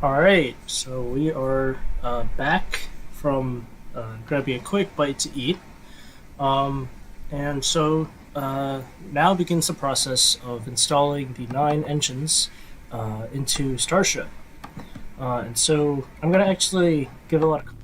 All right, so we are back from grabbing a quick bite to eat. Um, and so now begins the process of installing the nine engines into Starship. And so I'm going to actually give a lot of.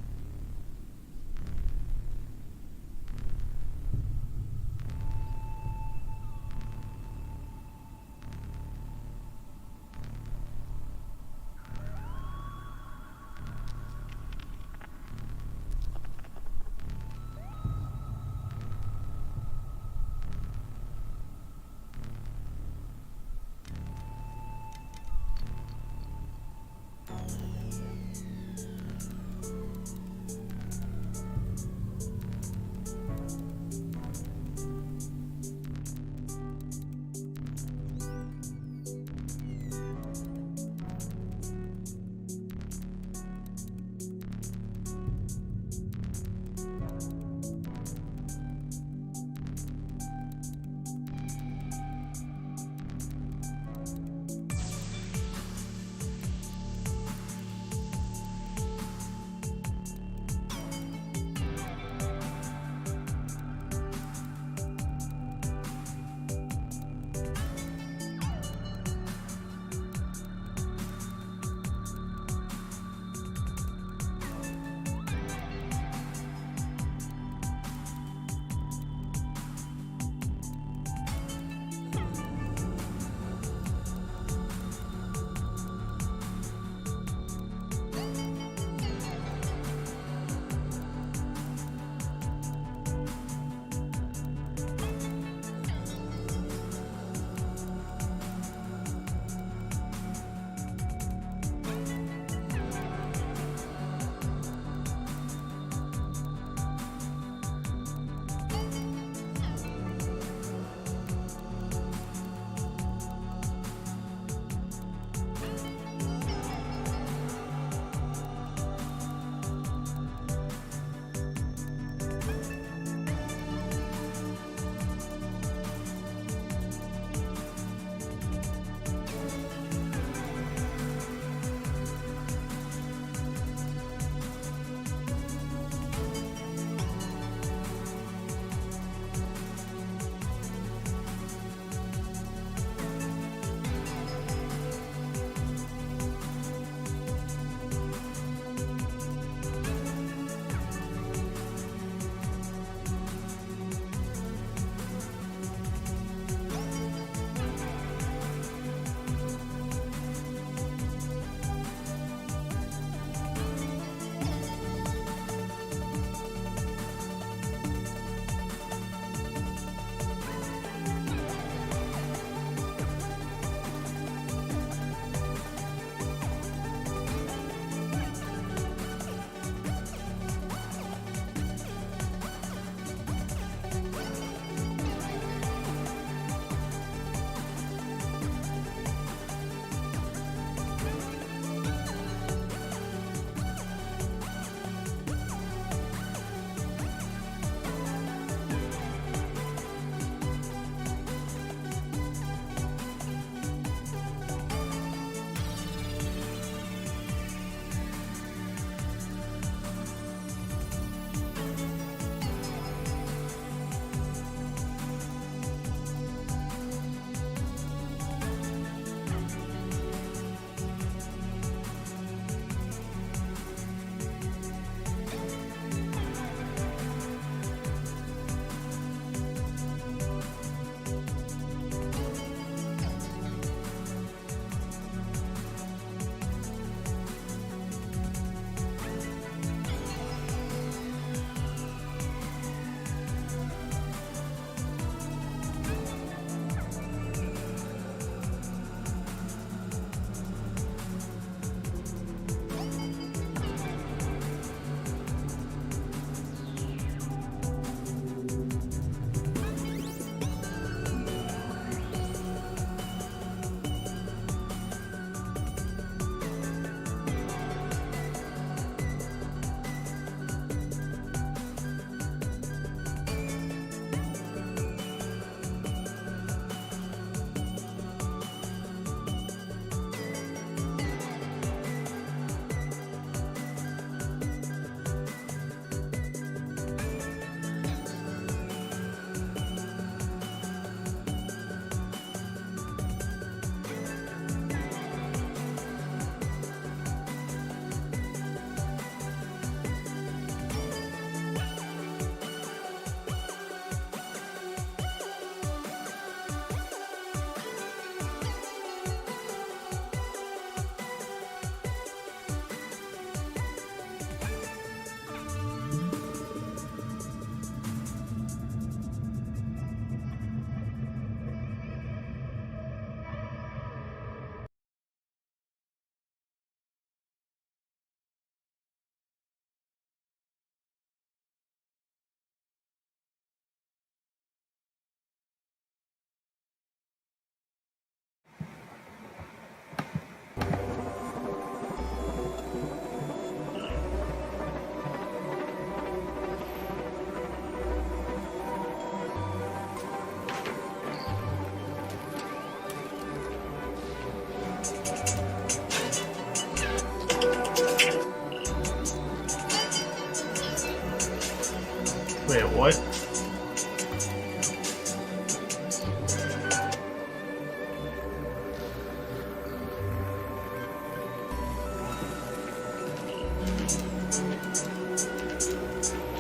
Wait, what?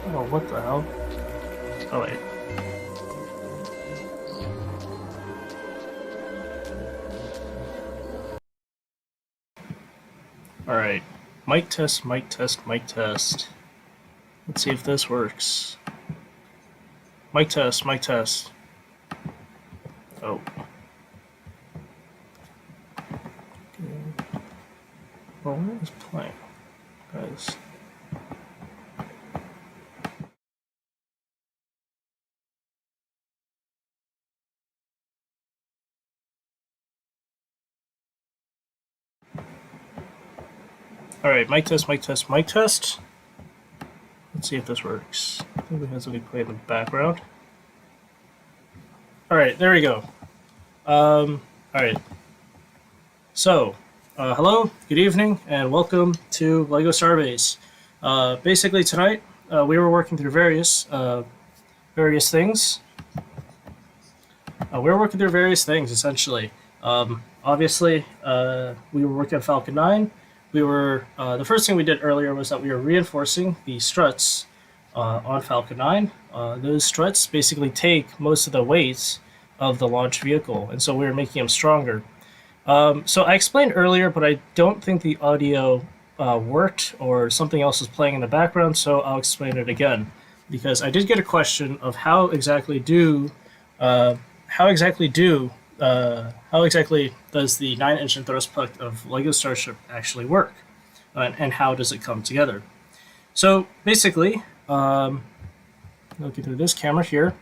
Oh, what the hell? Oh, wait. Alright. Mic test, mic test, mic test. Let's see if this works. Mic test, mic test. Oh. Okay. Well, where is playing? Guys. Alright, mic test, mic test, mic test. Let's see if this works. I think it has something playing in the background. Alright, there we go. Alright. So, hello, good evening, and welcome to Lego Starbase. Basically tonight, we were working through various things. We were working through various things, essentially. Obviously, we were working on Falcon 9. We were the first thing we did earlier was that we were reinforcing the struts on Falcon 9. Those struts basically take most of the weight of the launch vehicle, and so we were making them stronger. So I explained earlier, but I don't think the audio worked, or something else is playing in the background, so I'll explain it again, because I did get a question of how exactly does the 9-engine thrust puck of Lego Starship actually work, and how does it come together? So basically, looking through this camera here,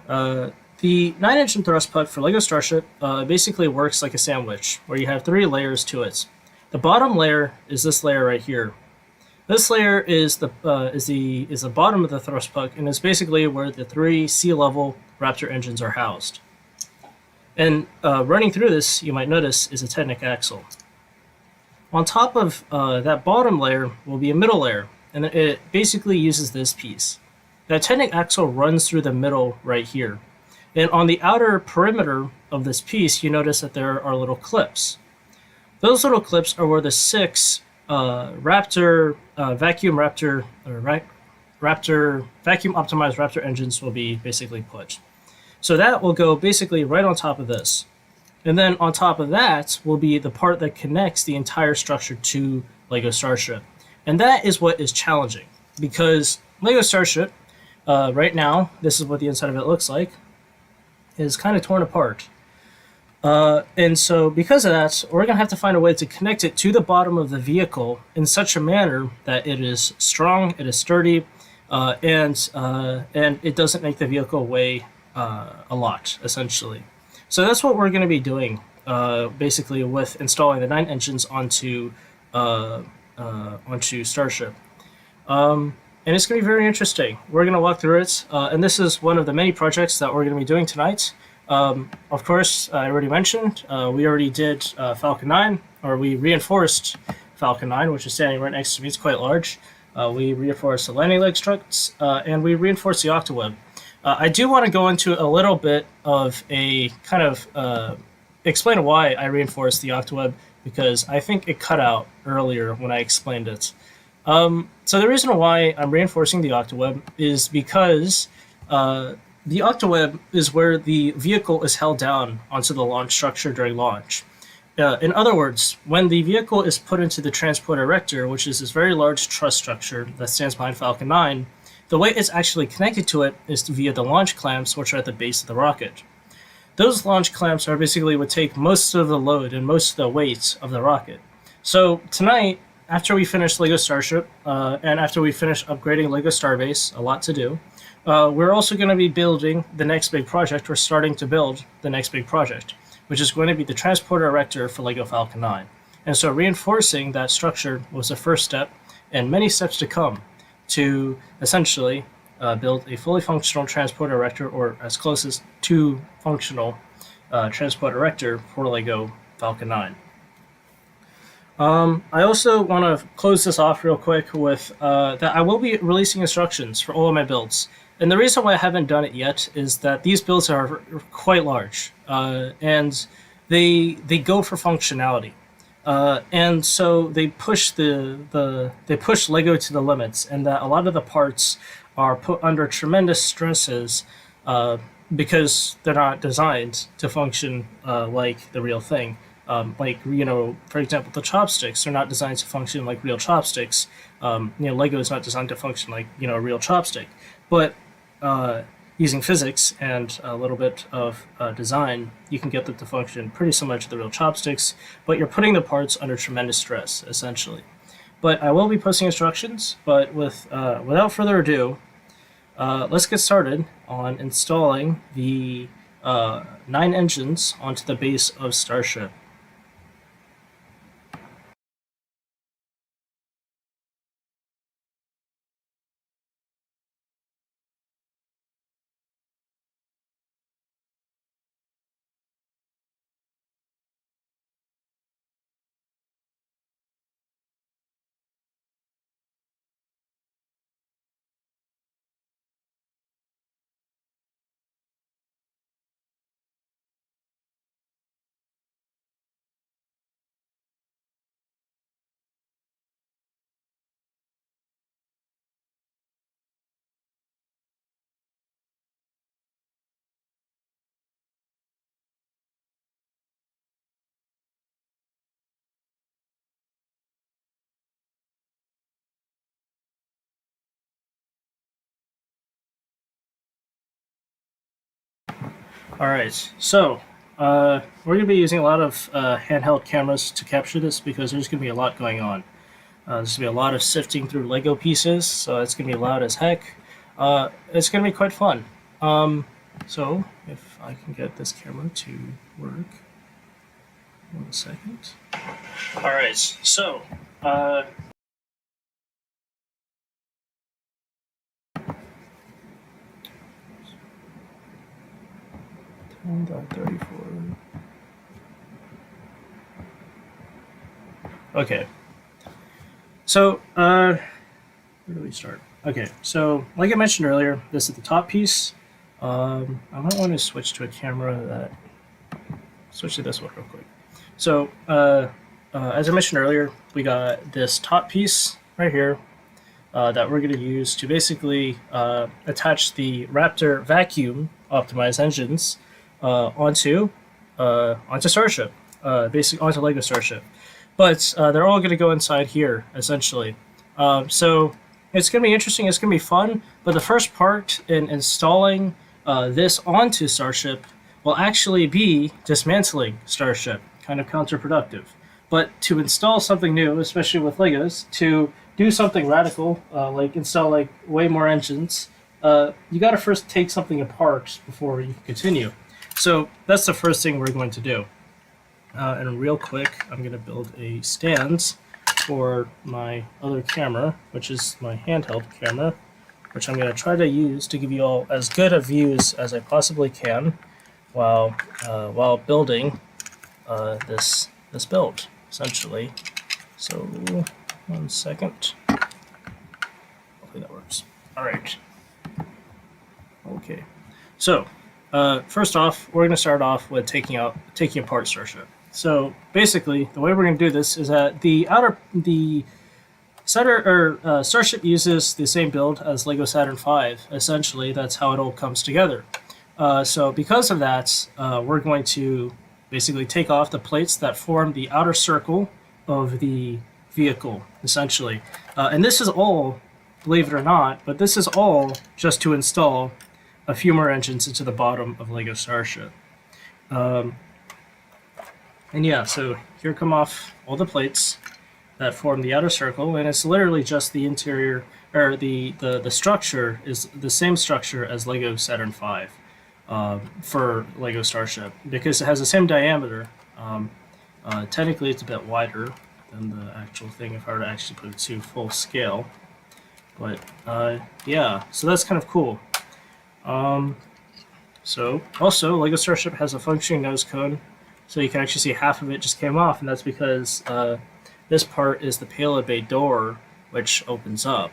the 9-engine thrust puck for Lego Starship basically works like a sandwich, where you have 3 layers to it. The bottom layer is this layer right here. This layer is the bottom of the thrust puck, and is basically where the 3 sea-level Raptor engines are housed. And running through this, you might notice, is a Technic axle. On top of that bottom layer will be a middle layer, and it basically uses this piece. That Technic axle runs through the middle right here. And on the outer perimeter of this piece, you notice that there are little clips. Those little clips are where the 6 vacuum optimized Raptor engines will be basically put. So that will go basically right on top of this. And then on top of that will be the part that connects the entire structure to Lego Starship. And that is what is challenging, because Lego Starship, right now, this is what the inside of it looks like, is kind of torn apart. And so because of that, we're going to have to find a way to connect it to the bottom of the vehicle in such a manner that it is strong, it is sturdy, and it doesn't make the vehicle weigh a lot, essentially. So that's what we're going to be doing, basically, with installing the 9 engines onto Starship. And it's going to be very interesting. We're going to walk through it, and this is one of the many projects that we're going to be doing tonight. Of course, I already mentioned, we already did Falcon 9, or we reinforced Falcon 9, which is standing right next to me. It's quite large. We reinforced the landing leg struts, and we reinforced the octaweb. I do want to go into a little bit of a kind of explain why I reinforced the octaweb, because I think it cut out earlier when I explained it. So the reason why I'm reinforcing the octaweb is because the octaweb is where the vehicle is held down onto the launch structure during launch. In other words, when the vehicle is put into the transporter erector, which is this very large truss structure that stands behind Falcon 9, the way it's actually connected to it is via the launch clamps, which are at the base of the rocket. Those launch clamps are basically what take most of the load and most of the weight of the rocket. So tonight, after we finish Lego Starship, and after we finish upgrading Lego Starbase, a lot to do, we're also going to be building the next big project. We're starting to build the next big project, which is going to be the transporter erector for Lego Falcon 9. And so reinforcing that structure was the first step, and many steps to come to essentially build a fully functional transporter erector, or as close as to functional transporter erector for Lego Falcon 9. I also want to close this off real quick with that I will be releasing instructions for all of my builds. And the reason why I haven't done it yet is that these builds are quite large, and they go for functionality, and so they push they push Lego to the limits, and that a lot of the parts are put under tremendous stresses uh, because they're not designed to function like the real thing. Like, for example, the chopsticks are not designed to function like real chopsticks. Lego is not designed to function like a real chopstick. But using physics and a little bit of design, you can get them to function pretty similar to the real chopsticks. But you're putting the parts under tremendous stress, essentially. But I will be posting instructions. But without further ado, let's get started on installing the 9 engines onto the base of Starship. All right, so we're going to be using a lot of handheld cameras to capture this because there's going to be a lot going on. There's going to be a lot of sifting through Lego pieces, so it's going to be loud as heck. It's going to be quite fun. So if I can get this camera to work, 1 second. All right, so. 1.34. Okay. So, where do we start? Okay, so like I mentioned earlier, this is the top piece. I might want to switch to a camera that... Switch to this one real quick. So, as I mentioned earlier, we got this top piece right here that we're going to use to basically attach the Raptor vacuum optimized engines onto Starship, basically onto Lego Starship. But they're all going to go inside here, essentially. So it's going to be interesting. It's going to be fun. But the first part in installing this onto Starship will actually be dismantling Starship, kind of counterproductive. But to install something new, especially with Legos, to do something radical, like install like way more engines, you got to first take something apart before you can continue. So that's the first thing we're going to do. And real quick, I'm going to build a stand for my other camera, which is my handheld camera, which I'm going to try to use to give you all as good of views as I possibly can while building this build, essentially. So 1 second. Hopefully that works. All right. Okay. So first off, we're going to start off with taking apart Starship. So basically, the way we're going to do this is that Starship uses the same build as Lego Saturn V. Essentially, that's how it all comes together. So because of that, we're going to basically take off the plates that form the outer circle of the vehicle, essentially. And this is all, believe it or not, but this is all just to install a few more engines into the bottom of Lego Starship. And yeah, so here come off all the plates that form the outer circle, and it's literally just the interior, or the structure is the same structure as Lego Saturn V for Lego Starship, because it has the same diameter. Technically, it's a bit wider than the actual thing if I were to actually put it to full scale. But yeah, so that's kind of cool. So also, Lego Starship has a functioning nose cone, so you can actually see half of it just came off, and that's because this part is the payload bay door, which opens up.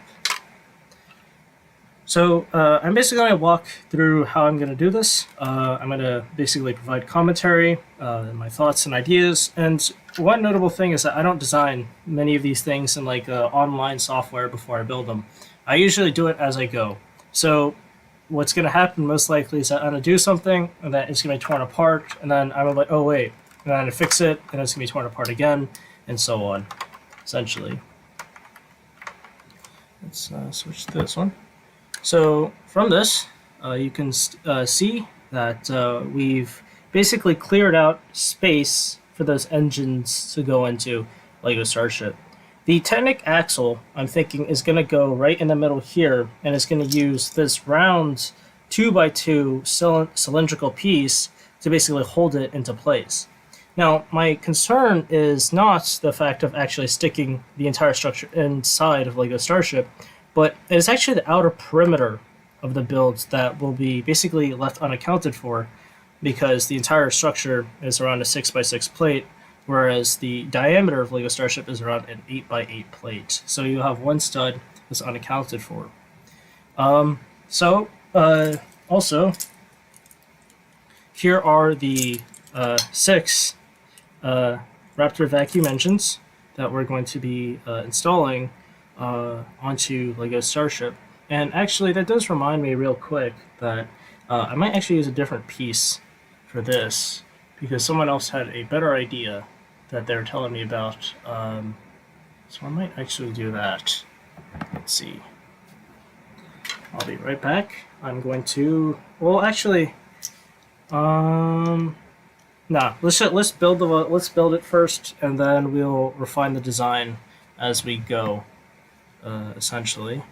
So I'm basically going to walk through how I'm going to do this. I'm going to basically provide commentary, my thoughts and ideas. And one notable thing is that I don't design many of these things in like online software before I build them. I usually do it as I go. So what's going to happen most likely is that I'm going to do something and then it's going to be torn apart. And then I'm like, oh, wait. And then I'm going to fix it and it's going to be torn apart again and so on, essentially. Let's switch to this one. So from this, you can see that we've basically cleared out space for those engines to go into Lego Starship. The Technic axle, I'm thinking, is going to go right in the middle here, and it's going to use this round 2x2 cylindrical piece to basically hold it into place. Now, my concern is not the fact of actually sticking the entire structure inside of Lego Starship, but it's actually the outer perimeter of the builds that will be basically left unaccounted for because the entire structure is around a 6x6 plate, whereas the diameter of Lego Starship is around an 8x8 plate. So you have one stud that's unaccounted for. Also, here are the 6 Raptor vacuum engines that we're going to be installing onto Lego Starship. And actually, that does remind me real quick that I might actually use a different piece for this because someone else had a better idea that they were telling me about. So I might actually do that. Let's see. I'll be right back. I'm going to. Well, actually, nah. Let's build it first, and then we'll refine the design as we go. Essentially.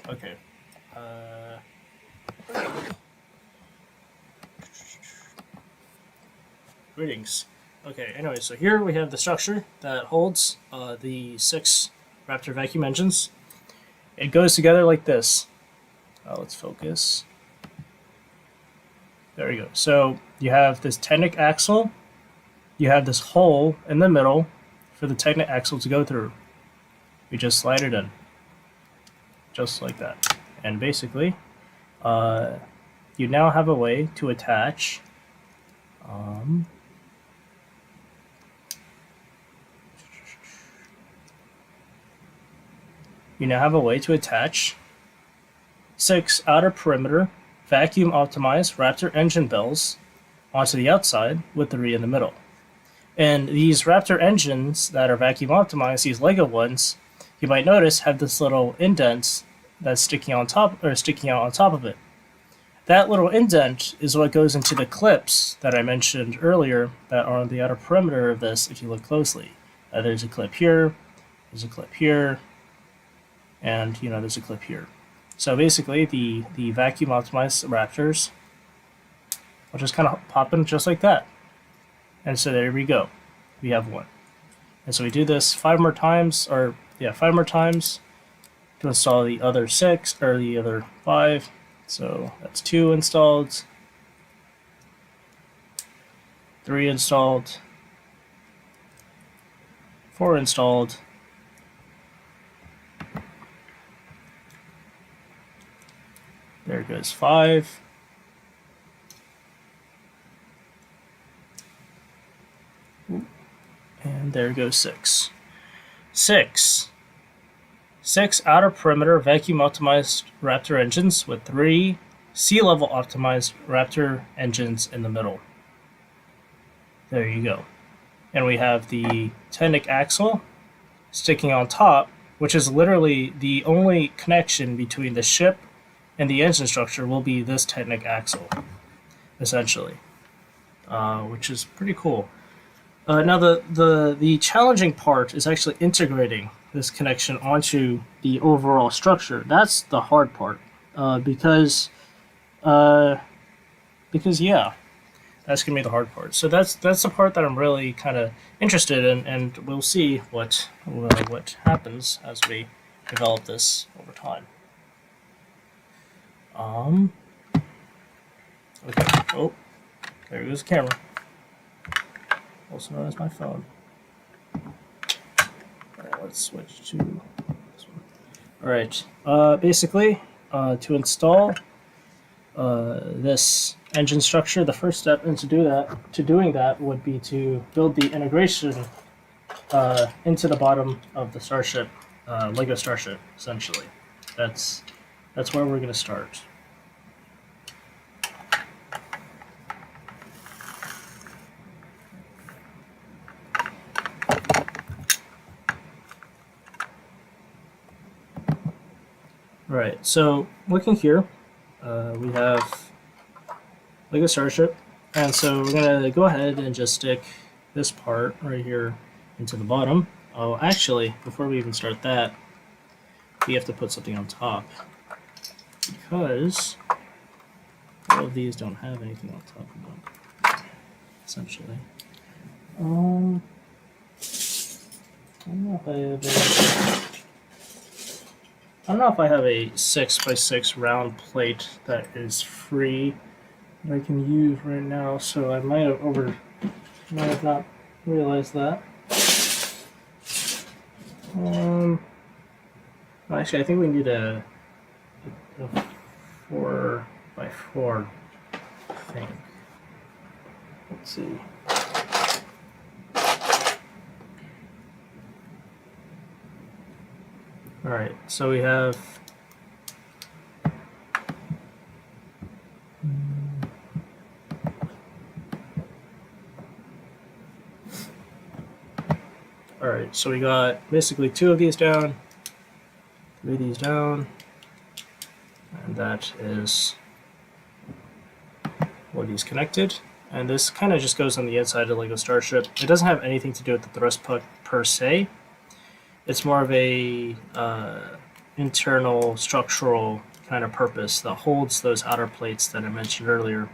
Okay. Greetings. Okay, anyway, so here we have the structure that holds the 6 Raptor vacuum engines. It goes together like this. Let's focus. There we go. So you have this Technic axle. You have this hole in the middle for the Technic axle to go through. We just slide it in. Just like that. And basically, you now have a way to attach you now have a way to attach 6 outer perimeter vacuum optimized Raptor engine bells onto the outside with 3 in the middle. And these Raptor engines that are vacuum optimized, these Lego ones, you might notice have this little indent that's sticking out on top of it. That little indent is what goes into the clips that I mentioned earlier that are on the outer perimeter of this if you look closely. There's a clip here, there's a clip here, and there's a clip here. So basically the vacuum optimized Raptors will just kind of pop in just like that. And so there we go. We have one. And so we do this 5 more times to install the other 6 or the other 5. So that's 2 installed, 3 installed, 4 installed, there goes 5, and there goes 6. 6 outer perimeter vacuum optimized Raptor engines with 3 sea level optimized Raptor engines in the middle. There you go. And we have the Technic axle sticking on top, which is literally the only connection between the ship and the engine structure will be this Technic axle, essentially, which is pretty cool. Now the challenging part is actually integrating this connection onto the overall structure. That's the hard part, because yeah, that's gonna be the hard part. So that's the part that I'm really kind of interested in, and we'll see what happens as we develop this over time. Okay. Oh, there goes the camera. also known as my phone. Alright, let's switch to this one. Alright, basically, to install this engine structure, the first step into doing that would be to build the integration into the bottom of the Starship, Lego Starship, essentially. That's where we're going to start. Alright, so looking here, we have Lego Starship, and so we're going to go ahead and just stick this part right here into the bottom. Oh, actually, before we even start that, we have to put something on top, because all of these don't have anything on top of them, essentially. I don't know if I have a 6x6 round plate that is free that I can use right now, so I might have not realized that. Actually, I think we need a 4x4 thing. Let's see. Alright, so we have Alright, so we got basically 2 of these down, 3 of these down, and that is what is connected. And this kind of just goes on the inside of Lego Starship. It doesn't have anything to do with the thrust puck per se. It's more of a internal structural kind of purpose that holds those outer plates that I mentioned earlier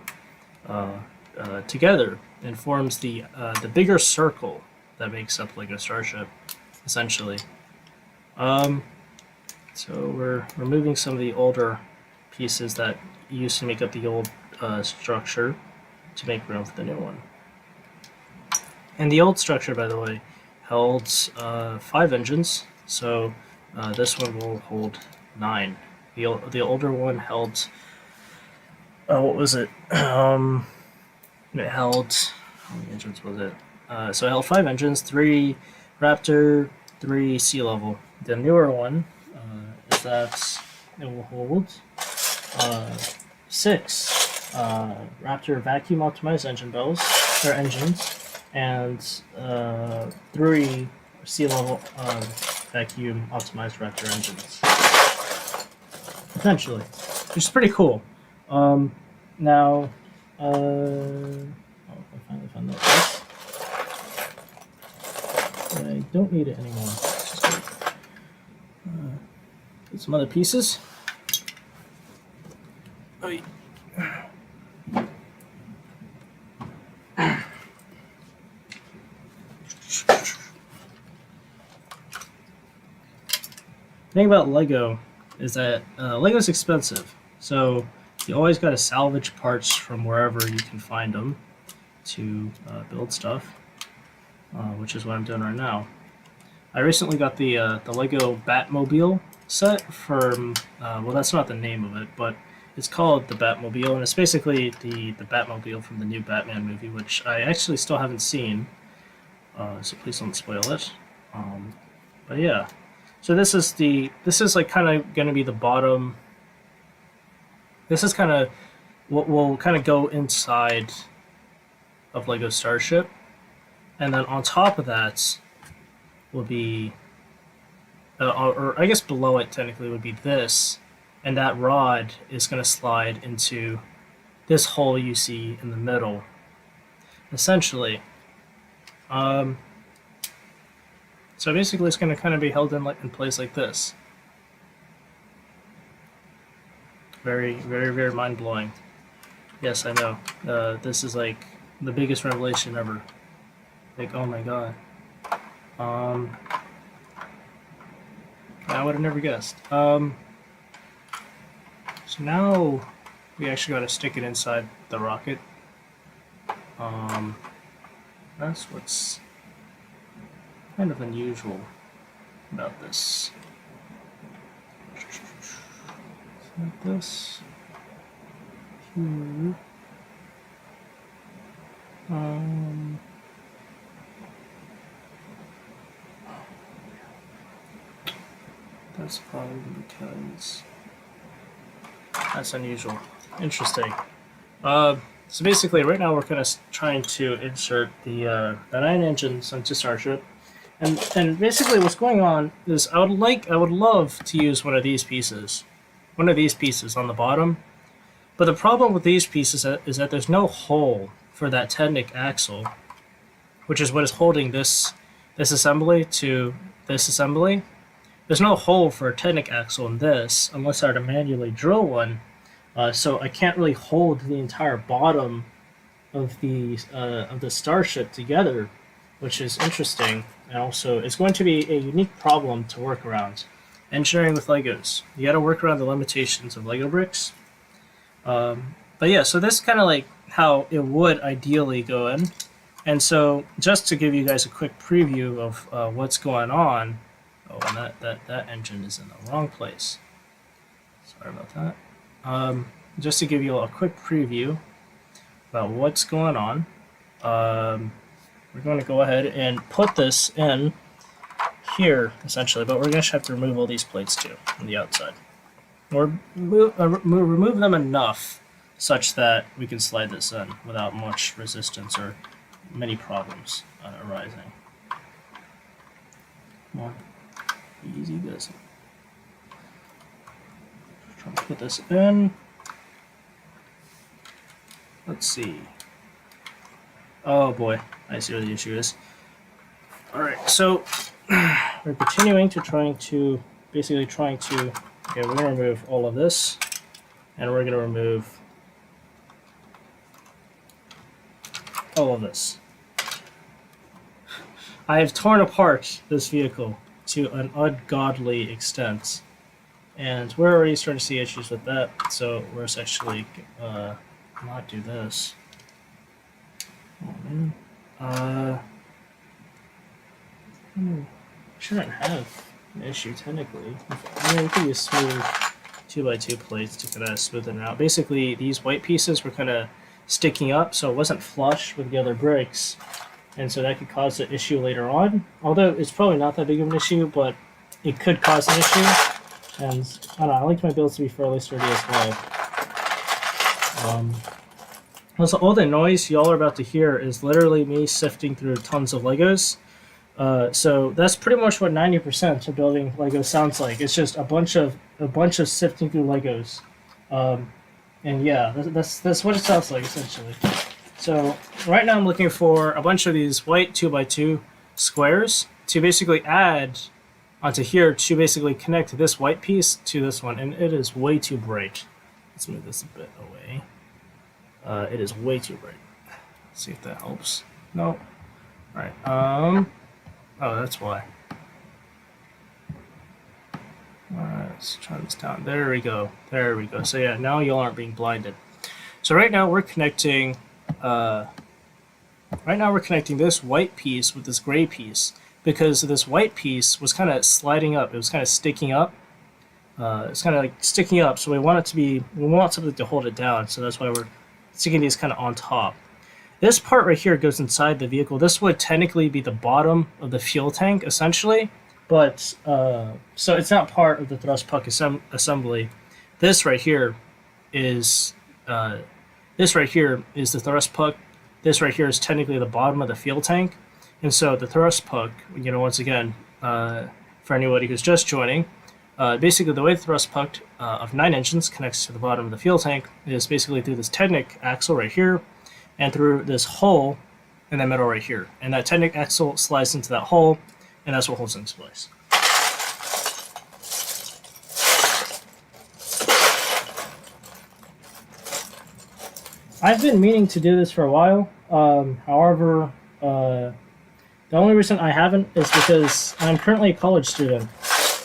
together and forms the bigger circle that makes up Lego Starship, essentially. So we're removing some of the older pieces that used to make up the old structure to make room for the new one. And the old structure, by the way, held 5 engines, so this one will hold 9. The older one held, what was it? It held, how many engines was it? So it held 5 engines, 3 Raptor, 3 Sea Level. The newer one is that it will hold 6 Raptor vacuum optimized engines, and 3 Sea Level vacuum optimized Raptor engines. Essentially, which is pretty cool. Now, I finally found that place. I don't need it anymore. Just get some other pieces. Oh, the thing about Lego is that Lego's expensive, so you always got to salvage parts from wherever you can find them to build stuff, which is what I'm doing right now. I recently got the Lego Batmobile set from, well, that's not the name of it, but it's called the Batmobile, and it's basically the Batmobile from the new Batman movie, which I actually still haven't seen, so please don't spoil it. But yeah. So this is like kind of going to be the bottom. This is kind of what will kind of go inside of Lego Starship, and then on top of that will be, or I guess below it technically would be this, and that rod is going to slide into this hole you see in the middle, essentially. So basically it's going to kind of be held in place like this. Very, very, very mind-blowing. Yes, I know. This is like the biggest revelation ever. Like, oh my god. I would have never guessed. So now we actually got to stick it inside the rocket. That's what's kind of unusual about this. Like this. Here. That's probably because that's unusual. Interesting. So basically, right now we're kind of trying to insert the 9 engines onto Starship, and basically what's going on is I would love to use one of these pieces on the bottom, but the problem with these pieces is that there's no hole for that Technic axle, which is what is holding this assembly to this assembly. There's no hole for a Technic axle in this unless I were to manually drill one. So I can't really hold the entire bottom of the Starship together, which is interesting, and also it's going to be a unique problem to work around. Engineering with Legos, you got to work around the limitations of Lego bricks. But yeah, so this is kind of like how it would ideally go in, and so just to give you guys a quick preview of what's going on. Oh, and that engine is in the wrong place. Sorry about that. Just to give you a quick preview about what's going on, we're going to go ahead and put this in here, essentially, but we're going to have to remove all these plates too on the outside. Or remove them enough such that we can slide this in without much resistance or many problems arising. Come on. Easy does it. Trying to put this in. Let's see. Oh boy, I see what the issue is. Alright, so we're continuing to basically trying to, okay, we're going to remove all of this, and we're going to remove all of this. I have torn apart this vehicle to an ungodly extent, and we're already starting to see issues with that, so let's actually not do this. Oh man. Shouldn't have an issue technically. I mean, we could use smooth 2x2 plates to kind of smoothen it out. Basically, these white pieces were kind of sticking up, so it wasn't flush with the other bricks, and so that could cause an issue later on. Although it's probably not that big of an issue, but it could cause an issue. And I don't know, I like my builds to be fairly sturdy as well. Also, all the noise y'all are about to hear is literally me sifting through tons of Legos. So that's pretty much what 90% of building Lego sounds like. It's just a bunch of sifting through Legos, and yeah, that's what it sounds like essentially. So right now I'm looking for a bunch of these white 2x2 squares to basically add onto here to basically connect this white piece to this one, and it is way too bright. Let's move this a bit away. It is way too bright. Let's see if that helps. No. All right. Oh, that's why. Alright, let's turn this down. There we go. There we go. So yeah, now y'all aren't being blinded. So right now we're connecting this white piece with this gray piece, because this white piece was kind of sliding up. It was kind of sticking up. It's kind of like sticking up, so we want something to hold it down. So that's why we're sticking these kind of on top. This part right here goes inside the vehicle. This would technically be the bottom of the fuel tank, essentially, but so it's not part of the thrust puck assembly. This right here is the thrust puck. This right here is technically the bottom of the fuel tank, and so the thrust puck, once again, for anybody who's just joining, basically the way the thrust puck of 9 engines connects to the bottom of the fuel tank is basically through this Technic axle right here, and through this hole in the middle right here. And that Technic axle slides into that hole, and that's what holds it into place. I've been meaning to do this for a while. However, the only reason I haven't is because I'm currently a college student.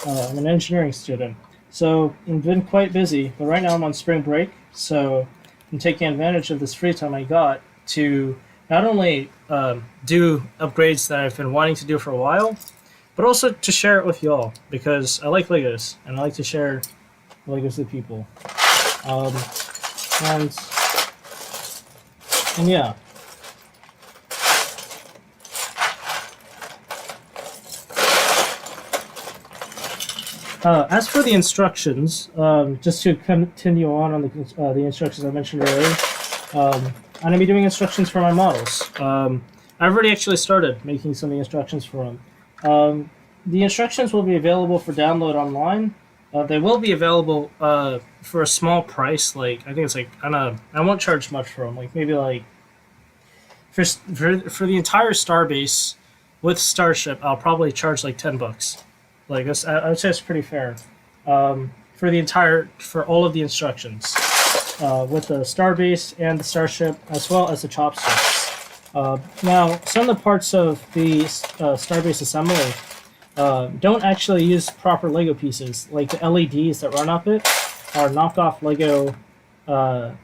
I'm an engineering student. So I've been quite busy, but right now I'm on spring break, so I'm taking advantage of this free time I got to not only do upgrades that I've been wanting to do for a while, but also to share it with y'all because I like Legos and I like to share Legos with people. Um, and yeah. As for the instructions, just to continue on the instructions I mentioned earlier, I'm going to be doing instructions for my models. I've already actually started making some of the instructions for them. The instructions will be available for download online. They will be available for a small price. Like I think it's like I won't charge much for them. Like maybe like for the entire Starbase with Starship, I'll probably charge like $10. Like this, I would say it's pretty fair for all of the instructions with the Starbase and the Starship as well as the chopsticks. Now, some of the parts of the Starbase assembly don't actually use proper Lego pieces. Like the LEDs that run off it are knockoff Lego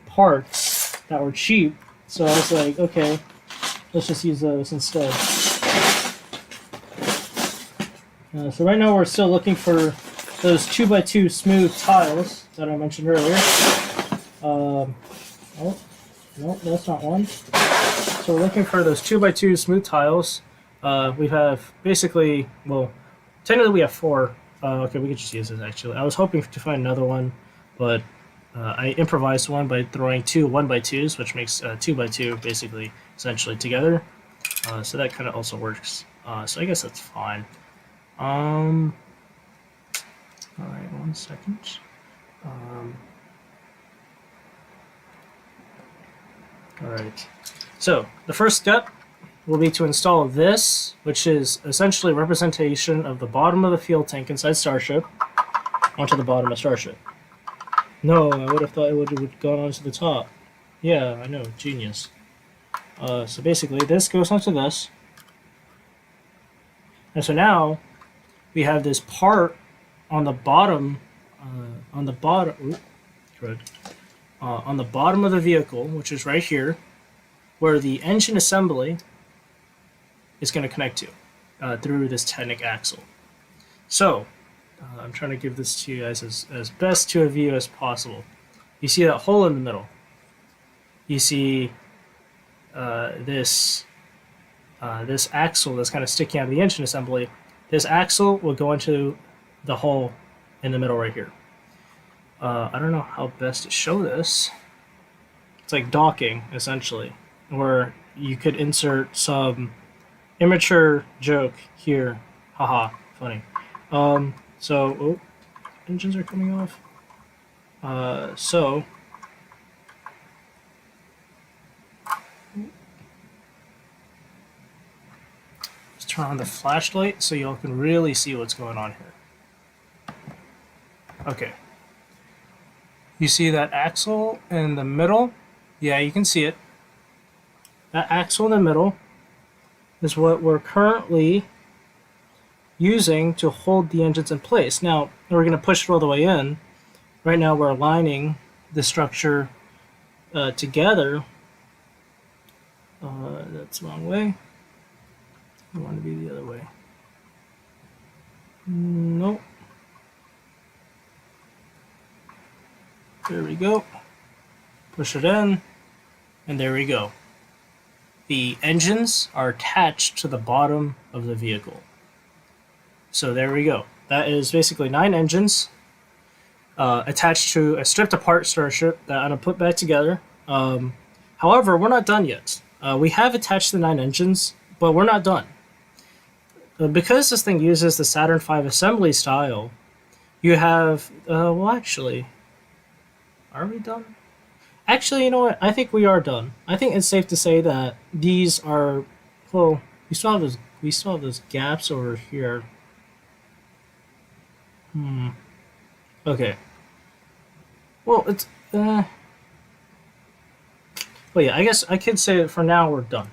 parts that were cheap. So I was like, okay, let's just use those instead. So right now we're still looking for those 2x2 smooth tiles that I mentioned earlier. Oh, no, that's not one. So we're looking for those 2x2 smooth tiles. We have basically, well, technically we have 4. Okay, we could just use this actually. I was hoping to find another one, but I improvised one by throwing 2 1x2s, which makes 2x2 basically essentially together. So that kind of also works. So I guess that's fine. All right, 1 second. All right. So the first step will be to install this, which is essentially a representation of the bottom of the fuel tank inside Starship onto the bottom of Starship. No, I would have thought it would have gone onto the top. Yeah, I know, genius. So basically, this goes onto this, and so now we have this part on the bottom, on the bottom of the vehicle, which is right here, where the engine assembly is going to connect to through this Technic axle. So I'm trying to give this to you guys as best to a view as possible. You see that hole in the middle. You see this axle that's kind of sticking out of the engine assembly. This axle will go into the hole in the middle right here. I don't know how best to show this. It's like docking, essentially, where you could insert some immature joke here. Haha, funny. Engines are coming off. Let's turn on the flashlight so y'all can really see what's going on here. Okay. You see that axle in the middle? Yeah, you can see it. That axle in the middle is what we're currently using to hold the engines in place. Now, we're going to push it all the way in. Right now, we're aligning the structure together. That's the wrong way. I want to be the other way. Nope. There we go. Push it in, and there we go. The engines are attached to the bottom of the vehicle. So there we go. That is basically 9 engines attached to a stripped apart Starship that I'm going to put back together. However, we're not done yet. We have attached the 9 engines, but we're not done. Because this thing uses the Saturn V assembly style, you have, well actually, are we done? Actually, you know what? I think we are done. I think it's safe to say that these are, well, we still have those gaps over here. Okay. Well, it's, well, yeah, I guess I could say that for now we're done.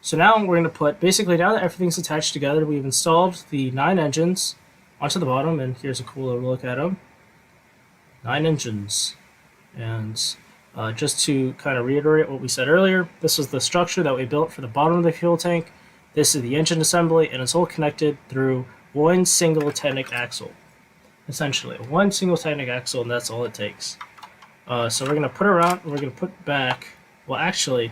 So now we're going to put, basically now that everything's attached together, we've installed the 9 engines onto the bottom, and here's a cool little look at them. 9 engines. And Just to kind of reiterate what we said earlier, this is the structure that we built for the bottom of the fuel tank. This is the engine assembly, and it's all connected through one single tendon axle. Essentially, one single tendon axle, and that's all it takes. So we're going to put around, we're going to put back, well actually,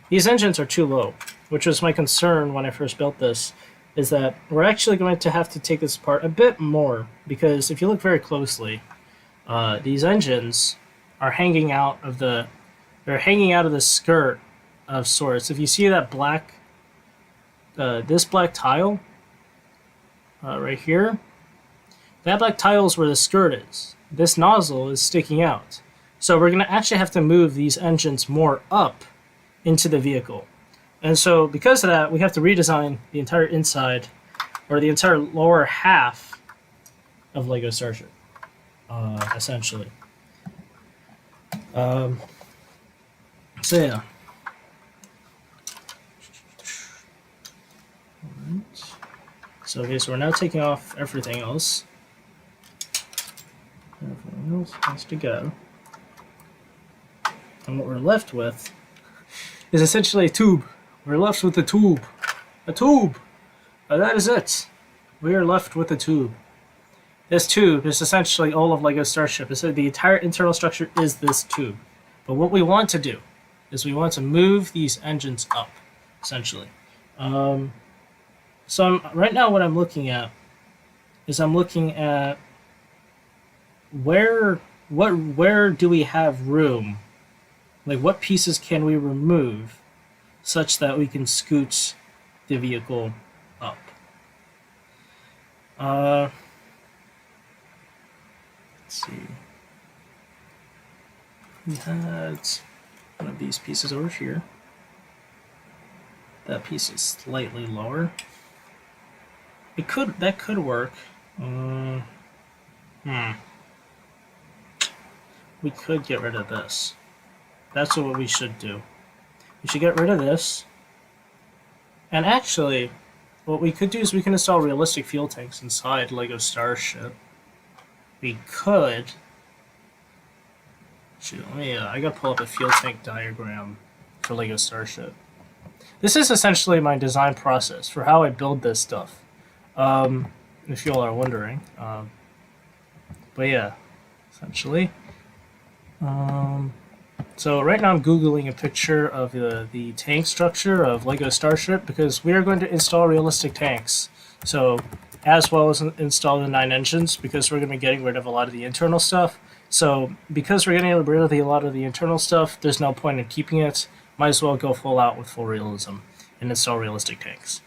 these engines are too low, which was my concern when I first built this, is that we're actually going to have to take this apart a bit more, because if you look very closely, these engines are hanging out of the skirt of sorts. If you see that black, this black tile right here, that black tile is where the skirt is. This nozzle is sticking out. So we're going to actually have to move these engines more up into the vehicle. And so because of that, we have to redesign the entire inside, or the entire lower half of Lego Starship, essentially. So yeah. Alright. So okay, so we're now taking off everything else. Everything else has to go. And what we're left with is essentially a tube. We're left with a tube. A tube! That is it. We are left with a tube. This tube is essentially all of Lego Starship. So the entire internal structure is this tube. But what we want to do is we want to move these engines up, essentially. Right now what I'm looking at is I'm looking at where do we have room? Like, what pieces can we remove such that we can scoot the vehicle up? Let's see. We had one of these pieces over here. That piece is slightly lower. That could work. We could get rid of this. That's what we should do. We should get rid of this. And actually, what we could do is we can install realistic fuel tanks inside Lego Starship. We could... Shoot, I gotta pull up a fuel tank diagram for Lego Starship. This is essentially my design process for how I build this stuff. If you all are wondering. But yeah, essentially. So right now I'm Googling a picture of the tank structure of Lego Starship, because we are going to install realistic tanks. So, as well as install the 9 engines, because we're going to be getting rid of a lot of the internal stuff. So, because we're getting rid of a lot of the internal stuff, there's no point in keeping it. Might as well go full out with full realism and install realistic tanks.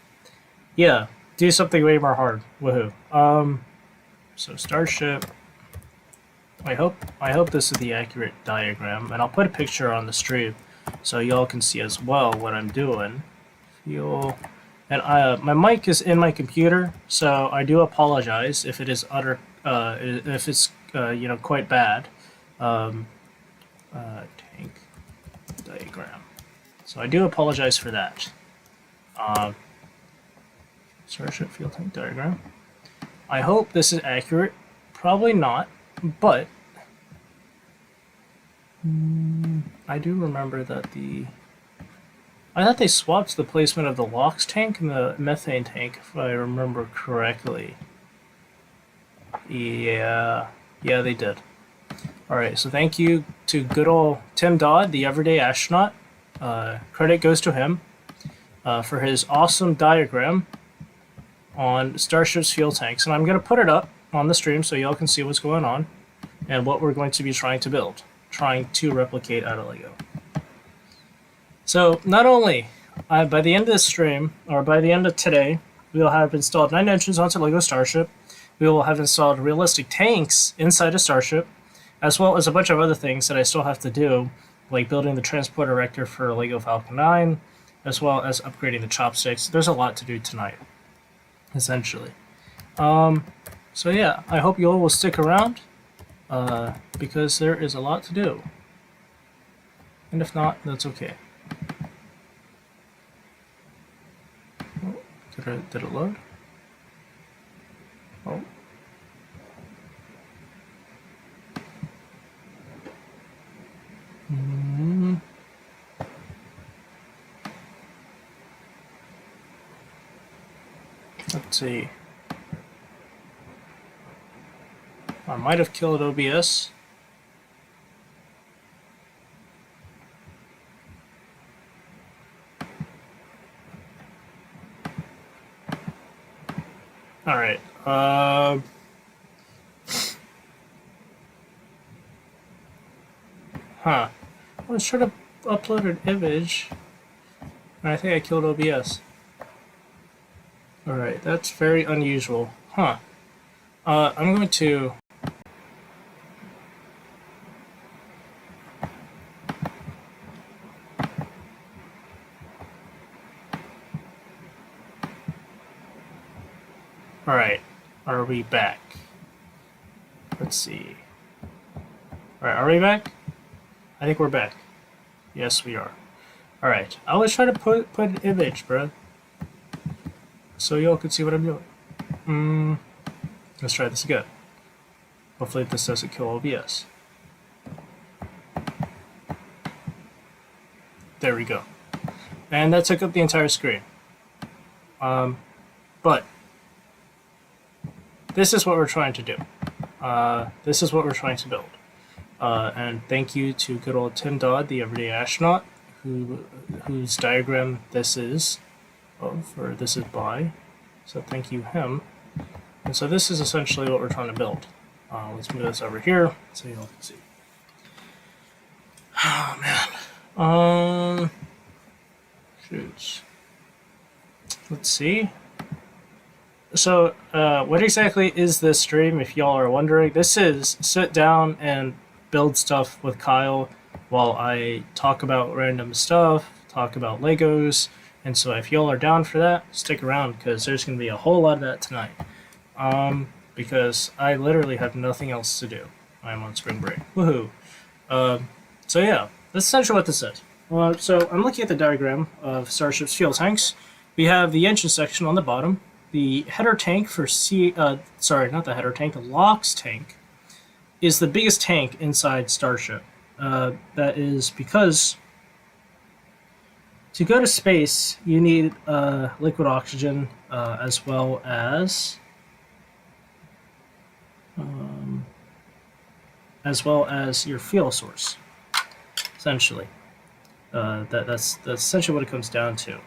Yeah, do something way more hard. Woohoo. So Starship. I hope this is the accurate diagram, and I'll put a picture on the stream so y'all can see as well what I'm doing. Fuel, and my mic is in my computer, so I do apologize if it is if it's quite bad. Tank diagram. So I do apologize for that. Starship fuel tank diagram. I hope this is accurate. Probably not. But I do remember that I thought they swapped the placement of the LOX tank and the methane tank, if I remember correctly. Yeah, they did. Alright, so thank you to good old Tim Dodd, the everyday astronaut. Credit goes to him for his awesome diagram on Starship's fuel tanks. And I'm going to put it up on the stream so y'all can see what's going on and what we're going to be trying to build, trying to replicate out of Lego. So not only by the end of this stream, or by the end of today, we will have installed 9 engines onto Lego Starship. We will have installed realistic tanks inside a Starship, as well as a bunch of other things that I still have to do, like building the transporter rector for Lego Falcon 9, as well as upgrading the chopsticks. There's a lot to do tonight, essentially. So yeah, I hope you all will stick around, because there is a lot to do. And if not, that's okay. Oh, did it load? Oh. Let's see. I might have killed OBS. Alright. Huh. I was trying to upload an image, and I think I killed OBS. Alright, that's very unusual. Huh. I'm going to... Alright, are we back? Let's see. Alright, are we back? I think we're back. Yes, we are. Alright, I was trying to put an image, bro. So y'all can see what I'm doing. Let's try this again. Hopefully this doesn't kill OBS. There we go. And that took up the entire screen. But this is what we're trying to do. This is what we're trying to build. And thank you to good old Tim Dodd, the Everyday Astronaut, whose diagram this is of, or this is by. So thank you him. And so this is essentially what we're trying to build. Let's move this over here so you all can see. Oh man. Shoots. Let's see. So, what exactly is this stream, if y'all are wondering? This is sit down and build stuff with Kyle while I talk about random stuff, talk about Legos, and so if y'all are down for that, stick around, because there's going to be a whole lot of that tonight. Because I literally have nothing else to do. I'm on spring break. Woohoo! So yeah, that's essentially what this is. So I'm looking at the diagram of Starship's fuel tanks. We have the engine section on the bottom. The header tank for sorry, not the header tank, the LOX tank is the biggest tank inside Starship. That is because to go to space, you need liquid oxygen as well as your fuel source. Essentially, that's essentially what it comes down to.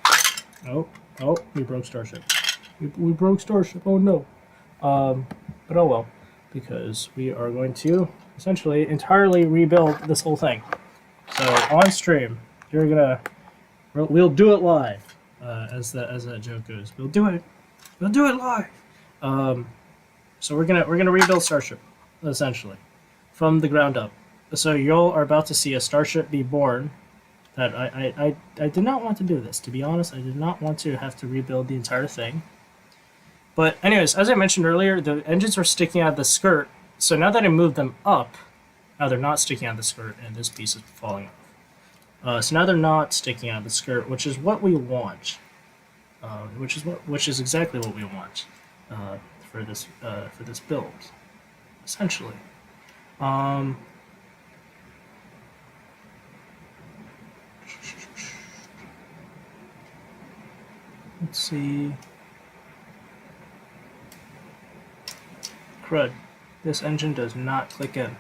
Oh, we broke Starship. We broke Starship. Oh no. But oh well, because we are going to essentially entirely rebuild this whole thing. So on stream, we'll do it live, as that joke goes. We'll do it live. So we're gonna rebuild Starship, essentially, from the ground up. So y'all are about to see a Starship be born. That I did not want to do this. To be honest, I did not want to have to rebuild the entire thing. But anyways, as I mentioned earlier, the engines were sticking out of the skirt. So now that I moved them up, now they're not sticking out of the skirt, and this piece is falling off. So now they're not sticking out of the skirt, which is what we want. Which is exactly what we want for this build, essentially. Let's see. Crud. This engine does not click in.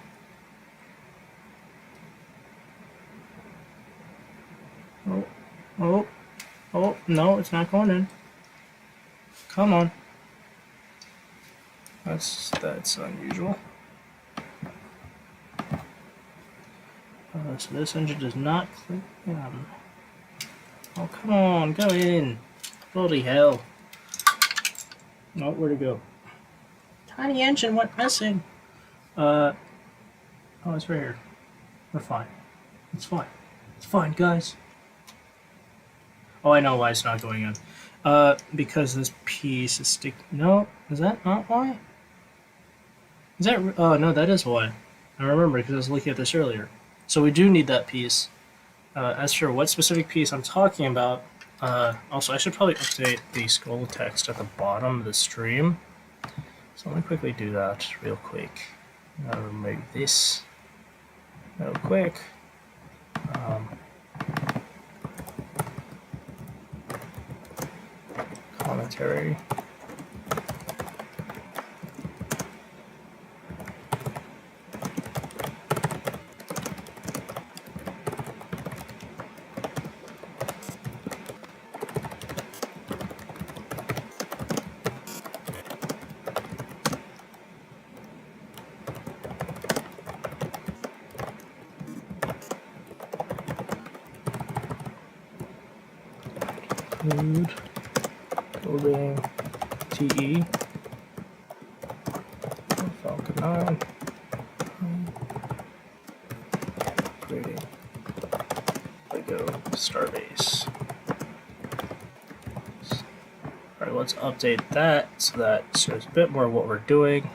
Oh, no, it's not going in. Come on. That's unusual. So this engine does not click in. Oh, come on, go in. Bloody hell. Oh, where'd it go? Tiny engine went missing. Oh, it's right here. We're fine. It's fine. It's fine, guys. Oh, I know why it's not going in. Because this piece is No, is that not why? Is that? Oh no, that is why. I remember because I was looking at this earlier. So we do need that piece. As for what specific piece I'm talking about, also I should probably update the scroll text at the bottom of the stream. So let me quickly do that real quick. I'll remove this real quick. Commentary. Food building TE Falcon 9 upgrading Lego Starbase. Alright, let's update that so that shows a bit more of what we're doing.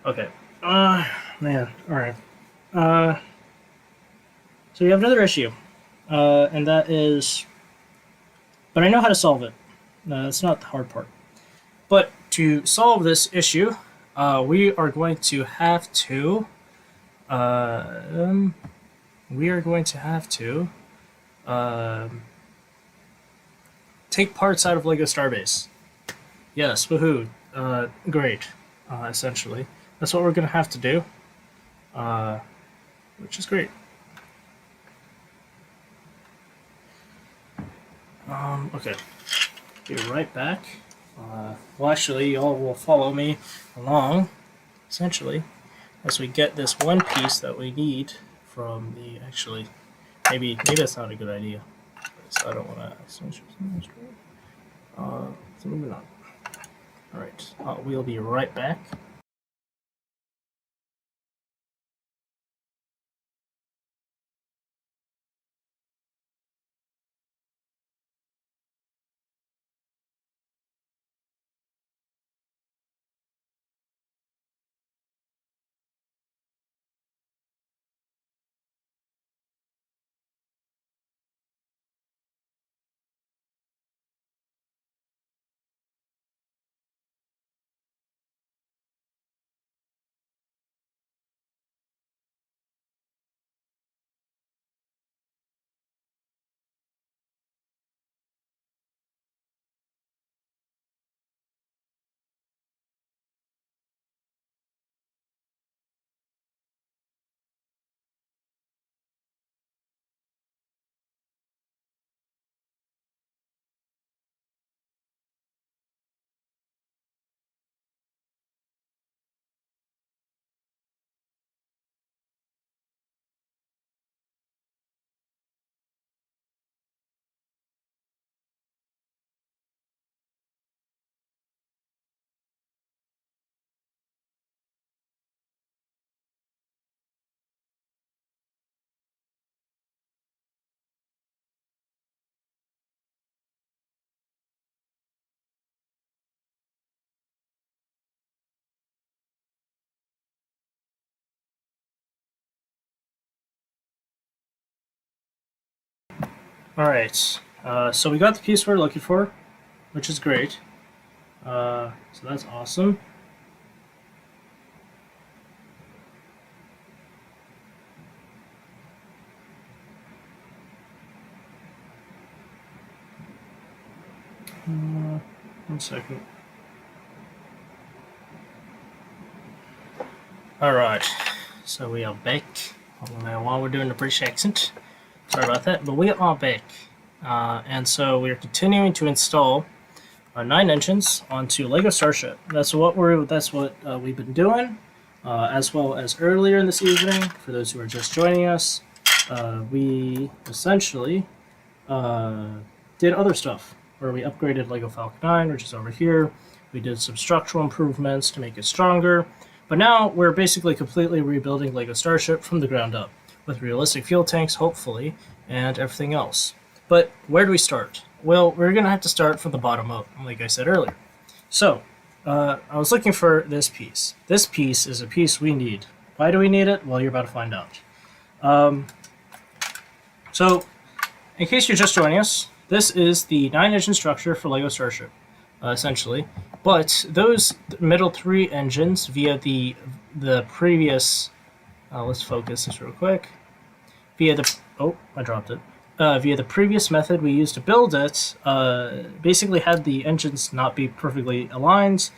Okay. Man. Alright. So we have another issue. And that is... But I know how to solve it. That's not the hard part. But to solve this issue, we are going to have to... take parts out of Lego Starbase. Yes, woohoo. Great, essentially. That's what we're going to have to do, which is great. Okay, be right back. Well, actually, y'all will follow me along, essentially, as we get this one piece that we need from the... Actually, maybe that's not a good idea. So I don't want to... so moving on. Alright, we'll be right back. Alright, so we got the piece we're looking for, which is great. So that's awesome. One second. Alright, so we are back. While we're doing the British accent, sorry about that, but we are back. And so we're continuing to install our 9 engines onto Lego Starship. That's what we've been doing, as well as earlier in this evening. For those who are just joining us, we essentially did other stuff where we upgraded Lego Falcon 9, which is over here. We did some structural improvements to make it stronger. But now we're basically completely rebuilding Lego Starship from the ground up, with realistic fuel tanks, hopefully, and everything else. But where do we start? Well, we're going to have to start from the bottom up, like I said earlier. So, I was looking for this piece. This piece is a piece we need. Why do we need it? Well, you're about to find out. So, in case you're just joining us, this is the 9-engine structure for Lego Starship, essentially. But those middle 3 engines via the previous... let's focus this real quick. Via the... Oh, I dropped it. Via the previous method we used to build it, basically had the engines not be perfectly aligned,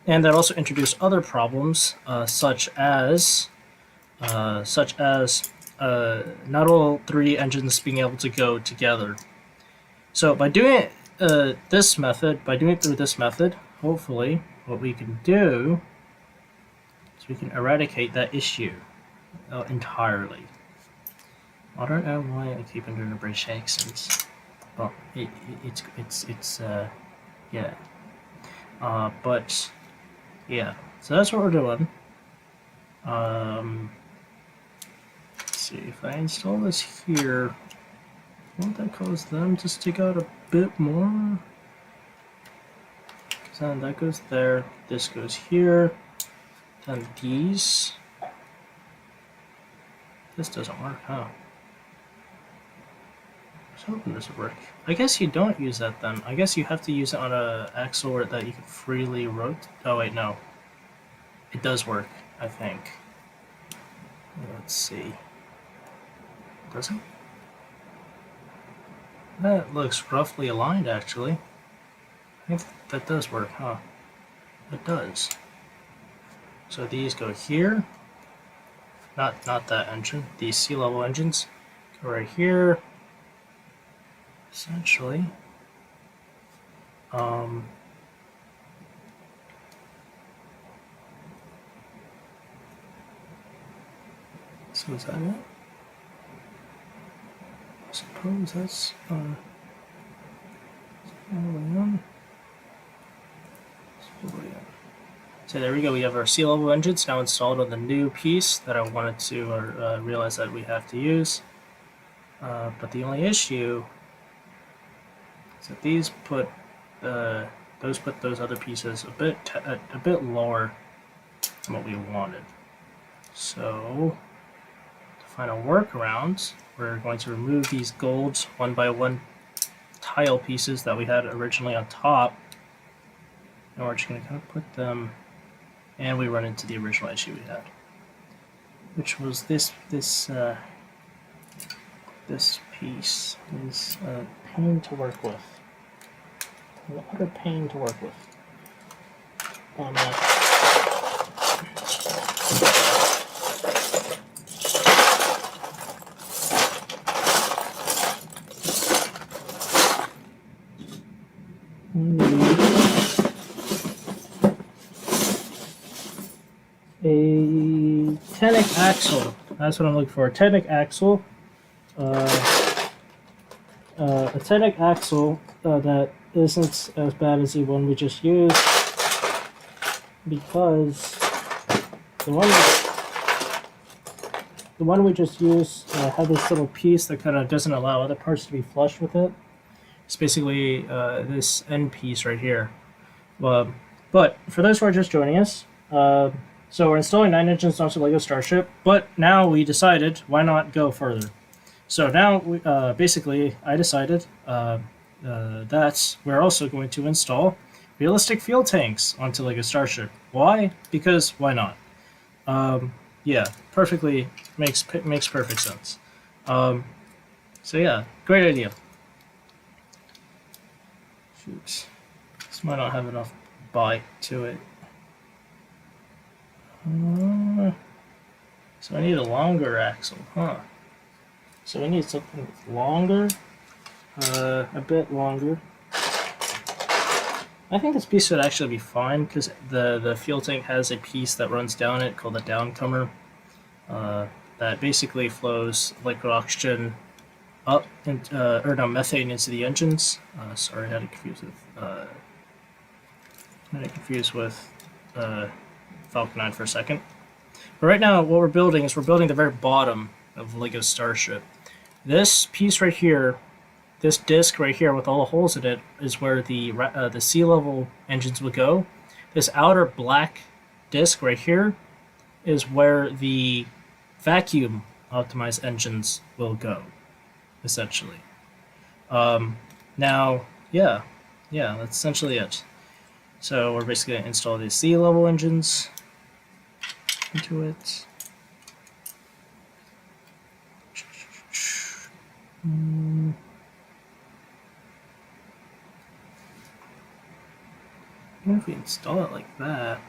and that also introduced other problems, such as not all 3 engines being able to go together. So by doing it through this method, hopefully what we can do is we can eradicate that issue entirely. I don't know why I keep doing the British accents. Well, it's yeah. But yeah. So that's what we're doing. Let's see if I install this here. Won't that cause them to stick out a bit more? Because then that goes there. This goes here. Then these. This doesn't work, huh? I was hoping this would work. I guess you don't use that then. I guess you have to use it on a axle that you can freely rotate. Oh wait, no. It does work, I think. Let's see. Does it? That looks roughly aligned, actually. I think that does work, huh? It does. So these go here. Not that engine. These sea level engines go right here. Essentially. So is that it? I suppose that's so there we go. We have our sea level engines now installed on the new piece that I wanted to realize that we have to use. But the only issue is that these put those other pieces a bit lower than what we wanted. So to find a workaround, we're going to remove these gold 1x1 tile pieces that we had originally on top, and we're just going to kind of put them. And we run into the original issue we had, which was this piece is a pain to work with. A lot of pain to work with. A tenic axle. That's what I'm looking for. A tenic axle. A tenic axle that isn't as bad as the one we just used, because the one we just used had this little piece that kind of doesn't allow other parts to be flush with it. It's basically this end piece right here. But for those who are just joining us, so we're installing 9 engines onto Lego Starship, but now we decided why not go further. So now, basically, I decided that we're also going to install realistic fuel tanks onto Lego Starship. Why? Because why not? Yeah, perfectly makes perfect sense. So yeah, great idea. Shoot, this might not have enough bite to it. So I need a longer axle, huh? So we need something longer, a bit longer. I think this piece would actually be fine because the fuel tank has a piece that runs down it called the downcomer that basically flows liquid oxygen up and or no, methane into the engines. Sorry, I had it confused with Falcon 9 for a second. But right now, what we're building is the very bottom of Lego Starship. This piece right here, this disc right here with all the holes in it, is where the sea level engines would go. This outer black disc right here is where the vacuum optimized engines will go, essentially. Now, yeah, that's essentially it. So we're basically going to install these sea level engines into it. Even if we install it like that.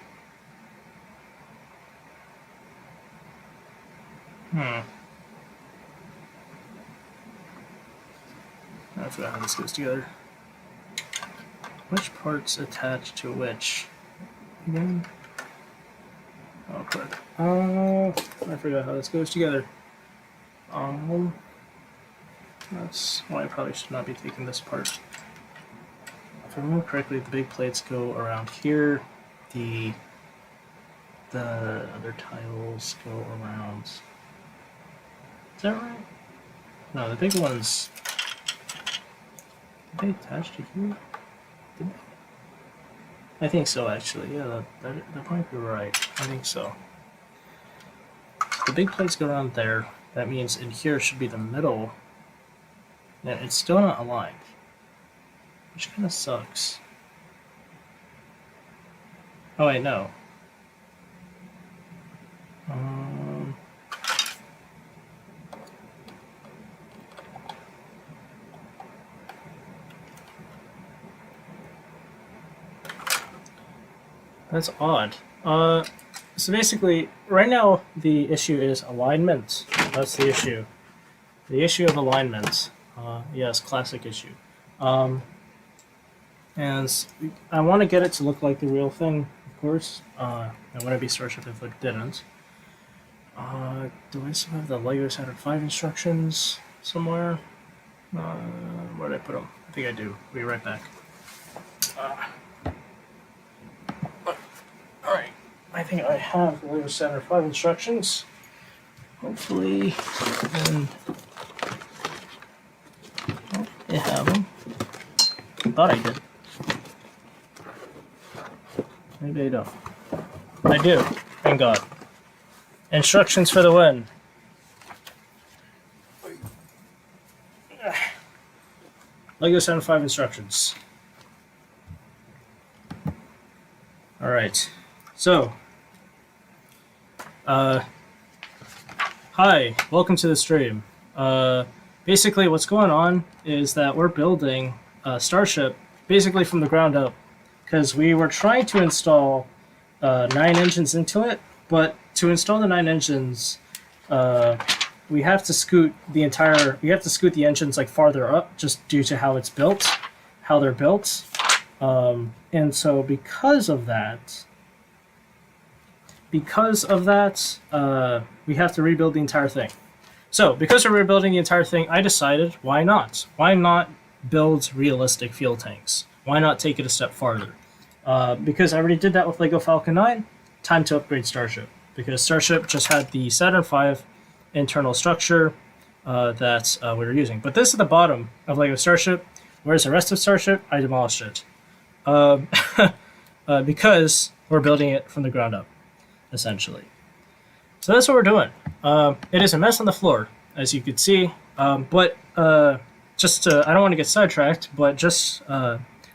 I forgot how this goes together. Which parts attach to which? Again? Oh, crap. I forgot how this goes together. That's why I probably should not be taking this apart. If I remember correctly, the big plates go around here. The other tiles go around. Is that right? No, the big ones. Did they attach to here? Did they? I think so, actually. Yeah, that might be right. I think so. The big plates go around there. That means in here should be the middle. And it's still not aligned, which kind of sucks. Oh wait, no. That's odd. So basically, right now the issue is alignment. That's the issue. The issue of alignment. Yes, classic issue. And I want to get it to look like the real thing, of course. It wouldn't be Starship if it didn't. Do I still have the Lego Saturn 5 instructions somewhere? Where did I put them? I think I do. We'll be right back. Alright, I think I have the Lego Saturn 5 instructions. Hopefully, and I have them. I thought I did. Maybe I don't. I do. Thank God. Instructions for the win. Lego Saturn 5 instructions. Alright. So. Hi. Welcome to the stream. Basically what's going on is that we're building Starship basically from the ground up. Because we were trying to install 9 engines into it, but to install the 9 engines, we have to scoot the engines like farther up, just due to how it's built, how they're built, and so because of that, we have to rebuild the entire thing. So because we're rebuilding the entire thing, I decided, why not? Why not build realistic fuel tanks? Why not take it a step farther? Because I already did that with Lego Falcon 9, time to upgrade Starship. Because Starship just had the Saturn V internal structure that we were using. But this is the bottom of Lego Starship, whereas the rest of Starship, I demolished it. Because we're building it from the ground up, essentially. So that's what we're doing. It is a mess on the floor, as you can see. But I don't want to get sidetracked, but just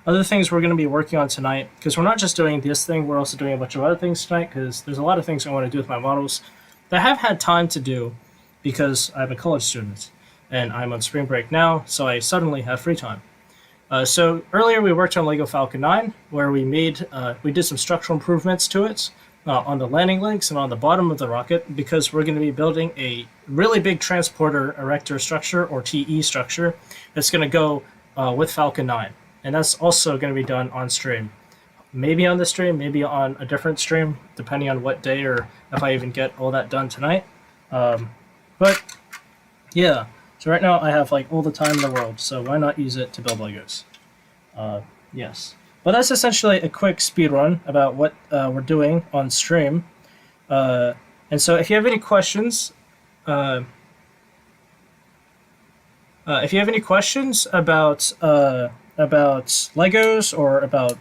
other things we're going to be working on tonight, because we're not just doing this thing, we're also doing a bunch of other things tonight, because there's a lot of things I want to do with my models that I have had time to do because I'm a college student, and I'm on spring break now, so I suddenly have free time. So earlier we worked on Lego Falcon 9, where we did some structural improvements to it on the landing legs and on the bottom of the rocket, because we're going to be building a really big transporter erector structure, or TE structure, that's going to go with Falcon 9. And that's also going to be done on stream. Maybe on the stream, maybe on a different stream, depending on what day or if I even get all that done tonight. But yeah, so right now I have like all the time in the world, so why not use it to build Legos? Yes. But that's essentially a quick speed run about what we're doing on stream. And so if you have any questions, about Legos or about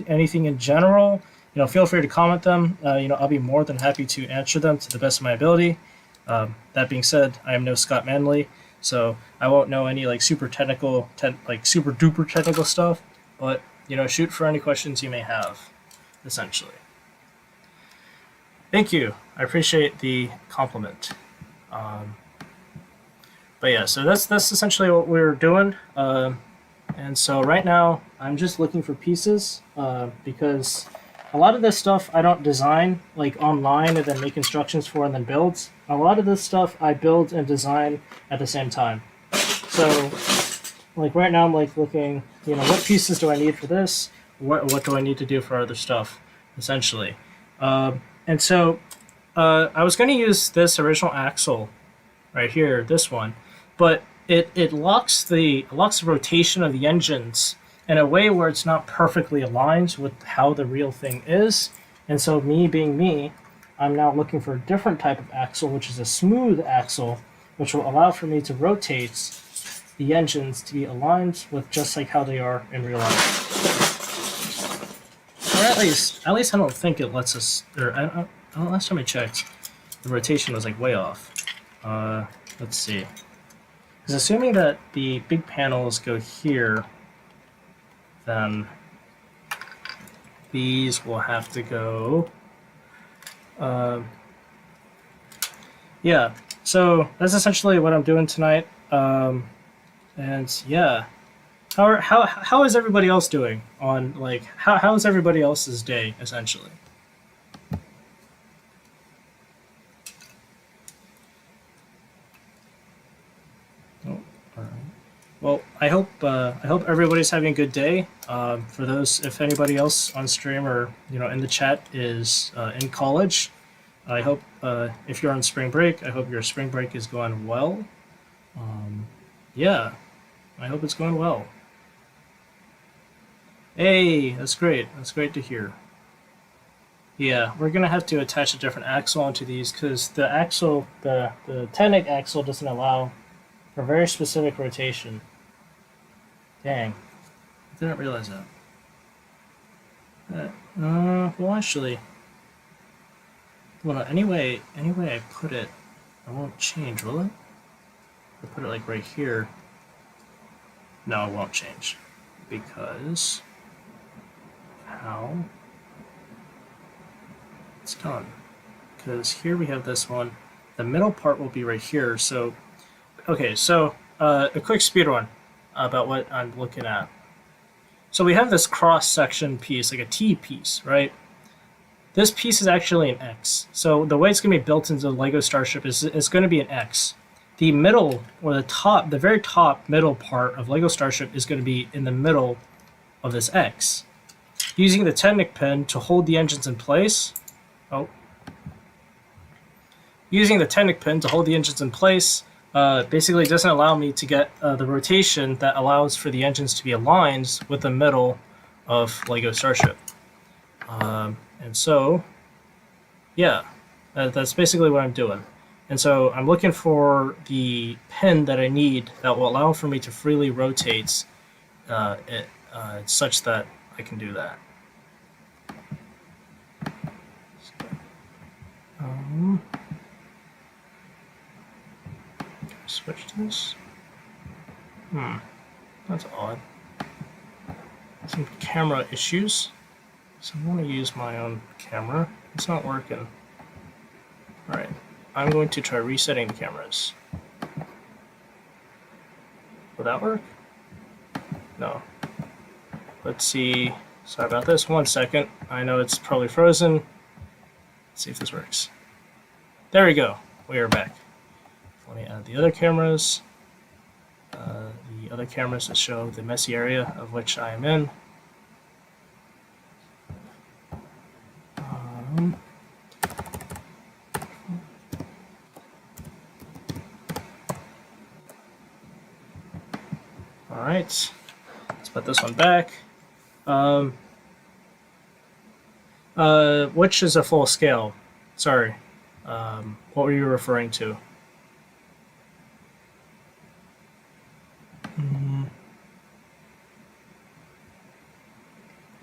anything in general, feel free to comment them. I'll be more than happy to answer them to the best of my ability. That being said, I am no Scott Manley, so I won't know any like super duper technical stuff. But shoot for any questions you may have, essentially. Thank you. I appreciate the compliment. But yeah, so that's essentially what we're doing. And so right now, I'm just looking for pieces because a lot of this stuff I don't design like online and then make instructions for and then build. A lot of this stuff I build and design at the same time. So like right now I'm like looking, what pieces do I need for this? What do I need to do for other stuff, essentially. And so I was going to use this original axle right here, this one. But it locks the rotation of the engines in a way where it's not perfectly aligned with how the real thing is. And so me being me, I'm now looking for a different type of axle, which is a smooth axle, which will allow for me to rotate the engines to be aligned with just like how they are in real life. Or at least I don't think it lets us. Last time I checked, the rotation was like way off. Let's see. Because assuming that the big panels go here, then these will have to go. Yeah, so that's essentially what I'm doing tonight. And yeah, how is everybody else doing on like how is everybody else's day essentially? Oh, all right. Well, I hope everybody's having a good day. For those, if anybody else on stream or in the chat is in college, I hope if you're on spring break, I hope your spring break is going well. Yeah, I hope it's going well. Hey, that's great. That's great to hear. Yeah, we're gonna have to attach a different axle onto these because the axle, the Technic axle, doesn't allow for very specific rotation. Dang, I didn't realize that. Well, actually, well, anyway I put it, it won't change, will it? I put it like right here. No, it won't change because how? It's gone. Because here we have this one. The middle part will be right here. So, okay, so a quick speed run about what I'm looking at. So we have this cross section piece, like a T piece, right? This piece is actually an X. So the way it's going to be built into the Lego Starship is it's going to be an X. The middle, or the top, the very top middle part of Lego Starship is going to be in the middle of this X. Using the Technic pin to hold the engines in place. Using the Technic pin to hold the engines in place basically doesn't allow me to get the rotation that allows for the engines to be aligned with the middle of Lego Starship. And so, yeah, that's basically what I'm doing. And so I'm looking for the pin that I need that will allow for me to freely rotate it such that I can do that. Switch this. That's odd. Some camera issues. So I'm going to use my own camera. It's not working. Alright, I'm going to try resetting the cameras. Will that work? No. Let's see. Sorry about this. 1 second. I know it's probably frozen. Let's see if this works. There we go. We are back. Let me add the other cameras. The other cameras that show the messy area of which I am in. Alright, let's put this one back. Which is a full scale? Sorry. What were you referring to?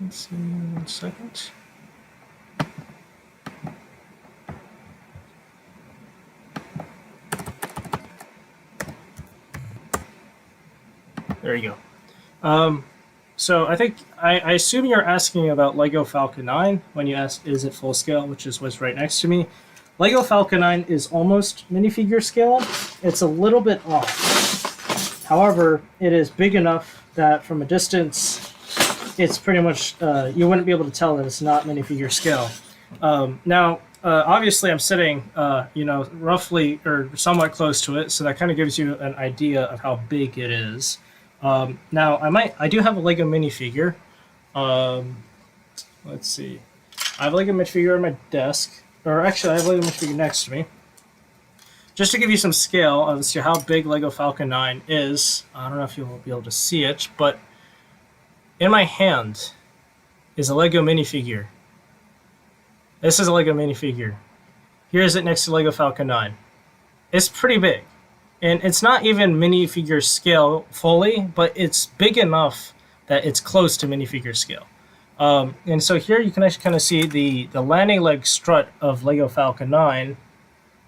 Let's see, 1 second. There you go. So I think I assume you're asking about Lego Falcon 9 when you ask, is it full scale, which is what's right next to me. Lego Falcon 9 is almost minifigure scale. It's a little bit off. However, it is big enough that from a distance, it's pretty much, you wouldn't be able to tell that it's not minifigure scale. Now, obviously I'm sitting, roughly or somewhat close to it, so that kind of gives you an idea of how big it is. Now, I do have a Lego minifigure. Let's see. I have a Lego minifigure on my desk, or actually I have a Lego minifigure next to me. just to give you some scale as to how big Lego Falcon 9 is, I don't know if you'll be able to see it, but in my hand is a Lego minifigure. This is a Lego minifigure. Here's it next to Lego Falcon 9. It's pretty big. And it's not even minifigure scale fully, but it's big enough that it's close to minifigure scale. And so here you can actually kind of see the landing leg strut of Lego Falcon 9.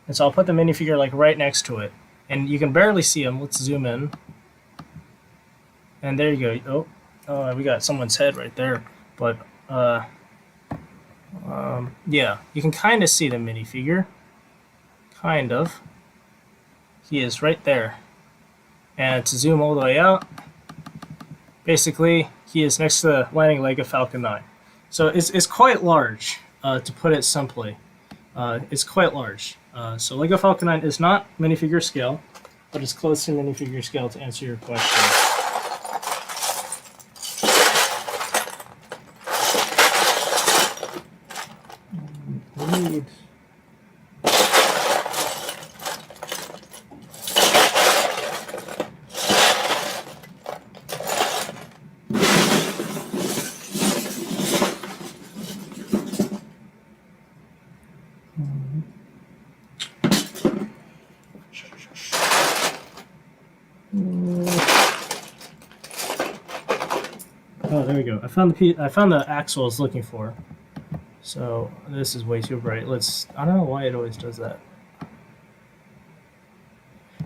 And so I'll put the minifigure like right next to it. And you can barely see him. Let's zoom in. And there you go. Oh, we got someone's head right there. But, yeah, you can kind of see the minifigure. Kind of. He is right there. And to zoom all the way out, basically, he is next to the landing leg of Falcon 9. So it's quite large, to put it simply. It's quite large. So Lego Falcon 9 is not minifigure scale, but it's close to minifigure scale to answer your question. Oh, there we go. I found the axle I was looking for. So this is way too bright. I don't know why it always does that.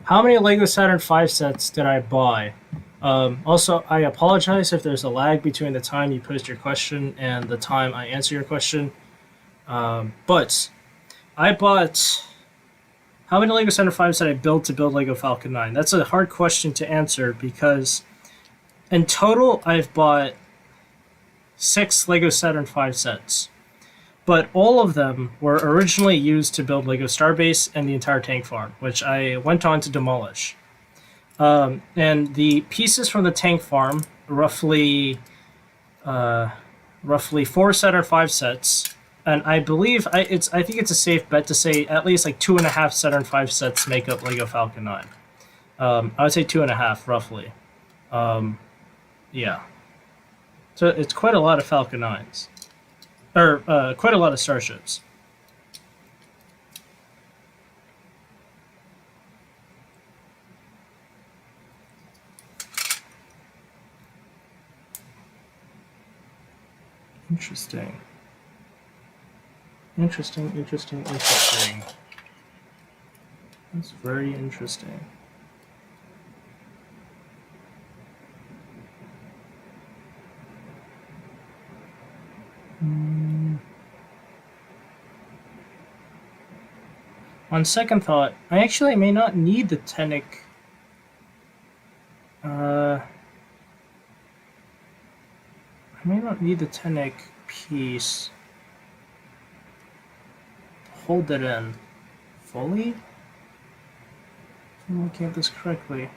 How many Lego Saturn V sets did I buy? Also, I apologize if there's a lag between the time you post your question and the time I answer your question. But I bought... How many Lego Saturn V's did I build to build Lego Falcon 9? That's a hard question to answer because in total I've bought 6 Lego Saturn V sets. But all of them were originally used to build Lego Starbase and the entire tank farm, which I went on to demolish. And the pieces from the tank farm, roughly 4 Saturn V sets, and I believe I think it's a safe bet to say at least like 2.5 Saturn V sets make up Lego Falcon 9. I would say 2.5 roughly. Yeah. So it's quite a lot of Falcon 9s. Or quite a lot of Starships. Interesting. Interesting. That's very interesting. On second thought, I actually may not need the Tenic. I may not need the Tenic piece to hold it in fully. If I'm looking at this correctly,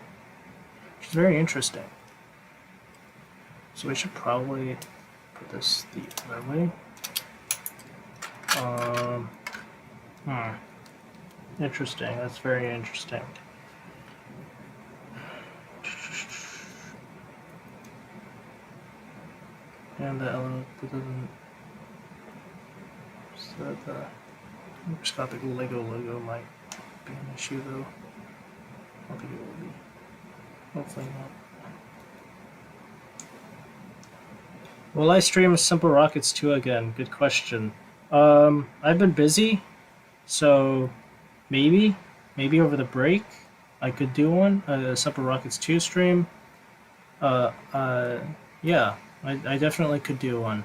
which is very interesting. So we should probably put this the other way. Interesting. That's very interesting. And the element that doesn't. So the microscopic Lego logo might be an issue, though. I don't think it will be. Hopefully not. Will I stream Simple Rockets 2 again? Good question. I've been busy, so maybe over the break I could do one, a Simple Rockets 2 stream. Yeah, I definitely could do one.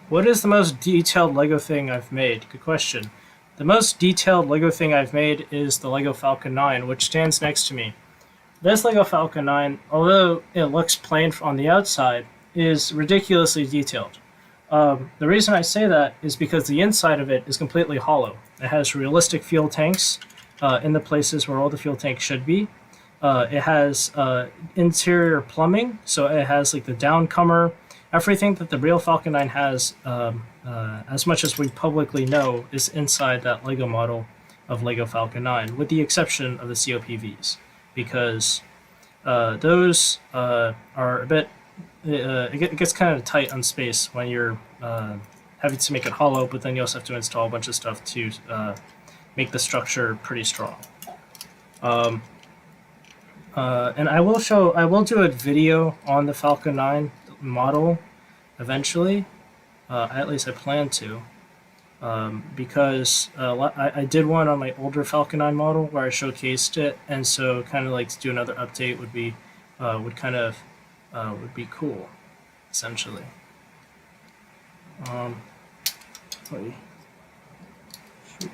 What is the most detailed Lego thing I've made? Good question. The most detailed Lego thing I've made is the Lego Falcon 9, which stands next to me. This Lego Falcon 9, although it looks plain on the outside, is ridiculously detailed. The reason I say that is because the inside of it is completely hollow. It has realistic fuel tanks in the places where all the fuel tanks should be. it has interior plumbing, so it has like the downcomer, everything that the real Falcon 9 has. As much as we publicly know, is inside that Lego model of Lego Falcon 9, with the exception of the COPVs, because those are a bit. It gets kind of tight on space when you're having to make it hollow, but then you also have to install a bunch of stuff to make the structure pretty strong. And I will do a video on the Falcon 9 model eventually. At least I plan to. Because I did one on my older Falcon 9 model where I showcased it, and so kind of like to do another update would be would be cool, essentially. Wait. Shoot.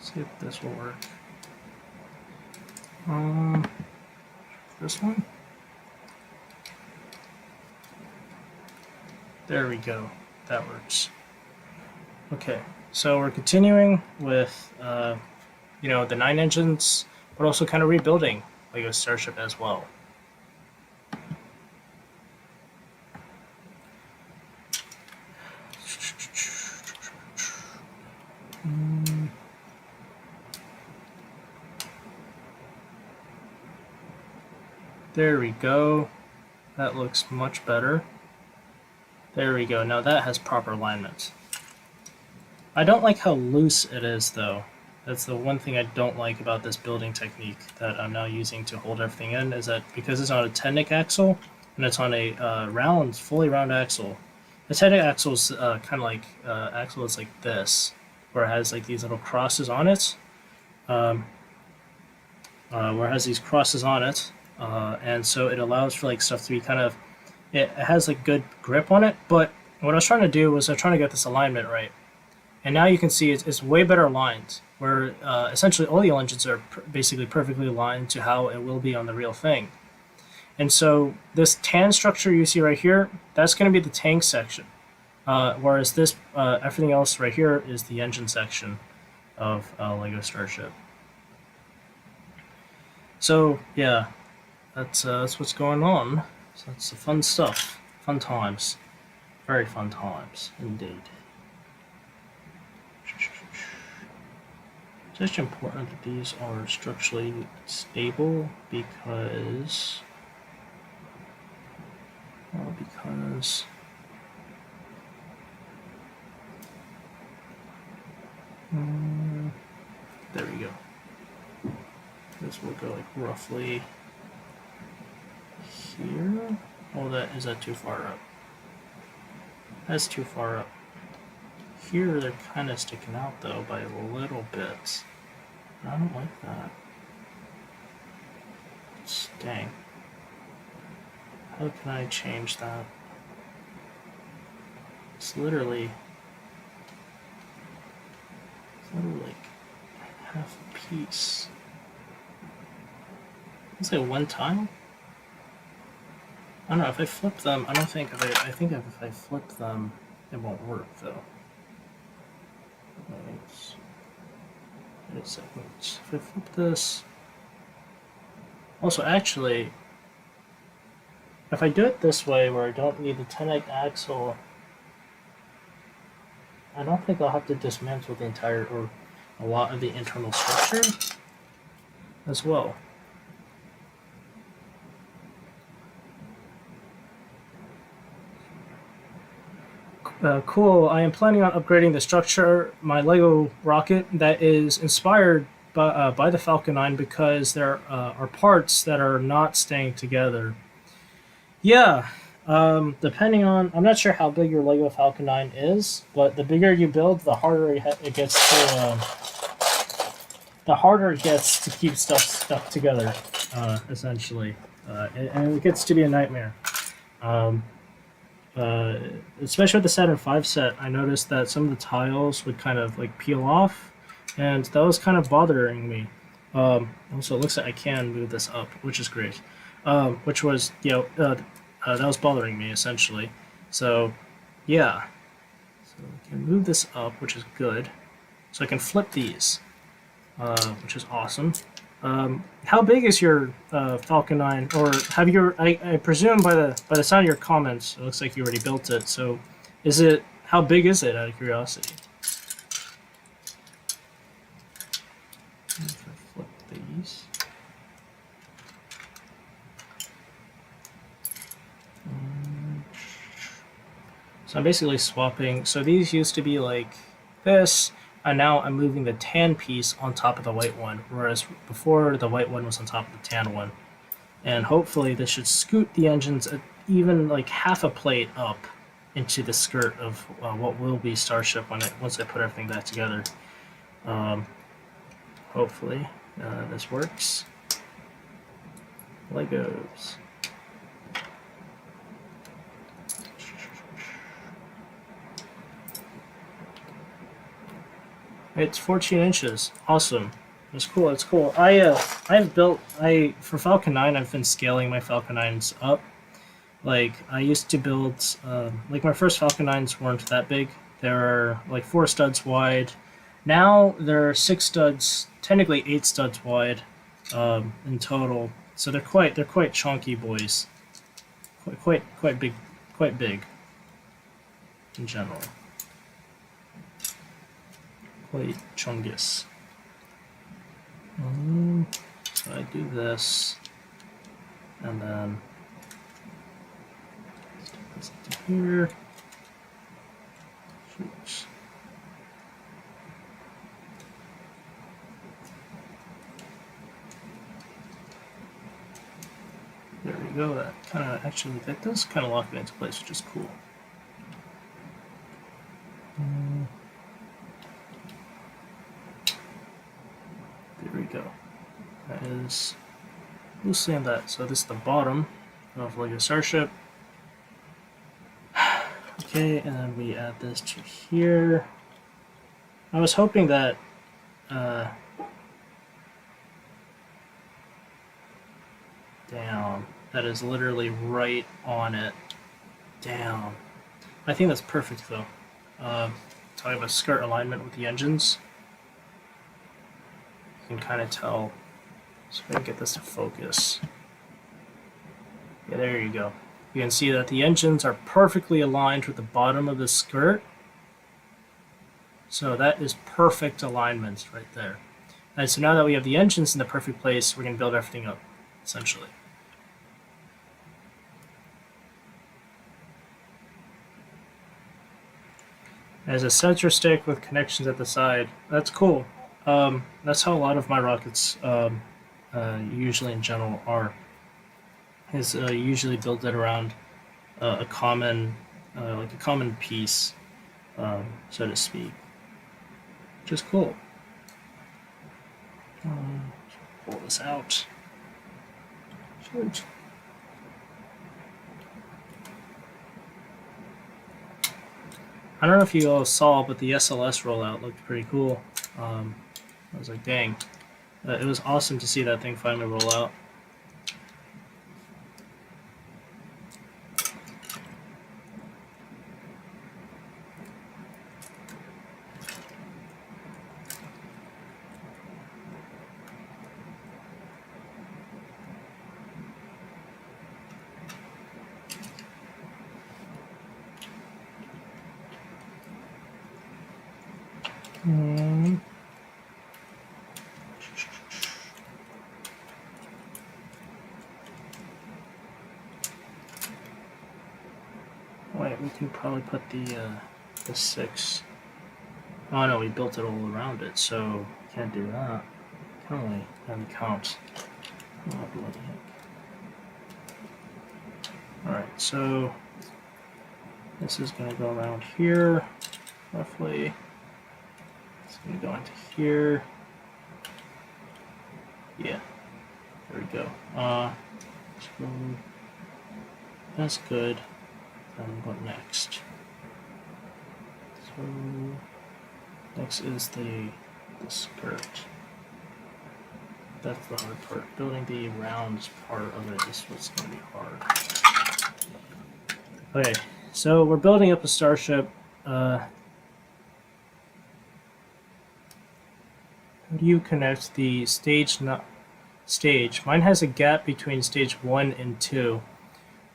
See if this will work. This one. There we go. That works. Okay, so we're continuing with the 9 engines, but also kind of rebuilding Lego Starship as well. There we go. That looks much better. There we go. Now that has proper alignment. I don't like how loose it is, though. That's the one thing I don't like about this building technique that I'm now using to hold everything in, is that because it's on a 10-nick axle and it's on a fully round axle, the 10-nick axle is kind of like axle is like this, where it has like these little crosses on it, and so it allows for like stuff to be kind of, it has like good grip on it. But what I was trying to do was to get this alignment right, and now you can see it's way better aligned, where essentially all the engines are basically perfectly aligned to how it will be on the real thing. And so this tan structure you see right here, that's going to be the tank section, whereas this everything else right here is the engine section of Lego Starship. So yeah, that's what's going on. So that's the fun stuff, fun times, very fun times indeed. It's actually important that these are structurally stable because there we go. This will go like roughly here. Oh, is that too far up? That's too far up. Here they're kind of sticking out though by a little bit. I don't like that. Dang. How can I change that? It's literally like half a piece. Is it one time? I don't know, if I flip them, I think if I flip them, it won't work though. Wait a second. If I flip this... Also, actually, if I do it this way, where I don't need the 10-nick axle, I don't think I'll have to dismantle the entire, or a lot of the internal structure as well. Cool. I am planning on upgrading the structure, my Lego rocket, that is inspired by the Falcon 9, because there are parts that are not staying together. Yeah, depending on, I'm not sure how big your Lego Falcon 9 is, but the bigger you build, the harder it gets to keep stuff stuck together, essentially, and it gets to be a nightmare. Especially with the Saturn V set, I noticed that some of the tiles would kind of like peel off, and that was kind of bothering me. Also, it looks like I can move this up, which is great. Which was, that was bothering me essentially. So, yeah. So I can move this up, which is good. So I can flip these. which is awesome. How big is your Falcon 9? Or have you? I presume by the sound of your comments, it looks like you already built it. So, is it? How big is it? Out of curiosity. If I flip these. So I'm basically swapping. So these used to be like this, and now I'm moving the tan piece on top of the white one, whereas before the white one was on top of the tan one. And hopefully this should scoot the engines even like half a plate up into the skirt of what will be Starship once I put everything back together. Hopefully this works. Legos. It's 14 inches. Awesome. It's cool. It's cool. I've built for Falcon 9. I've been scaling my Falcon 9s up. Like I used to build like my first Falcon 9s weren't that big. They were like 4 studs wide. Now there are 6 studs, technically 8 studs wide in total. So they're quite chunky boys. Quite big in general. Quite chungus. So I do this, and then stick this into here. Shoot. There we go. That kind of actually that does kind of lock it into place, which is cool. There we go. That is loosely on that. So this is the bottom of Lego Starship. Okay, and then we add this to here. I was hoping that damn, that is literally right on it. Damn. I think that's perfect though. Talking about skirt alignment with the engines. You can kind of tell. So if I can get this to focus. Yeah, there you go. You can see that the engines are perfectly aligned with the bottom of the skirt. So that is perfect alignment right there. And so now that we have the engines in the perfect place, we're going to build everything up, essentially. There's a center stick with connections at the side. That's cool. That's how a lot of my rockets usually in general are. Is usually built it around a common piece, so to speak, which is cool. Pull this out. Shoot. I don't know if you all saw, but the SLS rollout looked pretty cool. I was like, dang. It was awesome to see that thing finally roll out. Wait, we can probably put the 6. Oh no, we built it all around it, so can't do that. Can we? Let me count. Oh, bloody heck. Alright, so this is going to go around here, roughly. It's going to go into here. Yeah, there we go. So that's good. Then what next? So next is the skirt. That's the hard part. Building the round part of it is what's going to be hard. Okay, so we're building up a Starship. How do you connect the stage? Mine has a gap between stage 1 and 2.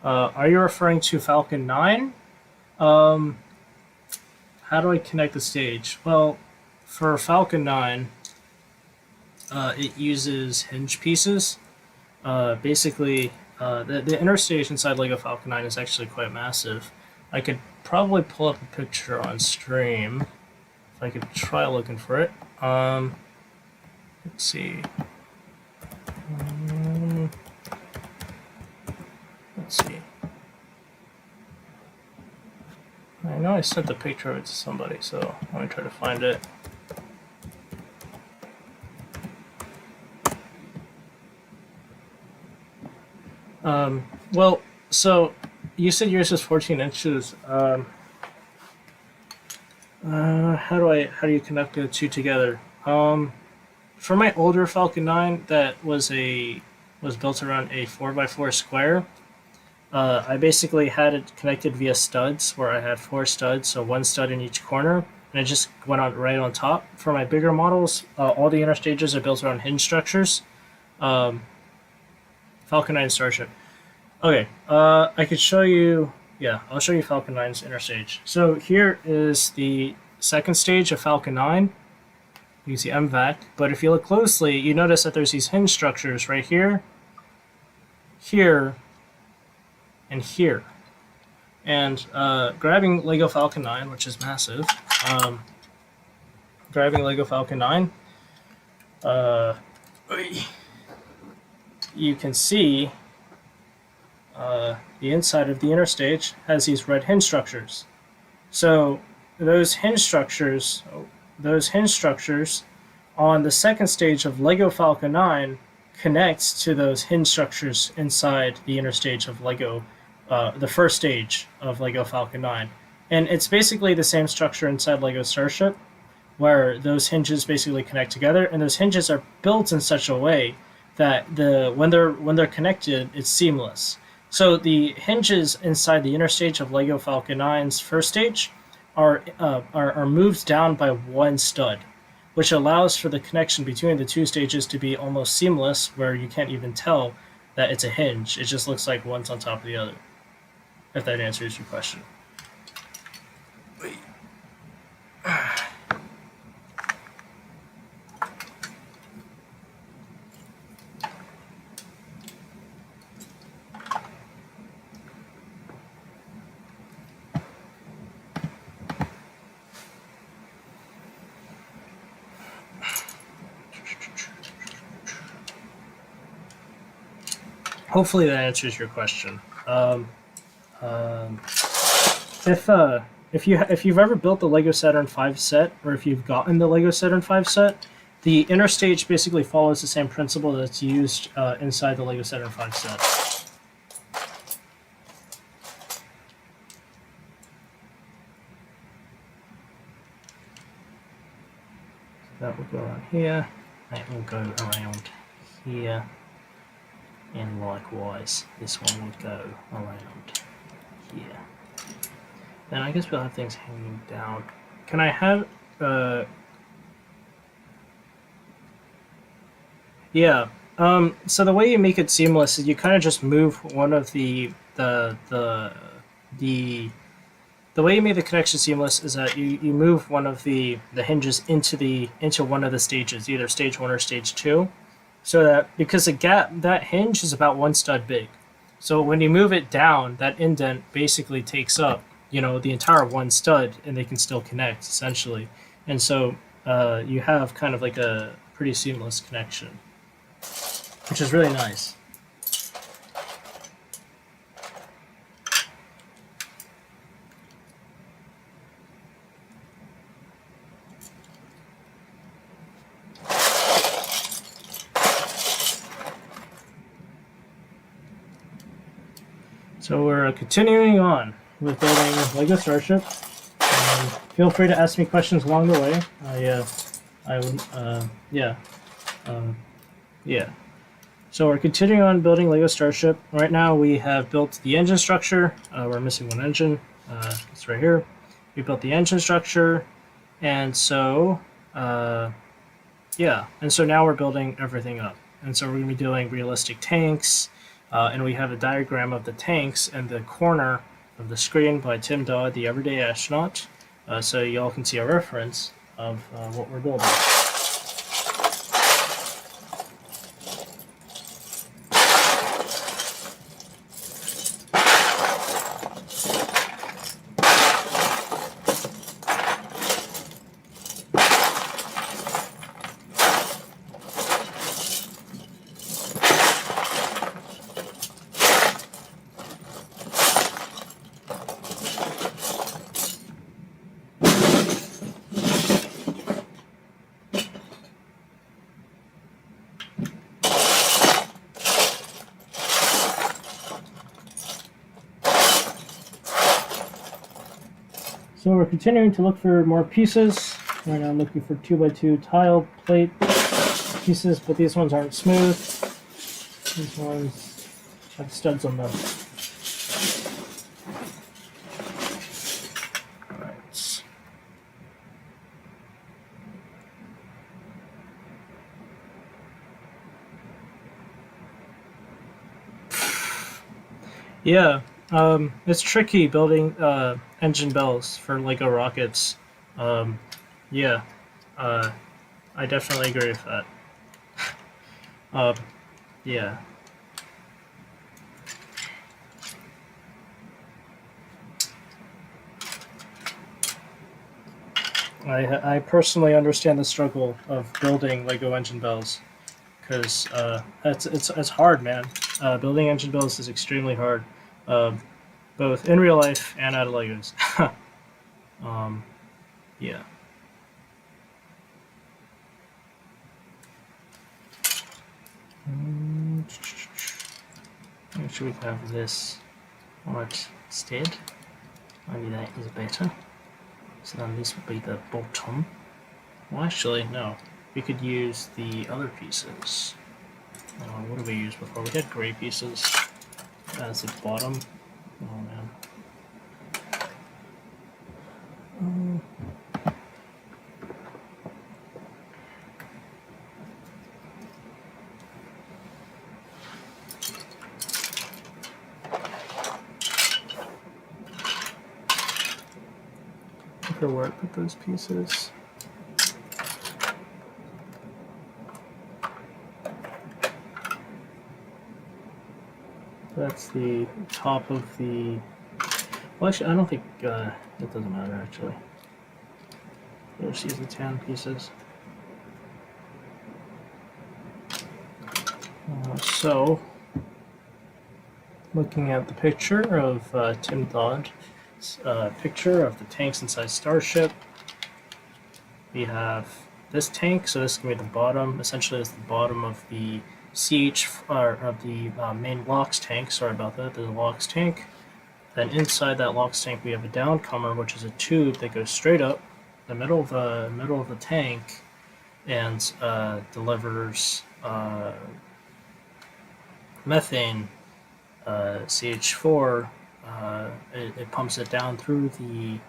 Are you referring to Falcon 9? Um, how do I connect the stage? Well, for Falcon 9, it uses hinge pieces. Basically, the inner stage inside Lego Falcon 9 is actually quite massive. I could probably pull up a picture on stream if I could try looking for it. Let's see. Let's see. I know I sent the picture of it to somebody, so let me try to find it. Well, so you said yours is 14 inches. How do you connect the two together? For my older Falcon 9, that was built around a 4x4 square. I basically had it connected via studs, where I had 4 studs, so 1 stud in each corner, and it just went on right on top. For my bigger models, all the inner stages are built around hinge structures. Falcon 9 Starship. Okay, I could show you. Yeah, I'll show you Falcon 9's inner stage. So here is the second stage of Falcon 9. You can see MVAC, but if you look closely, you notice that there's these hinge structures right here, here, and here. And grabbing Lego Falcon 9, which is massive, grabbing Lego Falcon 9, you can see the inside of the inner stage has these red hinge structures. So those hinge structures on the second stage of Lego Falcon 9 connects to those hinge structures inside the inner stage of Lego, the first stage of Lego Falcon 9. And it's basically the same structure inside Lego Starship, where those hinges basically connect together, and those hinges are built in such a way that when they're connected, it's seamless. So the hinges inside the inner stage of Lego Falcon 9's first stage are moved down by 1 stud, which allows for the connection between the 2 stages to be almost seamless, where you can't even tell that it's a hinge. It just looks like one's on top of the other, if that answers your question. Hopefully that answers your question. If you've ever built the Lego Saturn V set, or if you've gotten the Lego Saturn V set, the inner stage basically follows the same principle that's used inside the Lego Saturn V set. That will go around here. That will go around here. And likewise, this one would go around here. Then I guess we'll have things hanging down. Can I have, yeah. So the way you make it seamless is you kind of just move one of the way you make the connection seamless is that you move one of the hinges into one of the stages, either stage 1 or stage 2. So that, because that hinge is about 1 stud big. So when you move it down, that indent basically takes up, the entire 1 stud, and they can still connect, essentially. And so you have kind of like a pretty seamless connection, which is really nice. So we're continuing on with building Lego Starship. Feel free to ask me questions along the way. So we're continuing on building Lego Starship. Right now we have built the engine structure. We're missing one engine. It's right here. We built the engine structure, and so Yeah, and so now we're building everything up. And so we're going to be doing realistic tanks, and we have a diagram of the tanks in the corner of the screen by Tim Dodd, the Everyday Astronaut, so y'all can see a reference of what we're building. So we're continuing to look for more pieces. Right now I'm looking for 2x2 tile plate pieces, but these ones aren't smooth. These ones have studs on them. Alright. Yeah, it's tricky building engine bells for Lego rockets. Yeah, I definitely agree with that. Yeah. I personally understand the struggle of building Lego engine bells because it's hard, man. Building engine bells is extremely hard, both in real life and out of Legos. Yeah. Make sure we can have this right instead. Maybe that is better. So then this would be the bottom. Well, actually, no. We could use the other pieces. What did we use before? We had gray pieces as the bottom. Oh man. For where I put those pieces. That's the top of the. Well, actually, I don't think it doesn't matter actually. We'll just use the tan pieces. So, looking at the picture of Tim Dodd's picture of the tanks inside Starship, we have this tank. So this is going to be the bottom. Essentially, it's the bottom of the of the main LOX tank. Sorry about that. There's a LOX tank. Then inside that LOX tank, we have a downcomer, which is a tube that goes straight up the middle of the tank and delivers methane, CH4. It pumps it down through the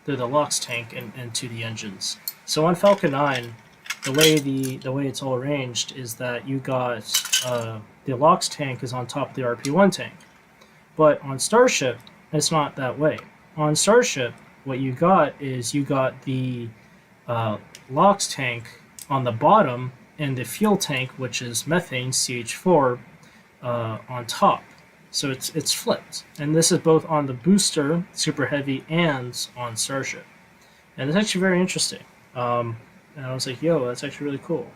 LOX tank and into the engines. So on Falcon 9, the way it's all arranged is that you got the LOX tank is on top of the RP1 tank, but on Starship it's not that way. On Starship, what you got is you got the LOX tank on the bottom and the fuel tank, which is methane CH4, on top. So it's flipped, and this is both on the booster Super Heavy and on Starship, and it's actually very interesting. And I was like, yo, that's actually really cool.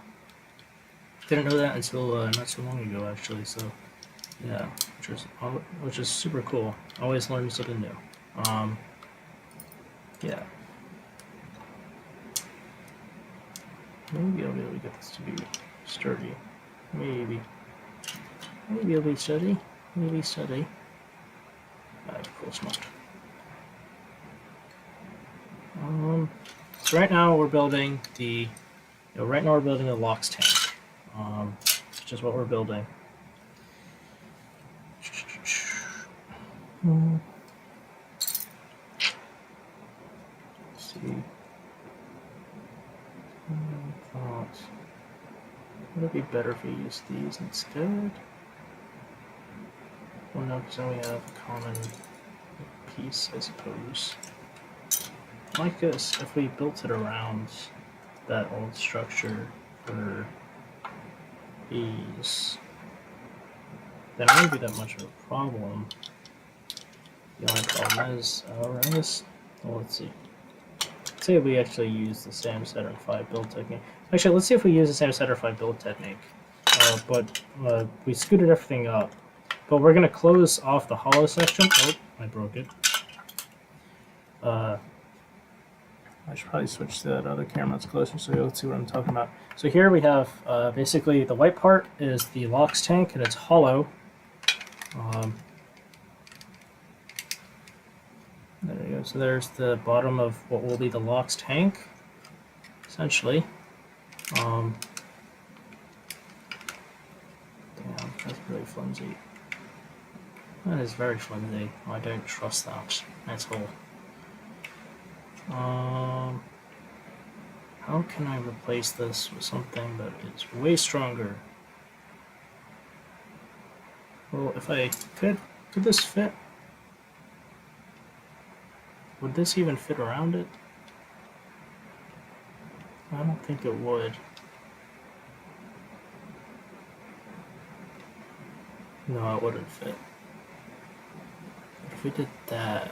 Didn't know that until not so long ago, actually. So yeah, which is super cool. Always learn something new. Yeah. Maybe I'll be able to get this to be sturdy. Maybe it'll be sturdy. Maybe sturdy. Of course not. So right now we're building the LOX tank, which is what we're building. Let's see. I thought, would it be better if we use these instead? Well, no, because then we have a common piece, I suppose. Like this, if we built it around that old structure for these, then it wouldn't be that much of a problem. The only problem is, I guess, well, let's see. Let's see if we actually use the same Saturn V build technique. Actually, let's see if we use the same Saturn V build technique. But we scooted everything up. But we're going to close off the hollow section. Oh, I broke it. I should probably switch to that other camera that's closer so you'll see what I'm talking about. So here we have basically the white part is the LOX tank and it's hollow. There you go. So there's the bottom of what will be the LOX tank, essentially. Damn, that's really flimsy. That is very flimsy. I don't trust that at all. How can I replace this with something that is way stronger? Well, if I could this fit? Would this even fit around it? I don't think it would. No, it wouldn't fit. But if we did that,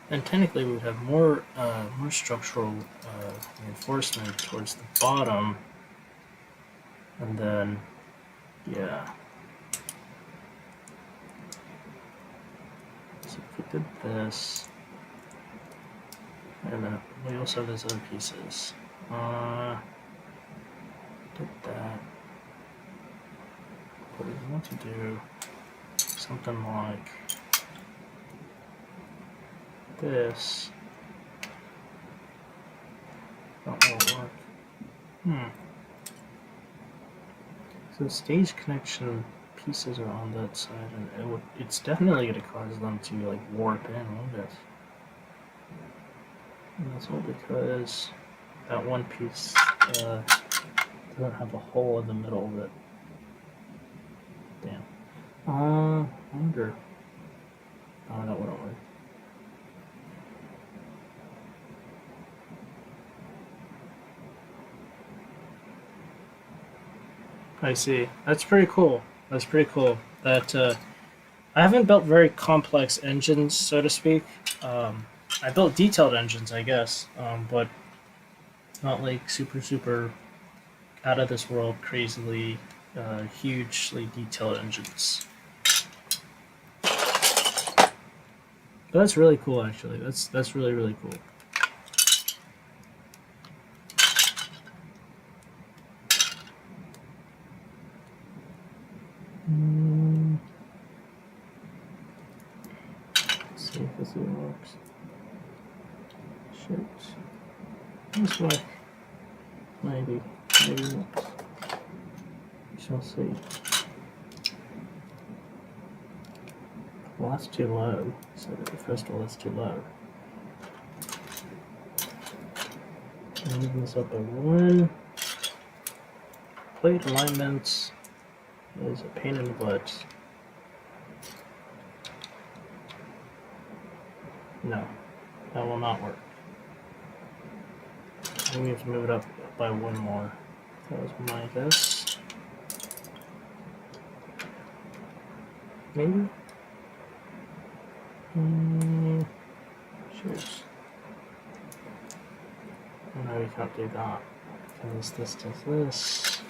then technically we would have more structural reinforcement towards the bottom, and then yeah. So if we did this, wait a minute. We also have those other pieces. Did that. But we want to do something like this. That won't work. So the stage connection pieces are on that side, and it's definitely going to cause them to like warp in, won't it? And that's all because that one piece doesn't have a hole in the middle of it. Damn. I wonder. Oh, that wouldn't work. I see. That's pretty cool. That's pretty cool. That I haven't built very complex engines, so to speak. I built detailed engines, I guess, but not like super out of this world, crazily hugely detailed engines. But that's really cool, actually. That's really cool. Let's see if this even works. Shit. This way. Maybe not. We shall see. Well, that's too low. So first of all, that's too low. Moving this up by one. Plate alignments is a pain in the butt. No, that will not work. We have to move it up by one more. That was my guess. Maybe? Shoot. Oh, no, we can't do that. Because this does this.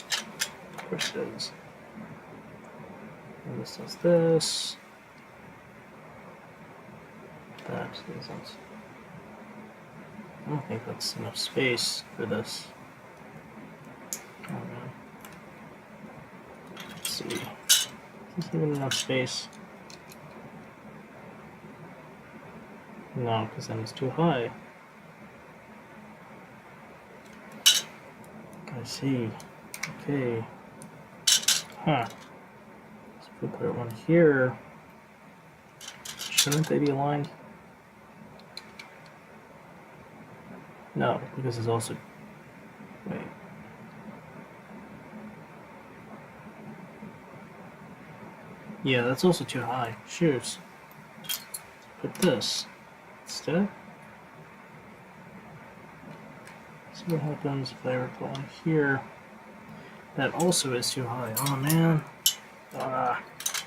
Of course it does. And this does this. That isn't. I don't think that's enough space for this. Oh no. Let's see. Is this even enough space? No, because then it's too high. I see. Okay. Huh. So if we put one here, shouldn't they be aligned? No, because it's also... Wait. Yeah, that's also too high. Shoot. Put this instead. See what happens if I recall here. That also is too high. Oh man.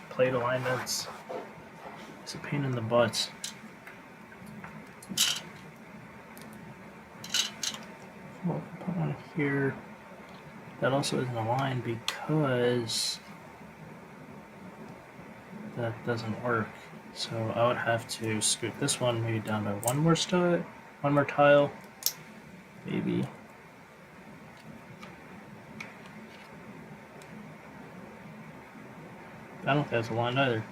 Plate alignments. It's a pain in the butt. Well, put one here. That also isn't aligned because that doesn't work. So I would have to scoot this one maybe down by one more tile, maybe. I don't think that's aligned either.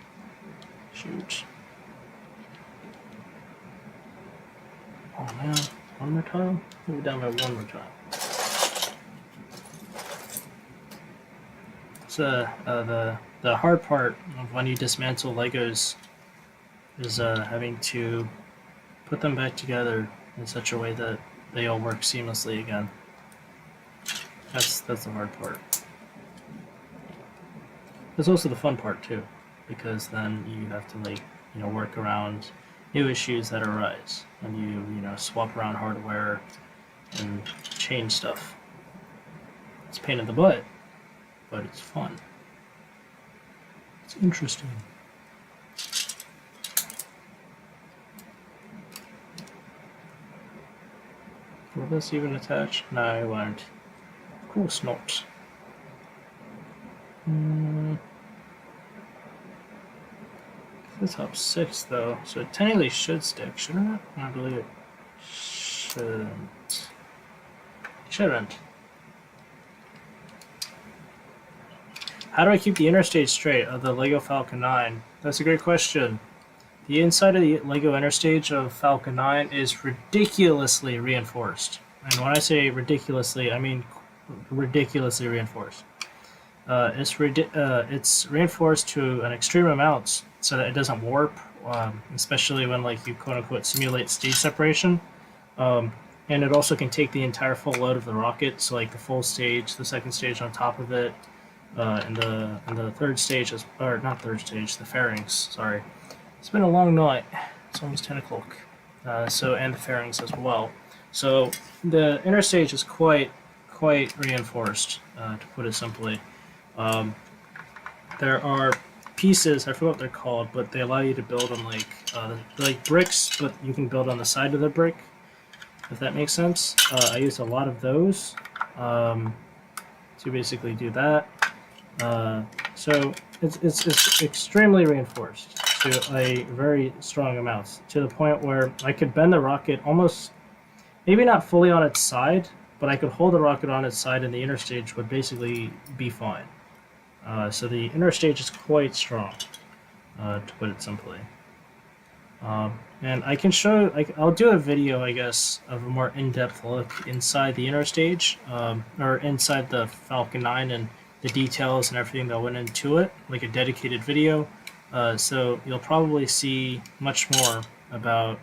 Shoot. Oh man, one more tile? Maybe down by one more tile. So the hard part of when you dismantle Legos is having to put them back together in such a way that they all work seamlessly again. That's the hard part. That's also the fun part too, because then you have to work around new issues that arise, and you swap around hardware and change stuff. It's a pain in the butt, but it's fun. It's interesting. Will this even attach? No, it won't. Of course not. It's up 6 though, so it technically should stick, shouldn't it? I believe it shouldn't. Shouldn't. How do I keep the interstage straight of the Lego Falcon 9? That's a great question. The inside of the Lego interstage of Falcon 9 is ridiculously reinforced. And when I say ridiculously, I mean ridiculously reinforced. It's reinforced to an extreme amount so that it doesn't warp, especially when you quote-unquote simulate stage separation. And it also can take the entire full load of the rocket, so the full stage, the second stage on top of it, and the third stage, or not third stage, the fairings, sorry. It's been a long night. It's almost 10 o'clock. And the fairings as well. So the interstage is quite reinforced, to put it simply. There are pieces, I forget what they're called, but they allow you to build on like bricks, but you can build on the side of the brick, if that makes sense. I used a lot of those to basically do that. So it's extremely reinforced to a very strong amount, to the point where I could bend the rocket almost, maybe not fully on its side, but I could hold the rocket on its side and the interstage would basically be fine. So the interstage is quite strong, to put it simply. And I can show, I'll do a video, I guess, of a more in-depth look inside the interstage, or inside the Falcon 9 and the details and everything that went into it, like a dedicated video. So you'll probably see much more about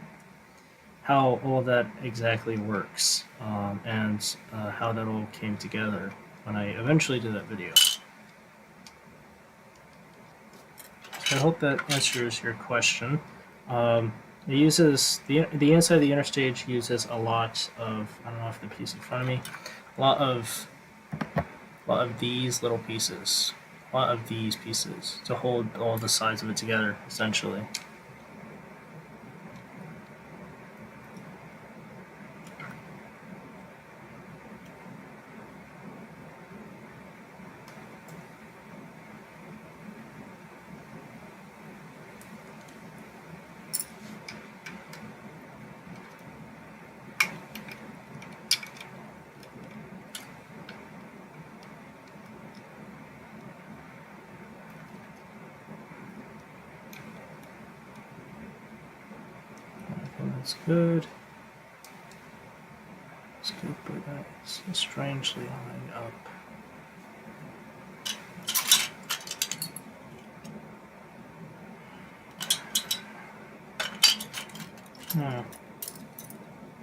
how all of that exactly works, and how that all came together when I eventually do that video. So I hope that answers your question. It uses the inside of the interstage uses a lot of, I don't know if the piece in front of me, a lot of these little pieces, to hold all the sides of it together, essentially. That's good. It's good, but that's strangely lined up. No.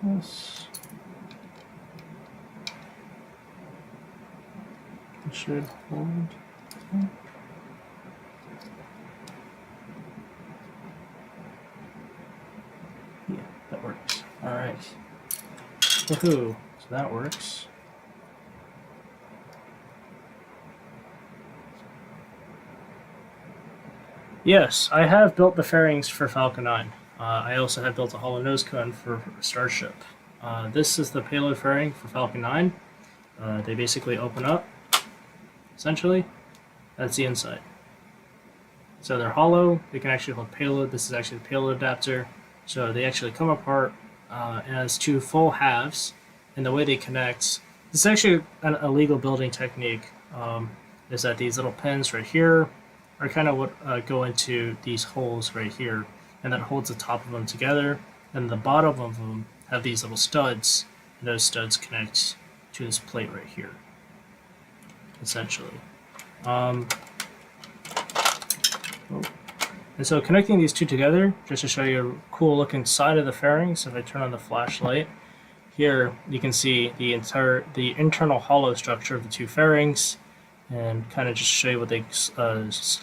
Yes. It should hold. Yeah, that works. Alright. Woohoo! So that works. Yes, I have built the fairings for Falcon 9. I also have built a hollow nose cone for Starship. This is the payload fairing for Falcon 9. They basically open up, essentially. That's the inside. So they're hollow, they can actually hold payload. This is actually the payload adapter. So they actually come apart as two full halves, and the way they connect, this is actually a legal building technique, is that these little pins right here are kind of what go into these holes right here, and that holds the top of them together, and the bottom of them have these little studs, and those studs connect to this plate right here, essentially. And so connecting these two together, just to show you a cool looking side of the fairing, so if I turn on the flashlight, here you can see the internal hollow structure of the two fairings, and kind of just show you what they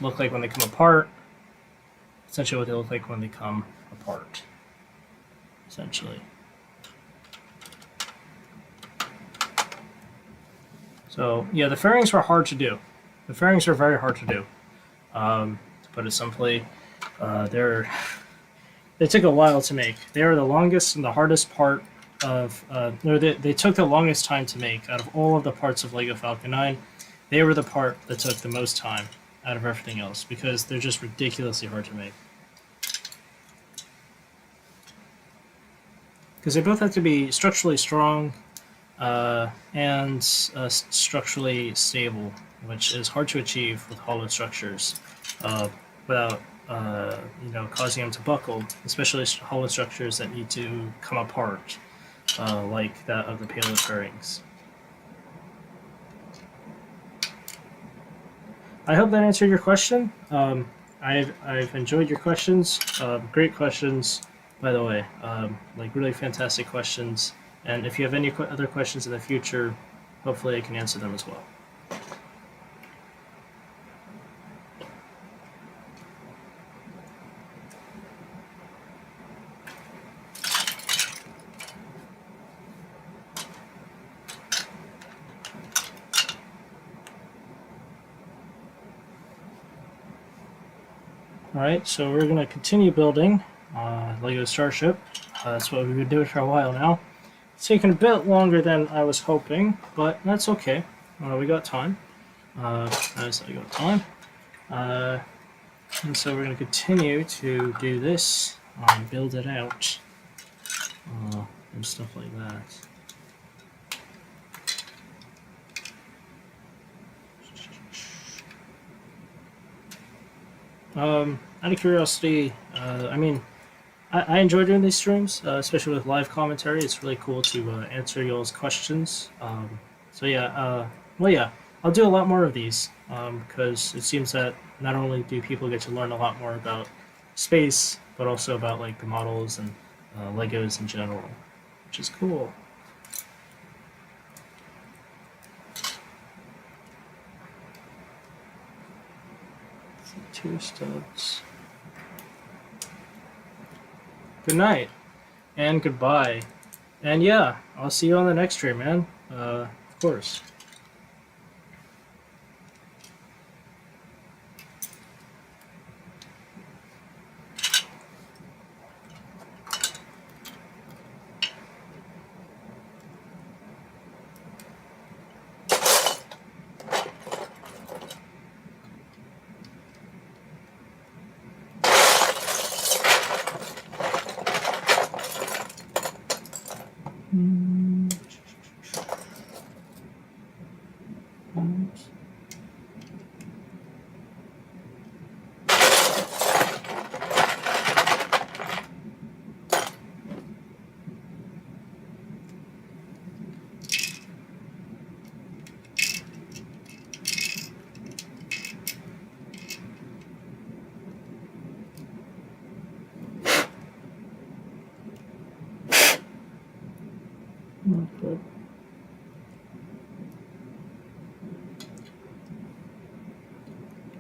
look like when they come apart. Essentially what they look like when they come apart, essentially. So yeah, the fairings were hard to do. The fairings are very hard to do. To put it simply, they took a while to make. They are the longest and the hardest part of, they took the longest time to make out of all of the parts of Lego Falcon 9. They were the part that took the most time out of everything else because they're just ridiculously hard to make. Because they both have to be structurally strong and structurally stable, which is hard to achieve with hollow structures without causing them to buckle, especially hollow structures that need to come apart, like that of the payload fairings. I hope that answered your question. I've enjoyed your questions. Great questions, by the way. Like really fantastic questions. And if you have any other questions in the future, hopefully I can answer them as well. Alright, so we're going to continue building Lego Starship. That's what we've been doing for a while now. It's taken a bit longer than I was hoping, but that's okay. We got time. Obviously, we got time. And so we're going to continue to do this, build it out, and stuff like that. Out of curiosity, I enjoy doing these streams, especially with live commentary. It's really cool to answer y'all's questions. So yeah, I'll do a lot more of these because it seems that not only do people get to learn a lot more about space, but also about like the models and Legos in general, which is cool. Two studs. Good night and goodbye. And yeah, I'll see you on the next stream, man. Of course.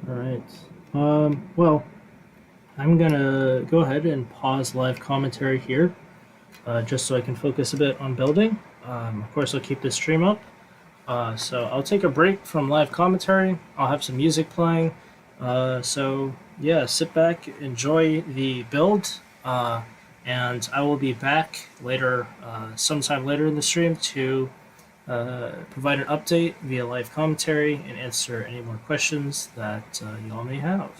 All right. Well, I'm gonna go ahead and pause live commentary here, just so I can focus a bit on building. Of course, I'll keep this stream up. So I'll take a break from live commentary. I'll have some music playing. So yeah, sit back, enjoy the build, and I will be back later, sometime later in the stream to provide an update via live commentary and answer any more questions that you all may have.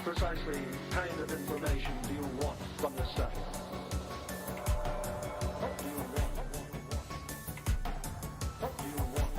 Precisely kind of information do you want from the study? What do you want? What do you want?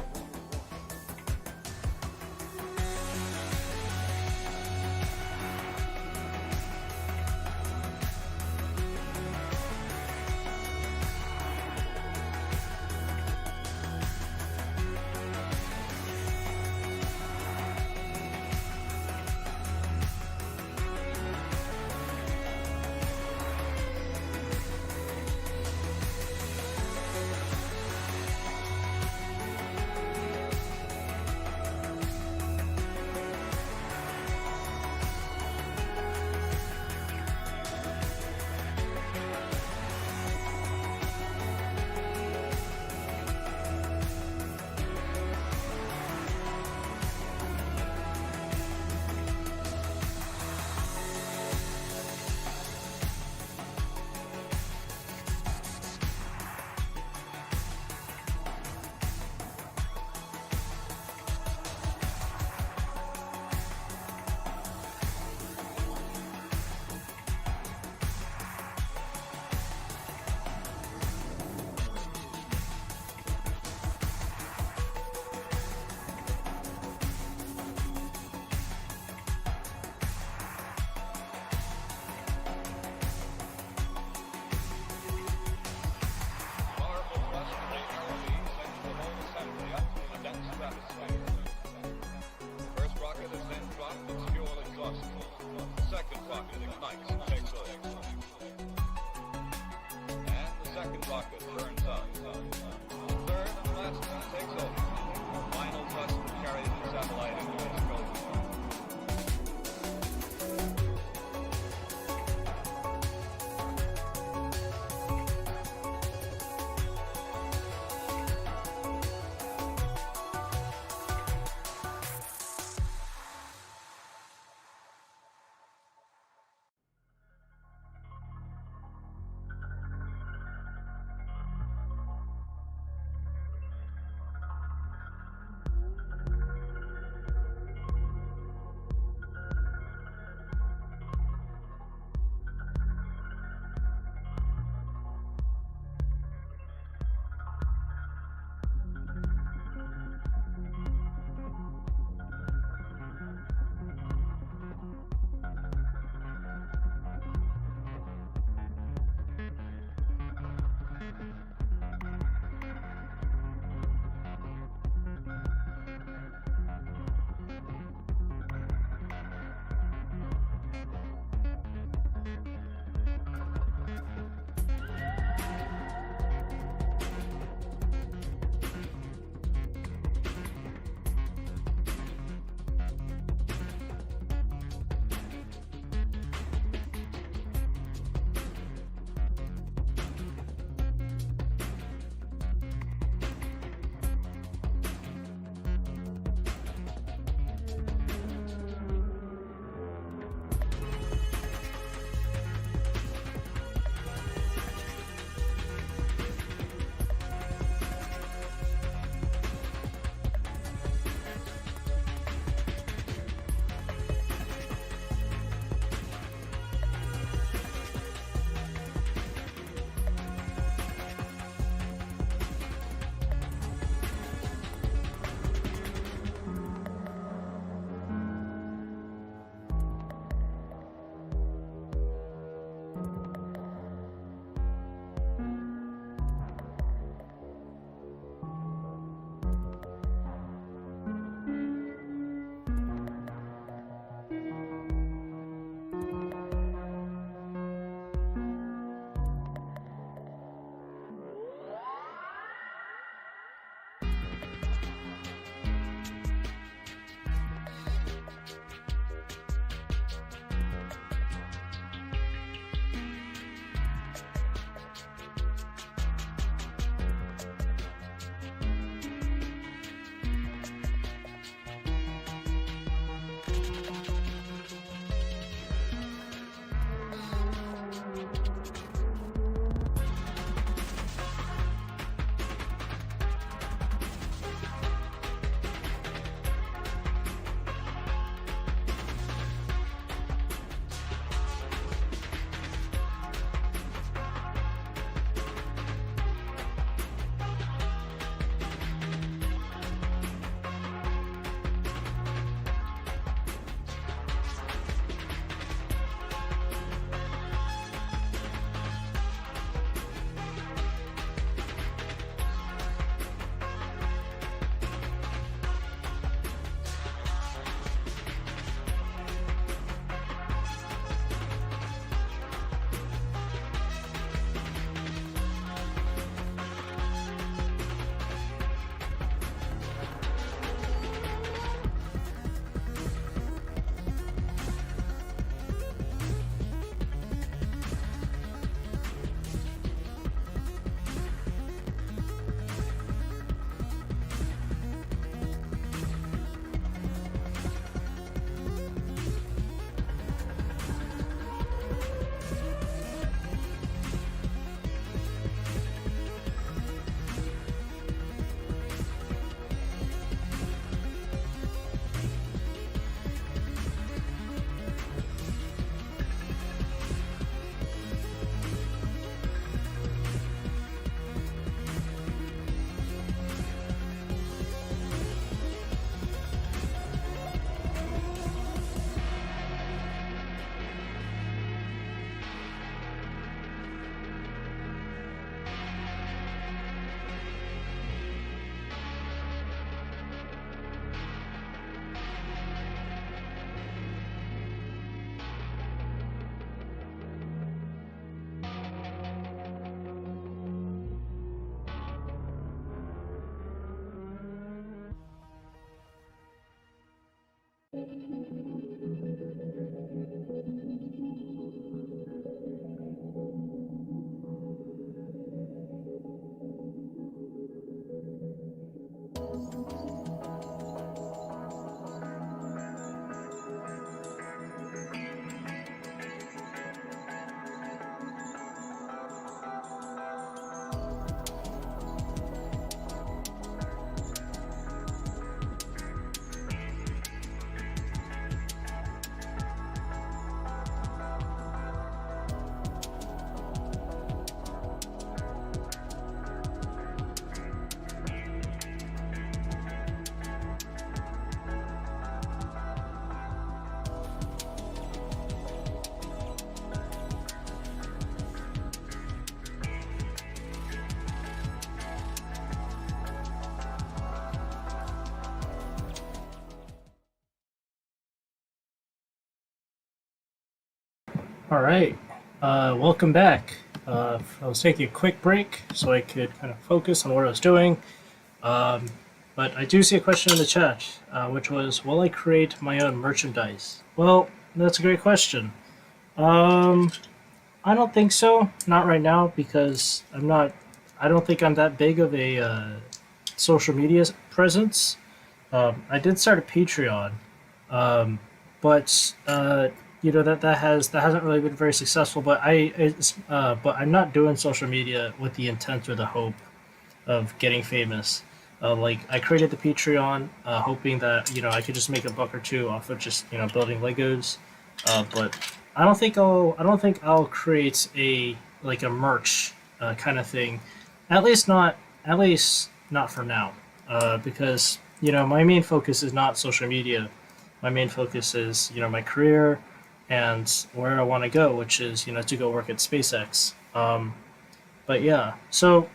All right. Welcome back. I was taking a quick break so I could kind of focus on what I was doing. Um, but I do see a question in the chat, which was, will I create my own merchandise? Well, that's a great question. Um, I don't think so. Not right now because I'm not. I don't think I'm that big of a social media presence. I did start a Patreon, um, but that hasn't really been very successful. But I'm not doing social media with the intent or the hope of getting famous. Like I created the Patreon, hoping that I could just make a buck or two off of just building Legos. But I don't think I'll create a like a merch kind of thing. At least not. At least not for now. Because my main focus is not social media. My main focus is my career and where I want to go, which is to go work at SpaceX. But yeah, so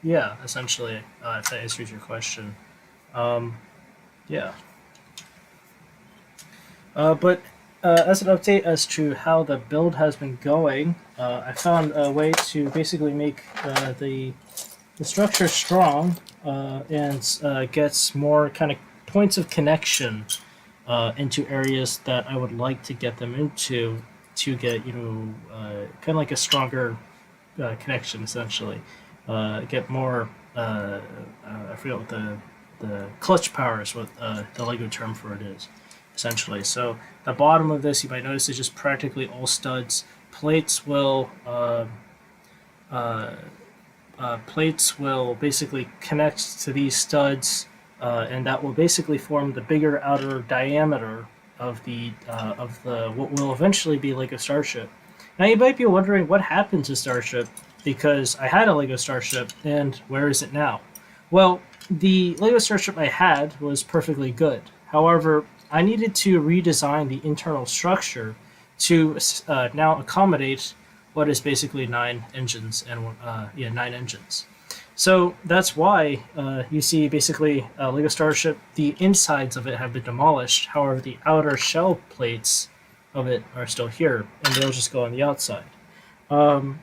yeah, essentially, if that answers your question. Um, yeah. But as an update as to how the build has been going, I found a way to basically make the structure strong and gets more kind of points of connection into areas that I would like to get them into to get kind of like a stronger connection essentially. Get more. I forget what the clutch power is what the Lego term for it is, essentially. So the bottom of this, you might notice, is just practically all studs. Uh, Plates will basically connect to these studs, and that will basically form the bigger outer diameter of the what will eventually be Lego Starship. Now you might be wondering what happened to Starship because I had a Lego Starship and where is it now? Well, the Lego Starship I had was perfectly good. However, I needed to redesign the internal structure to now accommodate what is basically nine engines. So that's why you see basically Lego Starship. The insides of it have been demolished. However, the outer shell plates of it are still here, and they'll just go on the outside. Um,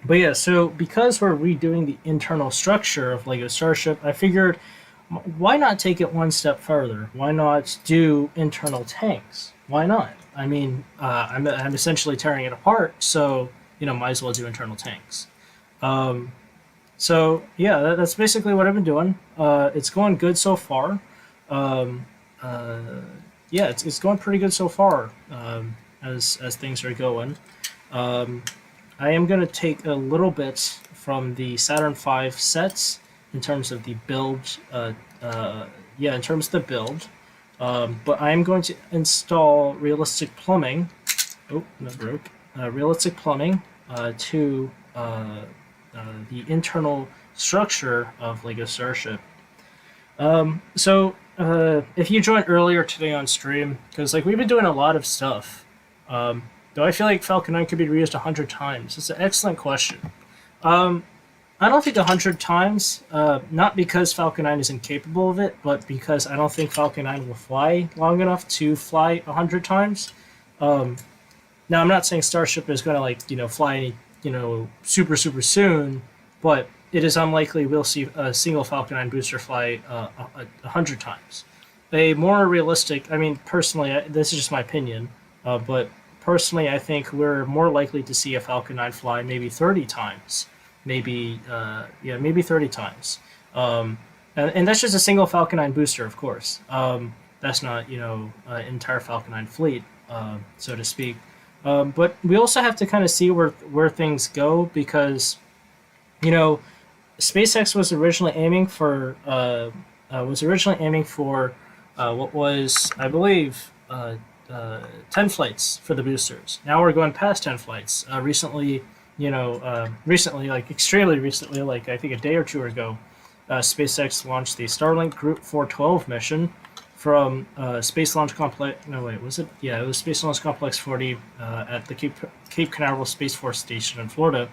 but yeah, so because we're redoing the internal structure of Lego Starship, I figured why not take it one step further? Why not do internal tanks? Why not? I mean, I'm essentially tearing it apart, so might as well do internal tanks. Um, so yeah, that's basically what I've been doing. It's going good so far. Um, uh, yeah, it's going pretty good so far as things are going. Um, I am going to take a little bit from the Saturn V sets in terms of the build. Yeah, in terms of the build. But I am going to install realistic plumbing. Oh, that broke. Realistic plumbing to the internal structure of Lego Starship. If you joined earlier today on stream, because like we've been doing a lot of stuff, do I feel like Falcon 9 could be reused 100 times? It's an excellent question. Um, I don't think 100 times, not because Falcon 9 is incapable of it, but because I don't think Falcon 9 will fly long enough to fly 100 times. Um, Now, I'm not saying Starship is going to fly super soon, but it is unlikely we'll see a single Falcon 9 booster fly 100 times. A more realistic, I mean, personally, this is just my opinion, but personally, I think we're more likely to see a Falcon 9 fly maybe 30 times, maybe 30 times, and that's just a single Falcon 9 booster, of course. That's not entire Falcon 9 fleet, so to speak. But we also have to kind of see where things go because, you know, SpaceX was originally aiming for what was, I believe, 10 flights for the boosters. Now we're going past 10 flights. Recently, like extremely recently, like I think a day or two ago, SpaceX launched the Starlink Group 412 mission from Space Launch Complex. No, wait, was it? Yeah, it was Space Launch Complex 40 at the Cape Canaveral Space Force Station in Florida,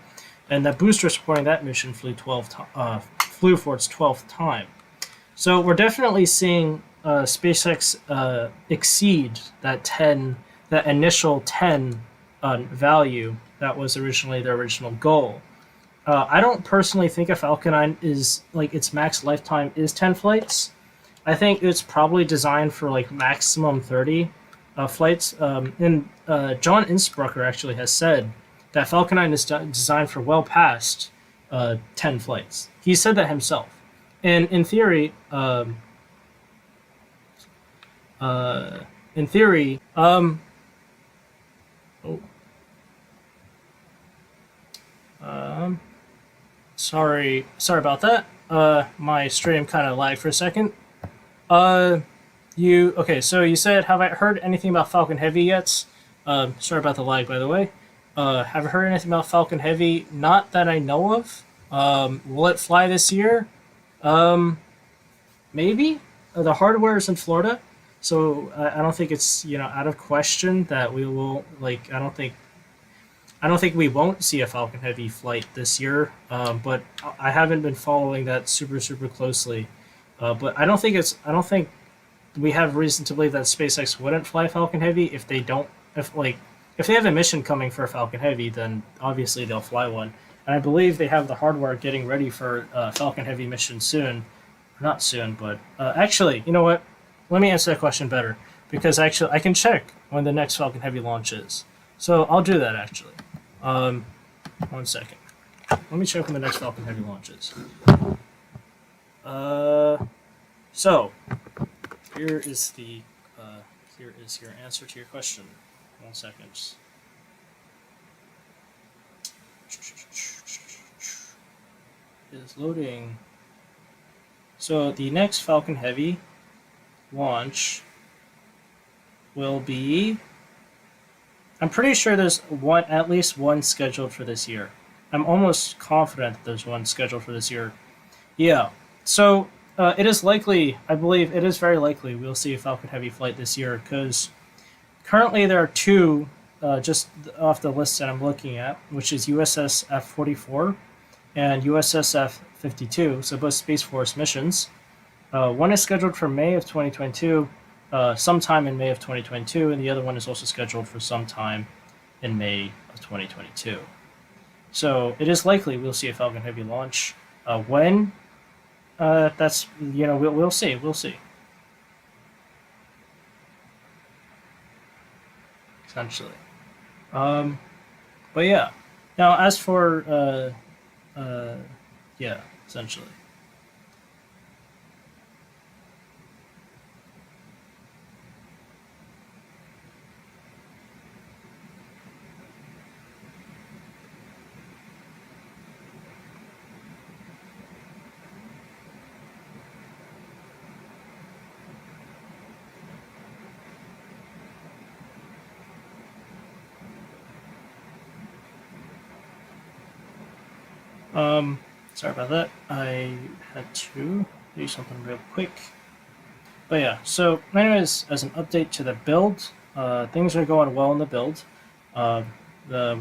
and that booster supporting that mission flew for its 12th time. So we're definitely seeing SpaceX exceed that initial 10 value that was originally their original goal. I don't personally think a Falcon 9 is like its max lifetime is 10 flights. I think it's probably designed for like maximum 30 flights. And John Innsbrucker actually has said that Falcon 9 is designed for well past 10 flights. He said that himself. And in theory, oh, sorry about that. My stream kind of lagged for a second. Okay? So you said, have I heard anything about Falcon Heavy yet? Sorry about the lag, by the way. Have I heard anything about Falcon Heavy? Not that I know of. Will it fly this year? Maybe. The hardware is in Florida, so I don't think it's out of question that we will like. I don't think we won't see a Falcon Heavy flight this year. But I haven't been following that super closely. But I don't think we have reason to believe that SpaceX wouldn't fly Falcon Heavy if they don't. If they have a mission coming for a Falcon Heavy, then obviously they'll fly one. And I believe they have the hardware getting ready for Falcon Heavy mission soon. Not soon, but actually, you know what? Let me answer that question better, because actually I can check when the next Falcon Heavy launch is. So I'll do that actually. 1 second. Let me check when the next Falcon Heavy launch is. So here is your answer to your question. 1 second. It is loading. So the next Falcon Heavy launch will be. I'm pretty sure there's at least one scheduled for this year. I'm almost confident there's one scheduled for this year. Yeah. So it is likely. I believe it is very likely we'll see a Falcon Heavy flight this year, because currently there are two just off the list that I'm looking at, which is USS F-44 and USS F-52, so both Space Force missions. One is scheduled for May of 2022, sometime in May of 2022, and the other one is also scheduled for sometime in May of 2022. So it is likely we'll see a Falcon Heavy launch. When? That's we'll see. We'll see. Essentially. But yeah. Now, as for yeah, essentially. Sorry about that. I had to do something real quick. But yeah, so anyways, as an update to the build, things are going well in the build. The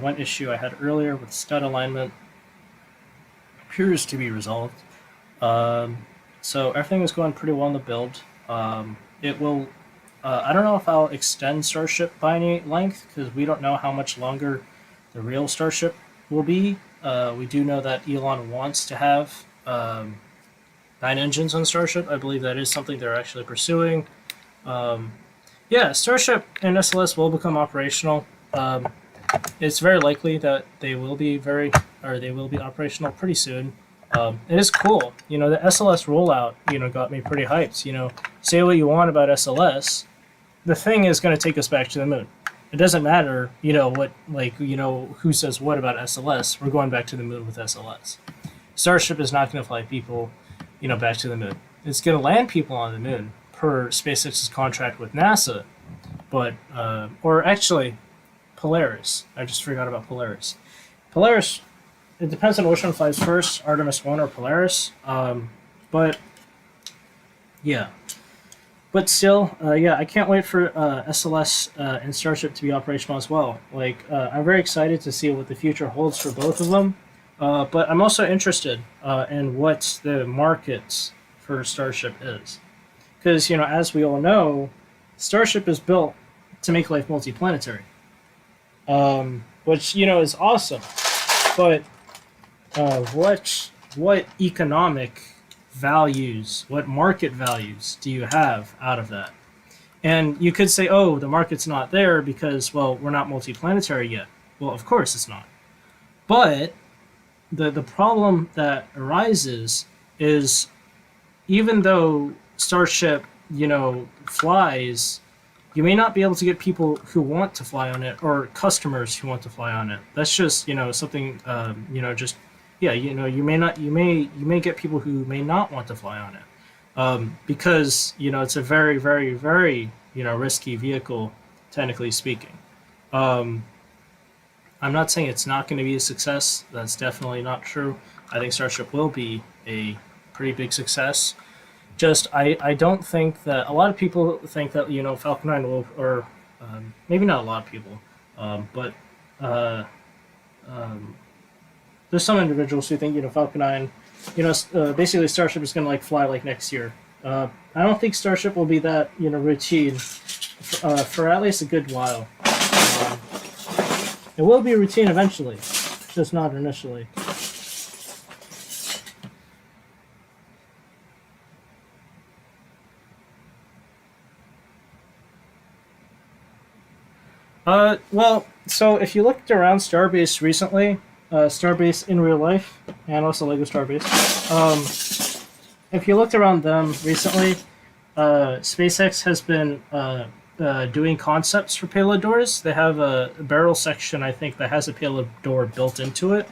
one issue I had earlier with stud alignment appears to be resolved. So everything is going pretty well in the build. It will. I don't know if I'll extend Starship by any length, because we don't know how much longer the real Starship will be. We do know that Elon wants to have 9 engines on Starship. I believe that is something they're actually pursuing. Yeah, Starship and SLS will become operational. It's very likely that they will be operational pretty soon. It is cool. The SLS rollout, got me pretty hyped. Say what you want about SLS, the thing is going to take us back to the moon. It doesn't matter, who says what about SLS. We're going back to the moon with SLS. Starship is not going to fly people, back to the moon. It's going to land people on the moon per SpaceX's contract with NASA, but or actually, Polaris. I just forgot about Polaris. Polaris. It depends on which one flies first, Artemis 1 or Polaris. But yeah. But still, yeah, I can't wait for SLS and Starship to be operational as well. I'm very excited to see what the future holds for both of them. But I'm also interested in what the market for Starship is. Because, as we all know, Starship is built to make life multiplanetary. which is awesome. But what economic values, what market values do you have out of that? And you could say, oh, the market's not there because, well, we're not multiplanetary yet. Well, of course it's not. But the problem that arises is, even though Starship, flies, you may not be able to get people who want to fly on it, or customers who want to fly on it. That's just something, just yeah, you may get people who may not want to fly on it, because it's a very, very, very risky vehicle, technically speaking. Um, I'm not saying it's not going to be a success. That's definitely not true. I think Starship will be a pretty big success. Just I don't think that a lot of people think that Falcon 9 will, or maybe not a lot of people, but uh, um, there's some individuals who think Falcon 9, basically Starship is going to like fly like next year. I don't think Starship will be that routine for at least a good while. Um, it will be routine eventually, just not initially. Well, so if you looked around Starbase recently, Starbase in real life, and also Lego Starbase, if you looked around them recently, SpaceX has been doing concepts for payload doors. They have a barrel section, I think, that has a payload door built into it.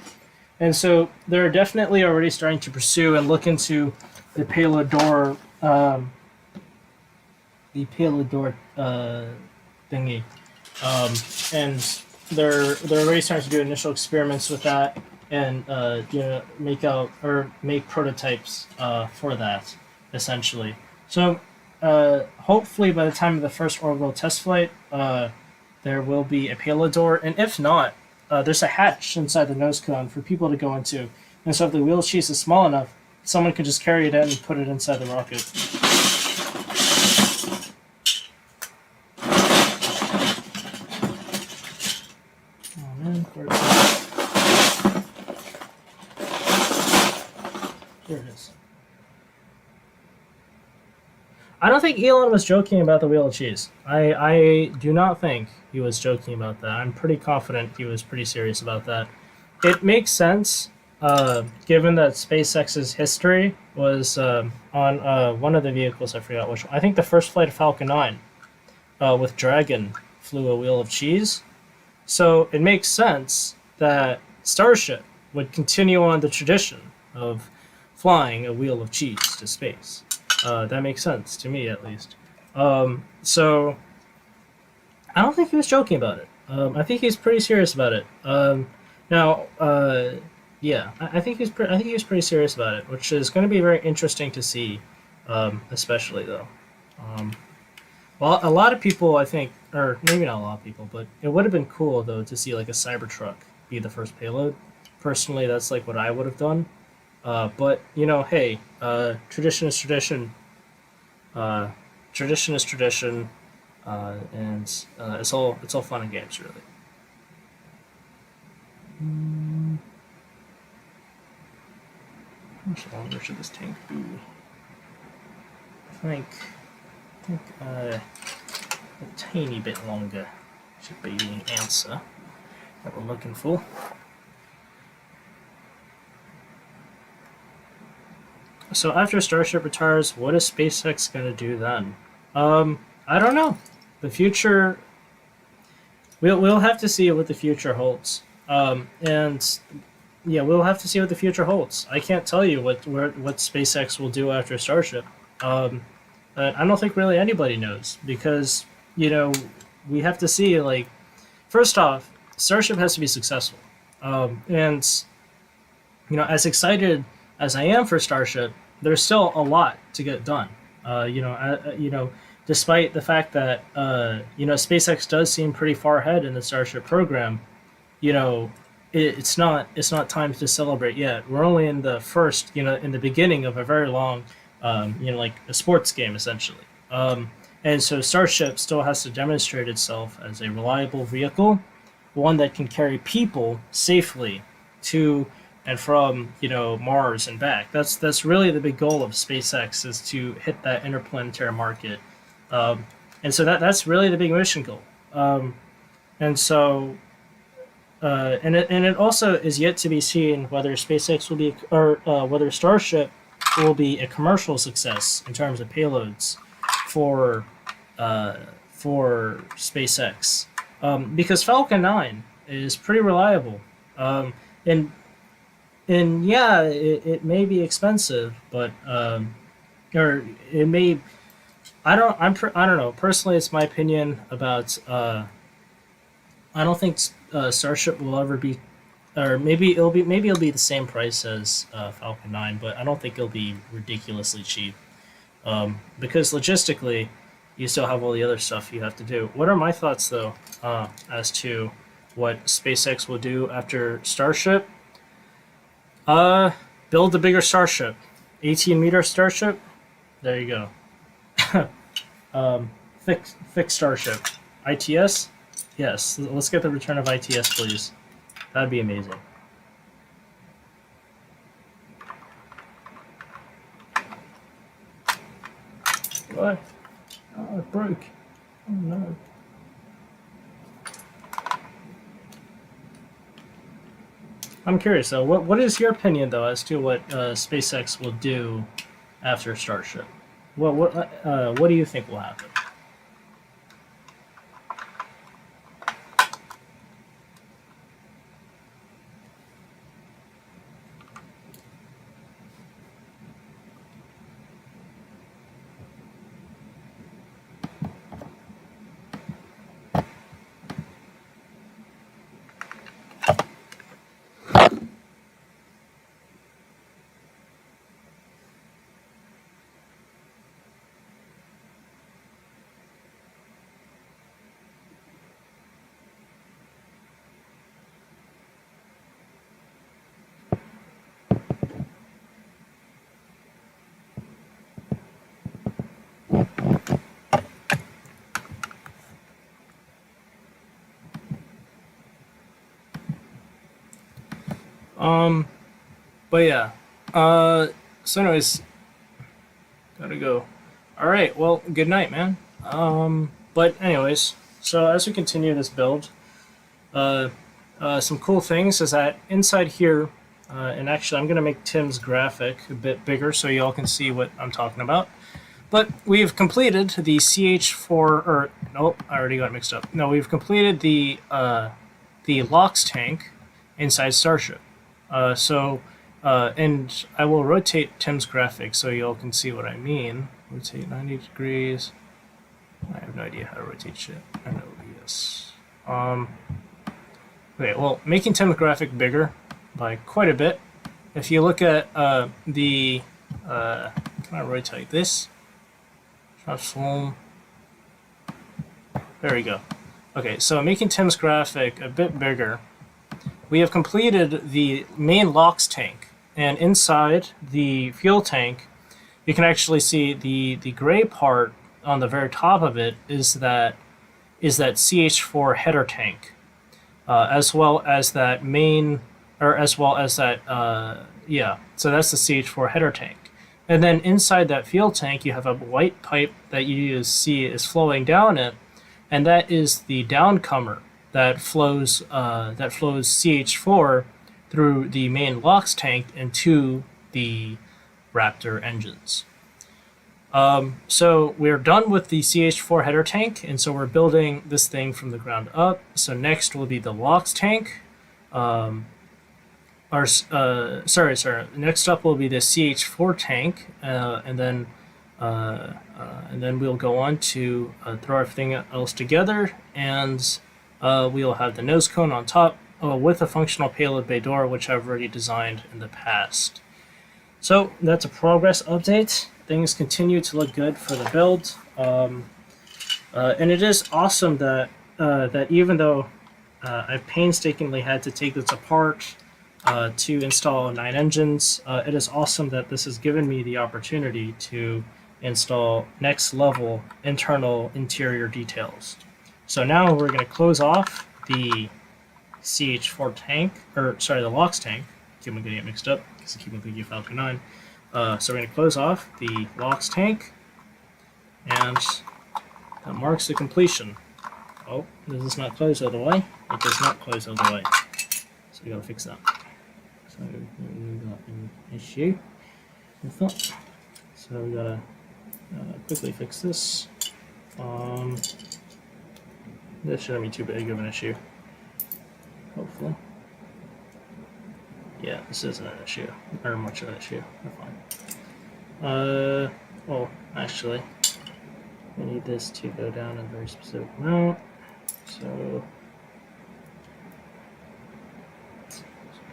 And so they're definitely already starting to pursue and look into the payload door, thingy. Um, and they're already starting to do initial experiments with that, and make prototypes for that, essentially. So hopefully by the time of the first orbital test flight, there will be a payload door, and if not, there's a hatch inside the nose cone for people to go into. And so if the wheel cheese is small enough, someone can just carry it in and put it inside the rocket. Oh man, there it is. I don't think Elon was joking about the wheel of cheese. I do not think he was joking about that. I'm pretty confident he was pretty serious about that. It makes sense, given that SpaceX's history was on one of the vehicles. I forgot which one. I think the first flight of Falcon 9 with Dragon flew a wheel of cheese. So it makes sense that Starship would continue on the tradition of flying a wheel of cheese to space. That makes sense to me, at least. So I don't think he was joking about it. I think he's pretty serious about it. Now, yeah, I think I think he was pretty serious about it, which is going to be very interesting to see, especially though. Um, well, a lot of people, I think, or maybe not a lot of people, but it would have been cool though to see like a Cybertruck be the first payload. Personally, that's like what I would have done. But hey, tradition is tradition. Uh, Tradition is tradition, and it's all fun and games, really. How much longer should this tank be? I think a tiny bit longer should be the answer that we're looking for. So after Starship retires, what is SpaceX gonna do then? I don't know. The future, we'll have to see what the future holds. And yeah, we'll have to see what the future holds. I can't tell you what SpaceX will do after Starship. I don't think really anybody knows, because we have to see, like, first off, Starship has to be successful. And as excited as I am for Starship, there's still a lot to get done. Despite the fact that SpaceX does seem pretty far ahead in the Starship program, it's not time to celebrate yet. We're only in the first, in the beginning of a very long, like a sports game essentially. And so Starship still has to demonstrate itself as a reliable vehicle, one that can carry people safely to and from Mars and back. That's really the big goal of SpaceX, is to hit that interplanetary market, and so that's really the big mission goal. And so and it also is yet to be seen whether SpaceX will be, or whether Starship will be a commercial success in terms of payloads for SpaceX, because Falcon 9 is pretty reliable, and yeah, it may be expensive, but or it may. I don't know. Personally, it's my opinion about. I don't think Starship will ever be, or maybe it'll be the same price as Falcon 9, but I don't think it'll be ridiculously cheap, because logistically, you still have all the other stuff you have to do. What are my thoughts though, as to what SpaceX will do after Starship? Build a bigger Starship, 18-meter Starship. There you go. Fix Starship, ITS. Yes, let's get the return of ITS, please. That'd be amazing. What? Oh, it broke. Oh no. I'm curious though. What is your opinion though as to what SpaceX will do after Starship? What do you think will happen? But yeah. So anyways, gotta go. All right. Well, good night, man. But anyways, so as we continue this build, some cool things is that inside here, and actually I'm gonna make Tim's graphic a bit bigger so y'all can see what I'm talking about. But we've completed the CH4, or nope, I already got mixed up. No, we've completed the LOX tank inside Starship. And I will rotate Tim's graphic so y'all can see what I mean. Rotate 90 degrees. I have no idea how to rotate shit. I know this. Okay, well, making Tim's graphic bigger by quite a bit. If you look at can I rotate this? Transform. There we go. Okay, so making Tim's graphic a bit bigger, we have completed the main LOX tank, and inside the fuel tank, you can actually see the gray part on the very top of it is that CH4 header tank, as well as that main, or as well as that yeah. So that's the CH4 header tank, and then inside that fuel tank, you have a white pipe that you see is flowing down it, and that is the downcomer that flows CH4 through the main LOX tank into the Raptor engines. So we're done with the CH4 header tank, and so we're building this thing from the ground up. So next will be the LOX tank. Next up will be the CH4 tank, and then we'll go on to throw everything else together, and we'll have the nose cone on top with a functional payload bay door, which I've already designed in the past. So that's a progress update. Things continue to look good for the build, and it is awesome that even though I've painstakingly had to take this apart to install 9 engines, it is awesome that this has given me the opportunity to install next level internal interior details. So now we're going to close off the CH4 tank, or sorry, the LOX tank. Keep on getting it mixed up because I keep on thinking Falcon 9. So we're going to close off the LOX tank, and that marks the completion. Oh, does this not close all the way? It does not close all the way. So we got to fix that. So we got an issue with that. So we got to quickly fix this. This shouldn't be too big of an issue. Hopefully. Yeah, this isn't an issue, or much of an issue. We're fine. Well, actually, we need this to go down in a very specific amount. So,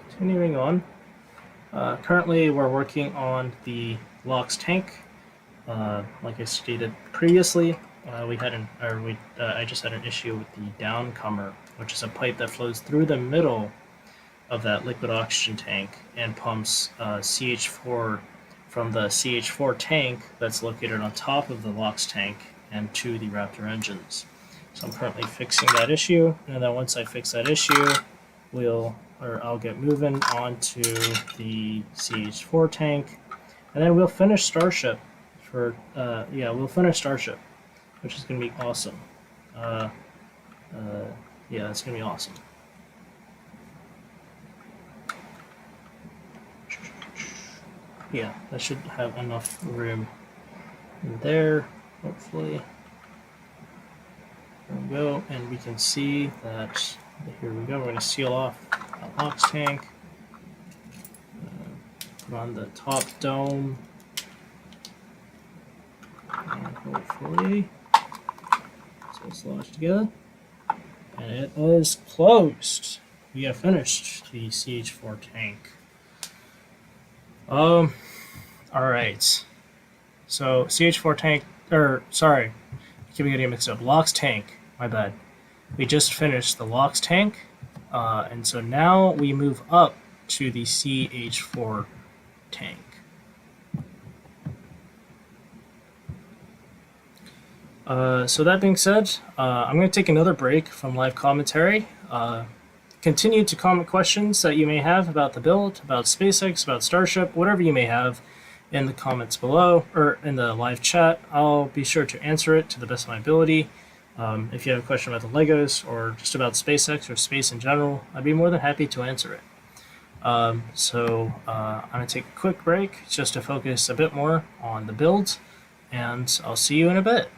continuing on. Currently, we're working on the LOX tank. Like I stated previously, I just had an issue with the downcomer, which is a pipe that flows through the middle of that liquid oxygen tank and pumps CH4 from the CH4 tank that's located on top of the LOX tank and to the Raptor engines. So I'm currently fixing that issue, and then once I fix that issue, I'll get moving onto the CH4 tank, and then we'll finish Starship. We'll finish Starship, which is going to be awesome. It's going to be awesome. Yeah, that should have enough room in there, hopefully. There we go, and we can see that, here we go, we're going to seal off that LOX tank. Put on the top dome. And hopefully, so it's lodged together. And it is closed. We have finished the CH4 tank. Alright. So, CH4 tank, sorry, I keep getting mixed up. LOX tank, my bad. We just finished the LOX tank, and so now we move up to the CH4 tank. So that being said, I'm going to take another break from live commentary. Continue to comment questions that you may have about the build, about SpaceX, about Starship, whatever you may have in the comments below or in the live chat. I'll be sure to answer it to the best of my ability. If you have a question about the Legos or just about SpaceX or space in general, I'd be more than happy to answer it. I'm going to take a quick break just to focus a bit more on the build, and I'll see you in a bit.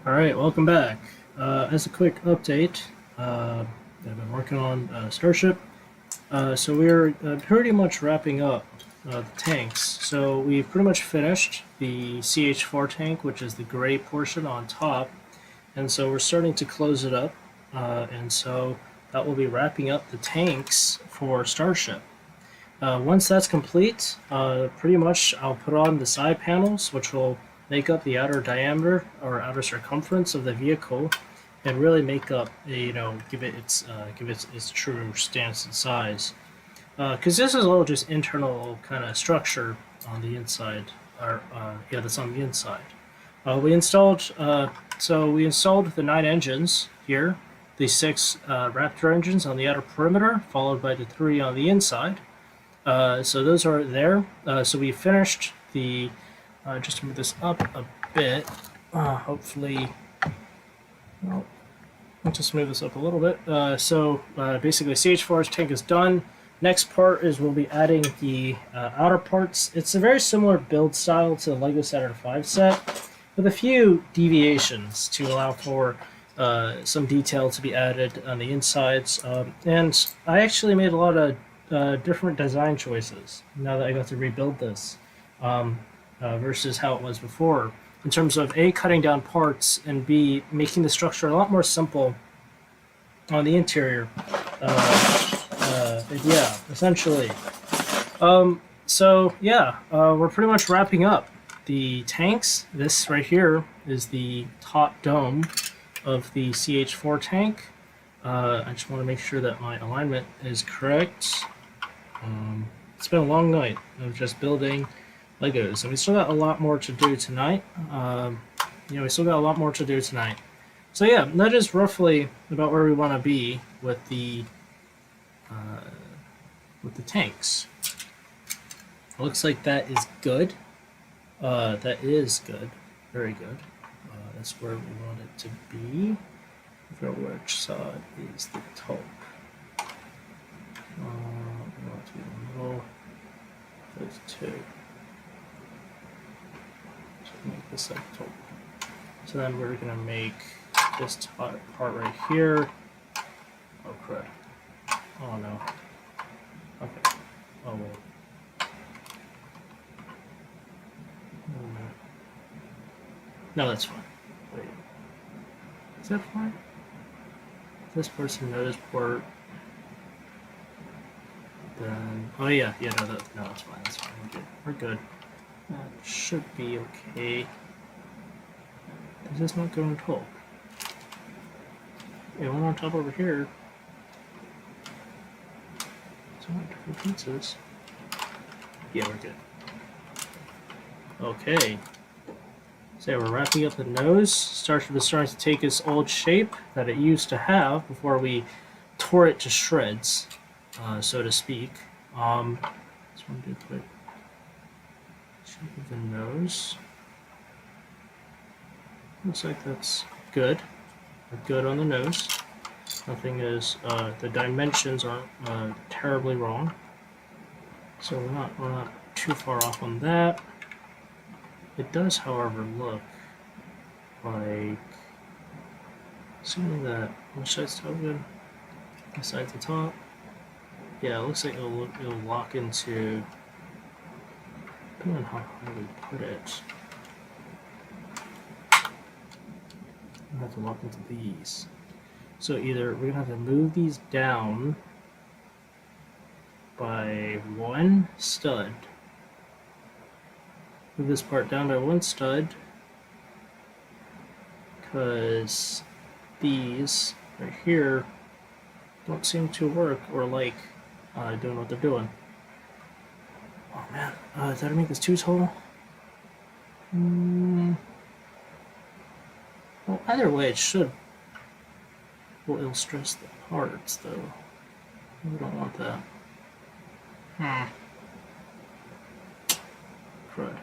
All right, welcome back. As a quick update, I've been working on Starship. So we're pretty much wrapping up the tanks. So we've pretty much finished the CH4 tank, which is the gray portion on top. And so we're starting to close it up. And so that will be wrapping up the tanks for Starship. Once that's complete, pretty much I'll put on the side panels, which will make up the outer diameter or outer circumference of the vehicle, and really make up, give it its true stance and size. Because this is all just internal kind of structure on the inside, or that's on the inside. We installed the 9 engines here, the 6 Raptor engines on the outer perimeter, followed by the 3 on the inside. So those are there. So we finished the. Just to move this up a bit. Hopefully, well, I'll just move this up a little bit. Basically, CH4's tank is done. Next part is we'll be adding the outer parts. It's a very similar build style to the Lego Saturn V set, with a few deviations to allow for some detail to be added on the insides. And I actually made a lot of different design choices now that I got to rebuild this. versus how it was before, in terms of A, cutting down parts, and B, making the structure a lot more simple on the interior. Yeah, essentially. So yeah, we're pretty much wrapping up the tanks. This right here is the top dome of the CH4 tank. I just want to make sure that my alignment is correct. It's been a long night of just building Legos, and we still got a lot more to do tonight. We still got a lot more to do tonight. So yeah, that is roughly about where we want to be with the tanks. Looks like that is good. That is good. Very good. That's where we want it to be. For which side is the top? We want it to be in the middle. Those two. So make this side top. So then we're gonna make this top part right here. Oh crap. Oh no. Okay. Oh well. No, that's fine. Wait. Is that fine? This person knows port. Then. Oh, yeah. Yeah, no, that's fine. That's fine. We're good. We're good. That should be okay. Does this not go on top? Yeah, one on top over here. It's not different pizzas. Yeah, we're good. Okay. So yeah, we're wrapping up the nose. Starship is starting to take its old shape that it used to have before we tore it to shreds, so to speak. Just want to do a quick shape of the nose. Looks like that's good. We're good on the nose. Nothing is. The dimensions aren't terribly wrong, so we're not too far off on that. It does, however, look like assuming that which side's top good? This side's the top. Yeah, it looks like it'll lock into depending on how high we put it. We'll have to lock into these. So either we're gonna have to move these down by one stud. Move this part down by one stud because these right here don't seem to work or like doing what they're doing. Oh man, did I make this too tall? Well, either way, it should. Well, it'll stress the parts though. We don't want that. Crud.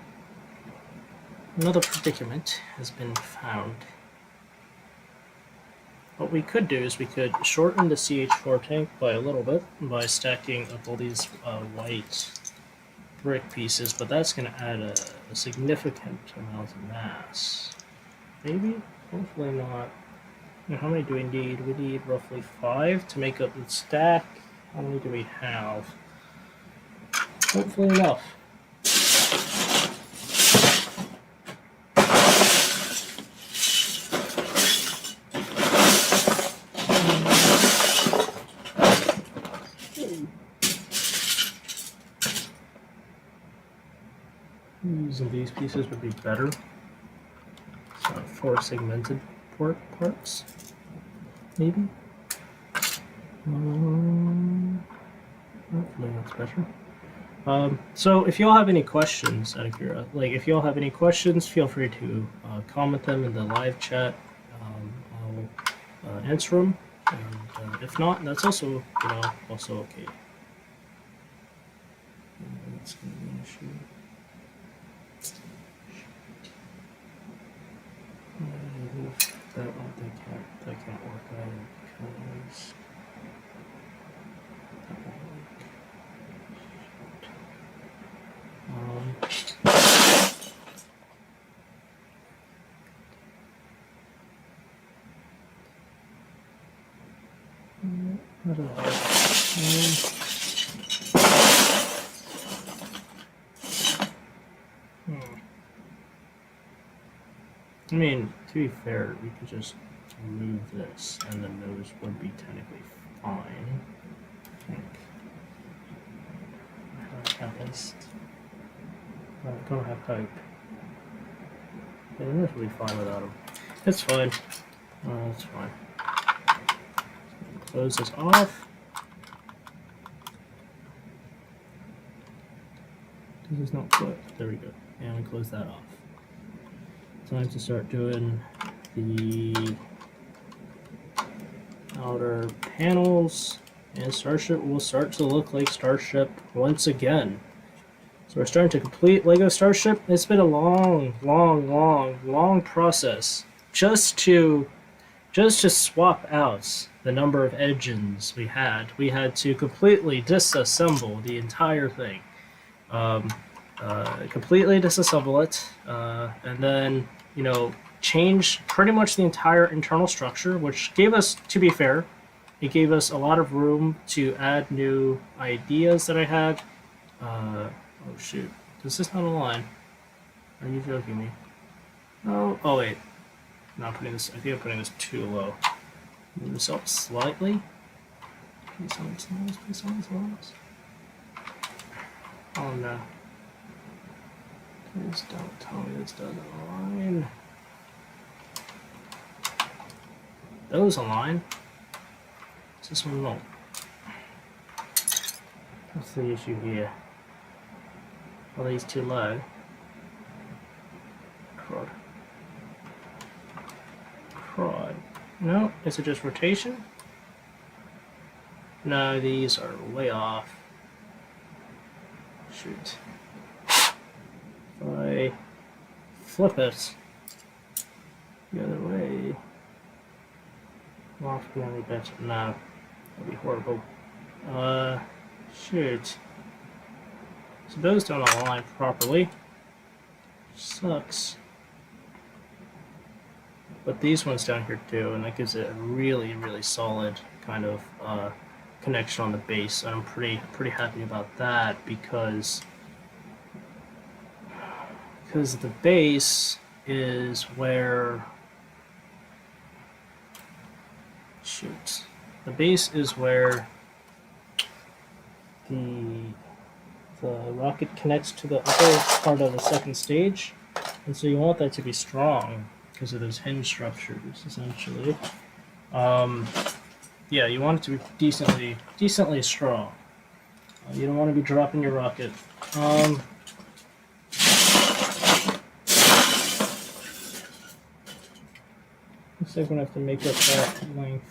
Another predicament has been found. What we could do is we could shorten the CH4 tank by a little bit by stacking up all these white brick pieces, but that's going to add a significant amount of mass. Maybe? Hopefully not. Now, how many do we need? We need roughly 5 to make up the stack. How many do we have? Hopefully enough. Using these pieces would be better. So 4 segmented parts, maybe. Hopefully that's better. So if y'all have any questions, out of curiosity, like if y'all have any questions, feel free to comment them in the live chat. I'll answer them, and if not, that's also also okay. That's gonna be an issue. That can't work either because that won't work. I don't know. I mean, to be fair, we could just remove this, and then those would be technically fine. I think. At least. Don't have type. Yeah, this will be fine without them. It's fine. It's fine. Close this off. This is not closed. There we go. And we close that off. Time to start doing the outer panels, and Starship will start to look like Starship once again. So we're starting to complete Lego Starship. It's been a long process just to swap out the number of engines we had. We had to completely disassemble the entire thing. Completely disassemble it, and then, change pretty much the entire internal structure, which gave us, to be fair, it gave us a lot of room to add new ideas that I had. Oh shoot, this is not a line. Are you joking me? Oh wait. Not putting this, I think I'm putting this too low. Move this up slightly. Please tell me please tell me Oh no. Please don't tell me this doesn't align. Those align. This one won't. What's the issue here? Are these too low? Crud. No, is it just rotation? No, these are way off. Shoot. If I flip it the other way, off behind the bench. No, that'd be horrible. Shoot. So those don't align properly. Sucks. But these ones down here do, and that gives it a really solid kind of connection on the base. I'm pretty happy about that because the base is where the base is where the rocket connects to the upper part of the second stage, and so you want that to be strong because of those hinge structures, essentially. Yeah, you want it to be decently strong. You don't want to be dropping your rocket. Looks like we're gonna have to make up that length.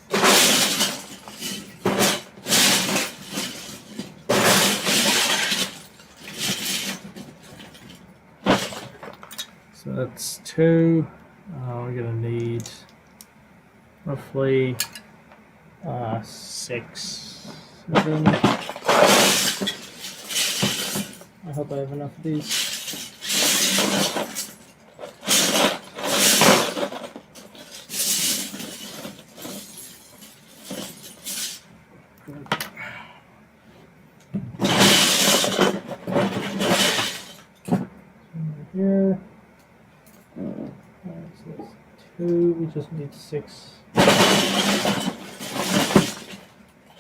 So that's 2. We're gonna need roughly 6, 7. I hope I have enough of these. Here. Alright, so that's 2. We just need 6.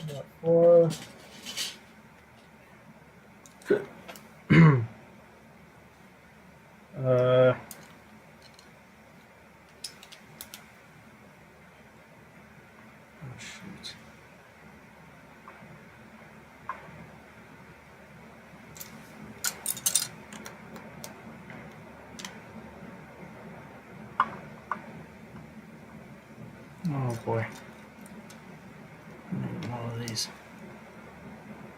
Got 4. Oh shoot. Oh boy. I need more of these.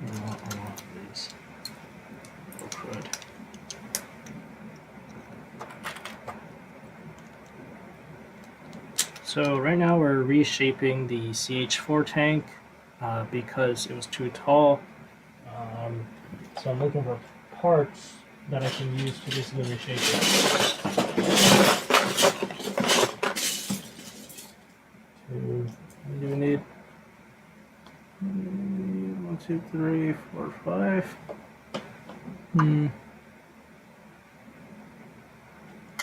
I want more of these. Oh crud. So right now we're reshaping the CH4 tank because it was too tall. So I'm looking for parts that I can use to basically reshape it. What do we need? 1, 2, 3, 4, 5.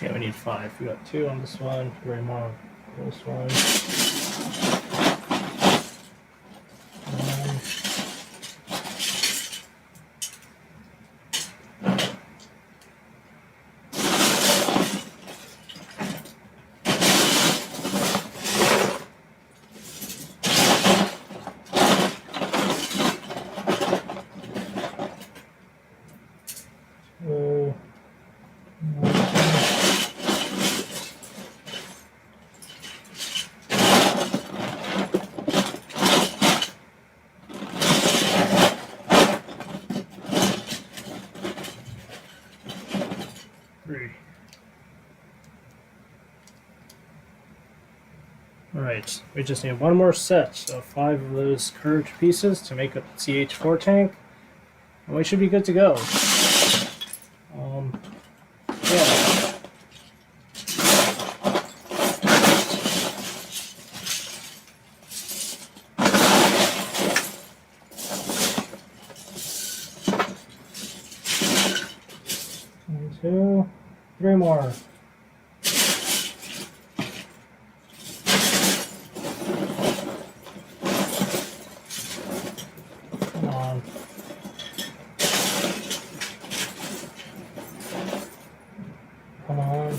Yeah, we need 5. We got 2 on this one, 3 more on this one. Alright, we just need one more set of 5 of those curved pieces to make a CH4 tank, and we should be good to go. Yeah. One, 2, 3 more. Come on.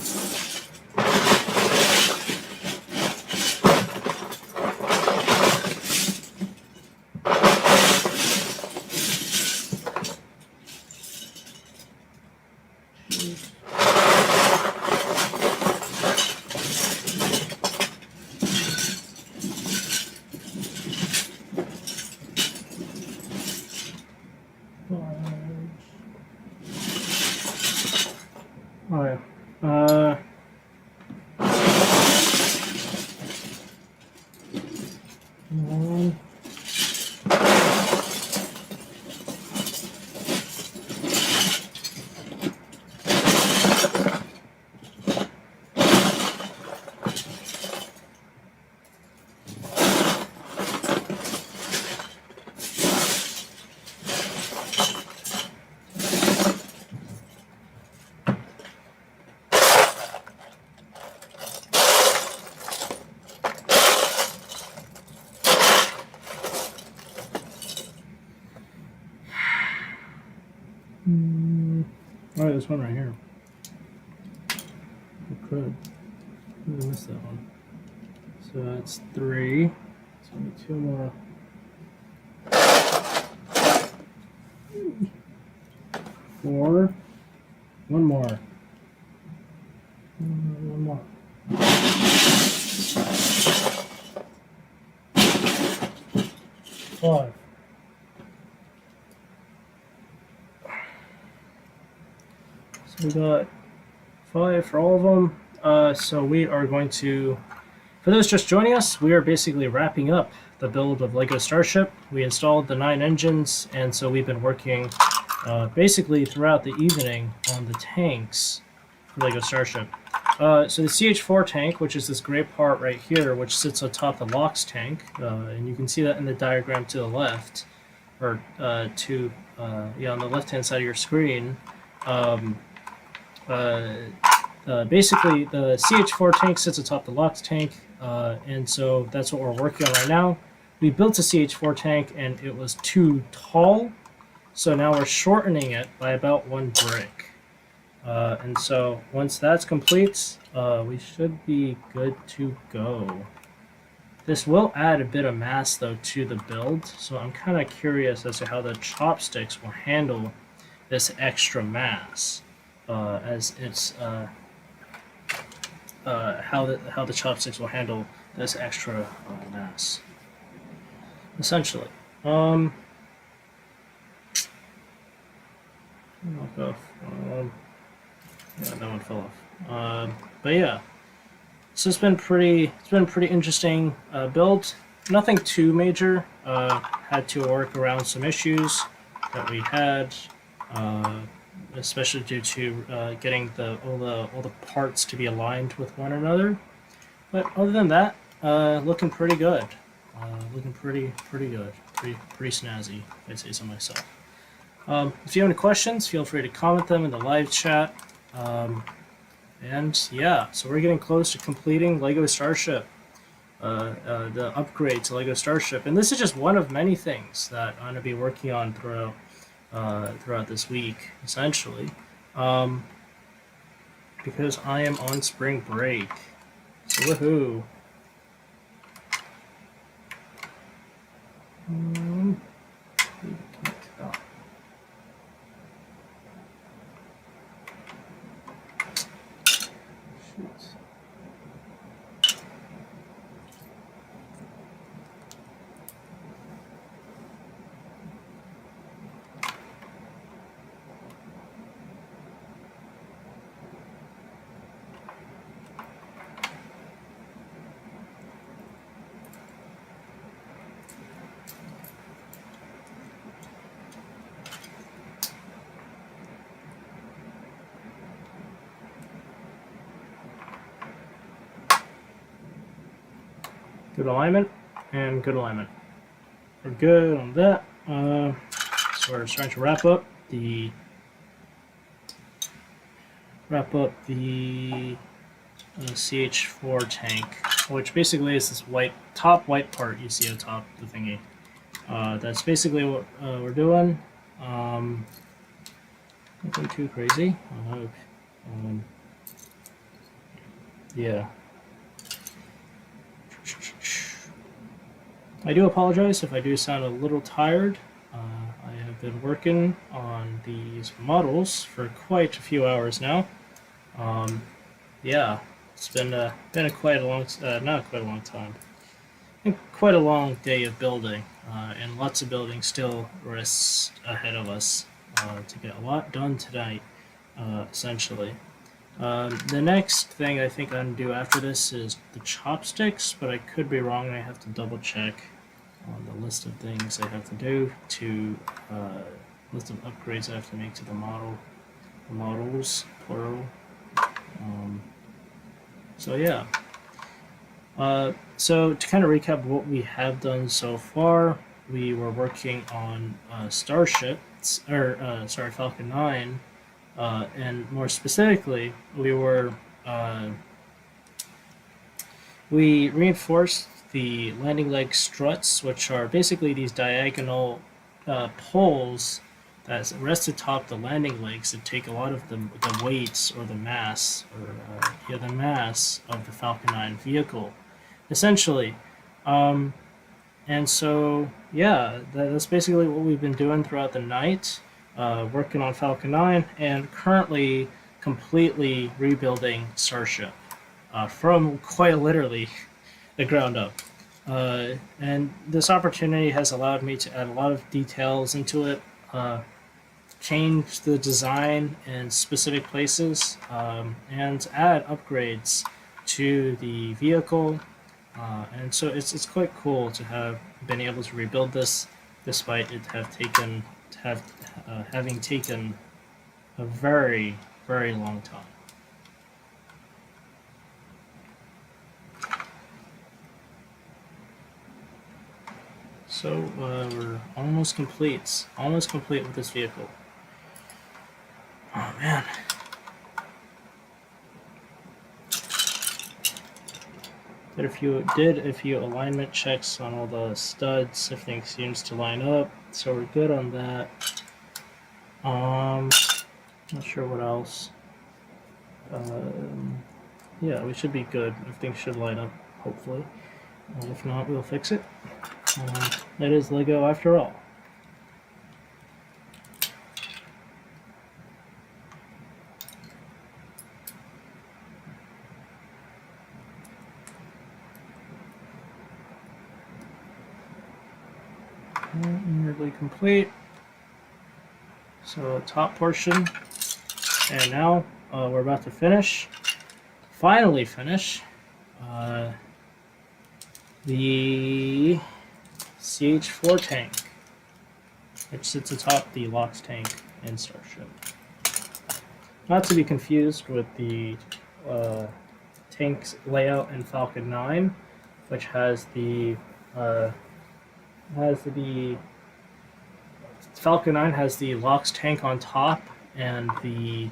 Alright. One. Alright, there's one right here. I could. I missed that one. So that's 3. So we need 2 more. 4. 1 more. One more. 5. So we got 5 for all of them. So we are going to, for those just joining us, we are basically wrapping up the build of Lego Starship. We installed the 9 engines, and so we've been working basically throughout the evening on the tanks for Lego Starship. So the CH4 tank, which is this gray part right here, which sits atop the LOX tank, and you can see that in the diagram to the left, or on the left-hand side of your screen. Basically, the CH4 tank sits atop the LOX tank, and so that's what we're working on right now. We built a CH4 tank, and it was too tall, so now we're shortening it by about 1 brick. And so once that's complete, we should be good to go. This will add a bit of mass, though, to the build, so I'm kind of curious as to how the chopsticks will handle this extra mass. As it's how the chopsticks will handle this extra mass. Essentially, knock off. Yeah, that one fell off. But yeah, so it's been pretty interesting build. Nothing too major. Had to work around some issues that we had. Especially due to getting all the parts to be aligned with one another. But other than that, looking pretty good. Looking pretty good. Pretty snazzy, if I say so myself. If you have any questions, feel free to comment them in the live chat. And yeah, so we're getting close to completing Lego Starship, the upgrade to Lego Starship, and this is just one of many things that I'm going to be working on throughout this week, essentially, um, because I am on spring break. So woohoo! Um, Shoot. Good alignment and good alignment. We're good on that. So we're starting to wrap up the CH4 tank, which basically is this top white part you see atop the thingy. That's basically what we're doing. Nothing too crazy. Yeah. I do apologize if I do sound a little tired. I have been working on these models for quite a few hours now. Yeah, it's been a quite a long, not quite a long time, quite a long day of building, and lots of building still rests ahead of us to get a lot done tonight, essentially. The next thing I think I'm gonna do after this is the chopsticks, but I could be wrong. I have to double check on the list of things I have to do to list of upgrades I have to make to the models, plural. So yeah. So to kind of recap what we have done so far, we were working on Starship, sorry, Falcon 9, and more specifically, we reinforced the landing leg struts, which are basically these diagonal poles that rest atop the landing legs that take a lot of the weights or the mass, or the mass of the Falcon 9 vehicle, essentially. And so, yeah, that's basically what we've been doing throughout the night, working on Falcon 9, and currently completely rebuilding Starship from quite literally the ground up. And this opportunity has allowed me to add a lot of details into it, change the design in specific places, and add upgrades to the vehicle. And so it's quite cool to have been able to rebuild this, despite it having taken a very, very long time. So we're almost complete with this vehicle. Oh man. Did a few alignment checks on all the studs. Everything seems to line up, so we're good on that. Not sure what else. Yeah, we should be good. Everything should line up, hopefully. If not, we'll fix it. That is Lego after all. Nearly complete. So top portion, and now we're about to finish. Finally finish the CH4 tank, which sits atop the LOX tank in Starship. Not to be confused with the tank's layout in Falcon 9, which has the Falcon 9 has the LOX tank on top and the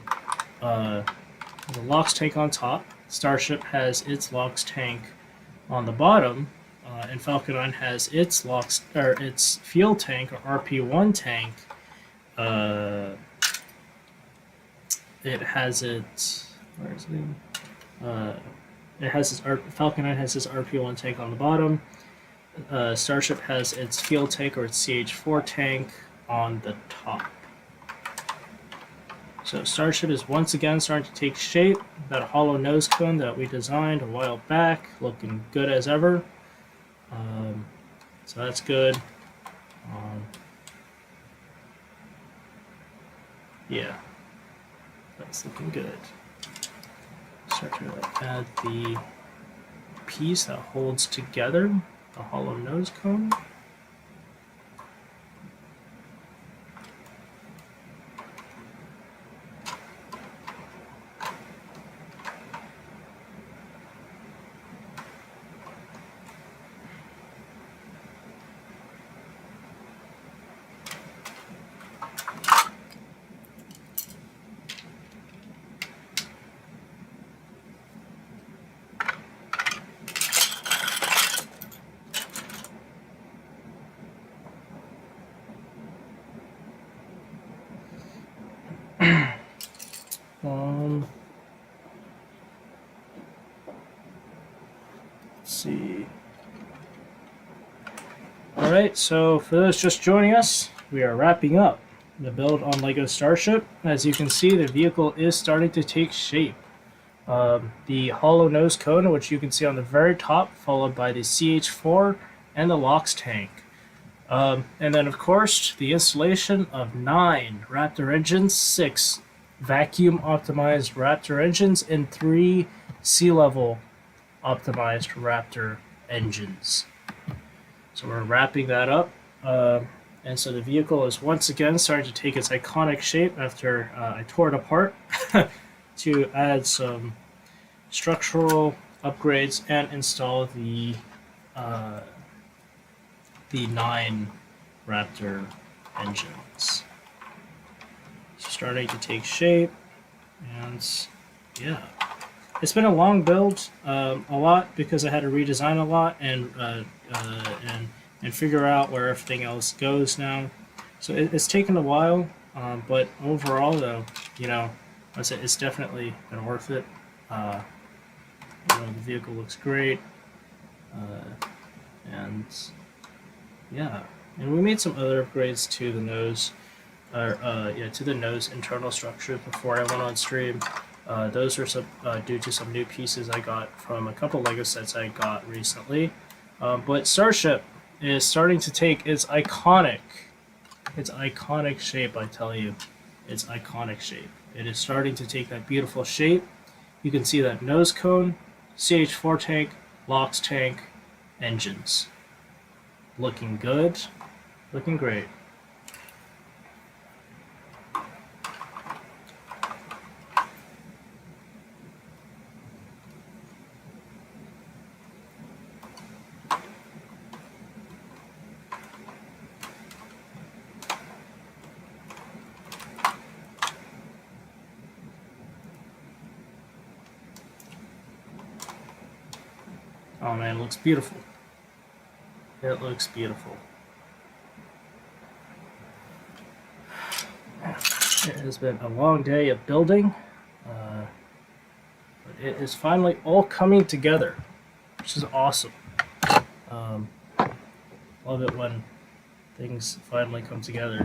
the LOX tank on top. Starship has its LOX tank on the bottom, and Falcon 9 has its its fuel tank or RP1 tank. It has its where is it? It has its Falcon 9 has its RP1 tank on the bottom. Starship has its fuel tank or its CH4 tank on the top. So Starship is once again starting to take shape. That hollow nose cone that we designed a while back, looking good as ever. So that's good. Yeah, that's looking good. Start to add the piece that holds together the hollow nose cone. Let's see. Alright, so for those just joining us, we are wrapping up the build on Lego Starship. As you can see, the vehicle is starting to take shape. The hollow nose cone, which you can see on the very top, followed by the CH4 and the LOX tank. And then, of course, the installation of 9 Raptor engines, 6 vacuum optimized Raptor engines, and 3 sea level optimized Raptor engines. So we're wrapping that up. And so the vehicle is once again starting to take its iconic shape after I tore it apart to add some structural upgrades and install the 9 Raptor engines. Starting to take shape, and yeah, it's been a long build, a lot because I had to redesign a lot and figure out where everything else goes now. So it's taken a while, but overall, though, you know, I say it's definitely been worth it. You know, the vehicle looks great, and yeah, and we made some other upgrades to the nose, to the nose internal structure before I went on stream. Those are some due to some new pieces I got from a couple Lego sets I got recently. But Starship is starting to take its iconic shape. I tell you, its iconic shape. It is starting to take that beautiful shape. You can see that nose cone, CH4 tank, LOX tank, engines. Looking good, looking great. Oh man, it looks beautiful. It looks beautiful. It has been a long day of building, but it is finally all coming together, which is awesome. Love it when things finally come together.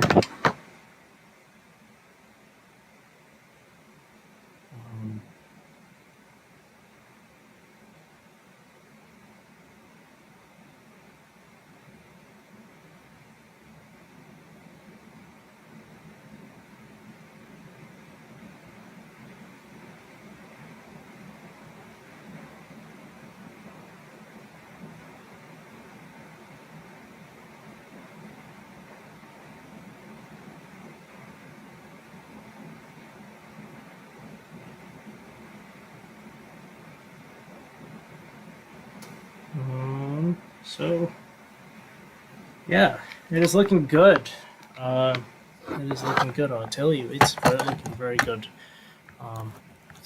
So, yeah, it is looking good. It is looking good, I'll tell you. It's looking very good.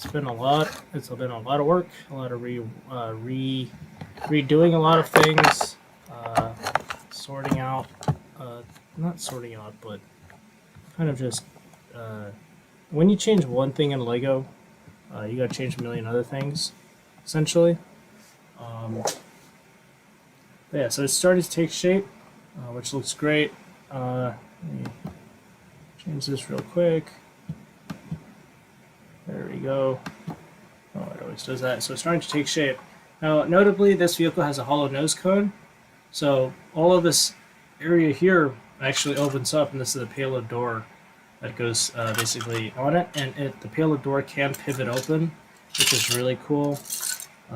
It's been a lot. It's been a lot of work, a lot of redoing a lot of things, sorting out, not sorting out, but kind of just when you change one thing in Lego, you got to change a million other things, essentially. Yeah, so it's starting to take shape, which looks great. Let me change this real quick. There we go. Oh, it always does that. So it's starting to take shape. Now, notably, this vehicle has a hollow nose cone. So all of this area here actually opens up, and this is the payload door that goes basically on it. And the payload door can pivot open, which is really cool.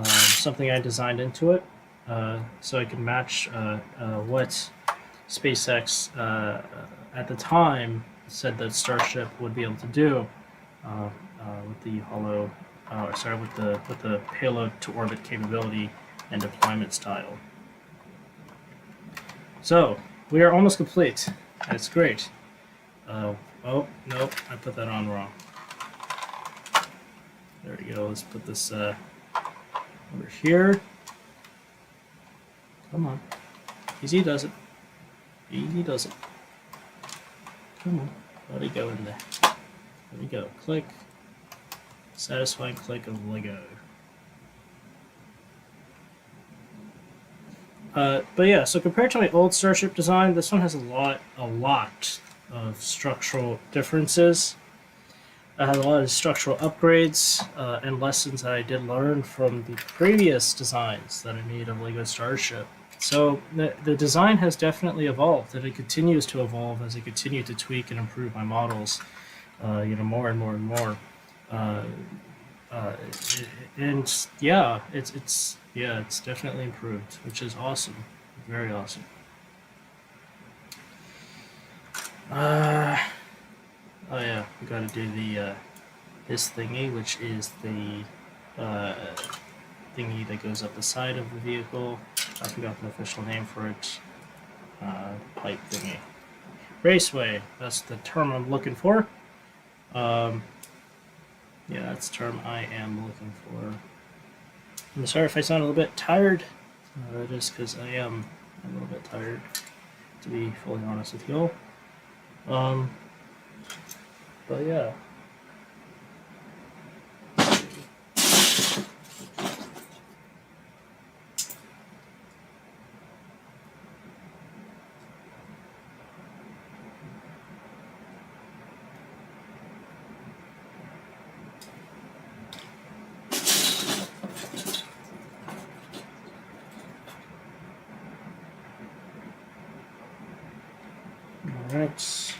Something I designed into it, so I can match what SpaceX at the time said that Starship would be able to do with the with the payload to orbit capability and deployment style. So we are almost complete. That's great. Oh nope, I put that on wrong. There we go. Let's put this over here. Come on, easy does it. Easy does it. Come on, let it go in there. There we go. Click. Satisfying click of Lego. But yeah, so compared to my old Starship design, this one has a lot of structural differences. I had a lot of structural upgrades and lessons that I did learn from the previous designs that I made of Lego Starship. So the design has definitely evolved, and it continues to evolve as I continue to tweak and improve my models, more and more and more. And yeah, it's definitely improved, which is awesome, very awesome. Oh yeah, we got to do the this thingy, which is the thingy that goes up the side of the vehicle. I forgot the official name for it. Pipe thingy. Raceway. That's the term I'm looking for. Yeah, that's the term I am looking for. I'm sorry if I sound a little bit tired. That is because I am a little bit tired, to be fully honest with you all. But yeah. Alright.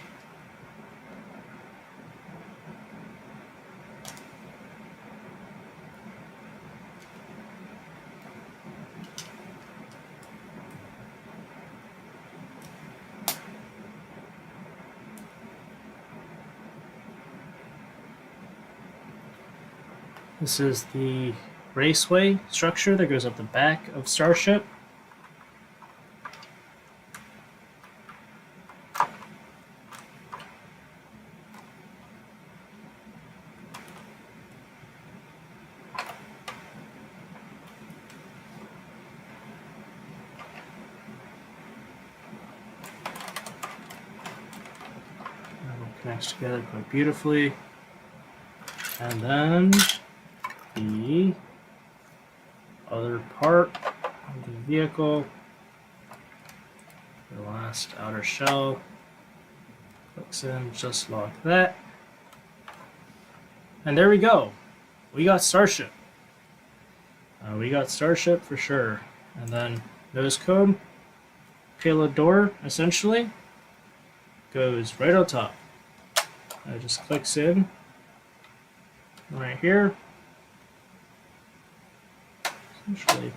This is the raceway structure that goes up the back of Starship. Connects together quite beautifully. And then the other part of the vehicle, the last outer shell, clicks in just like that. And there we go. We got Starship. We got Starship for sure. And then nose cone, payload door, essentially, goes right on top. It just clicks in right here. Essentially,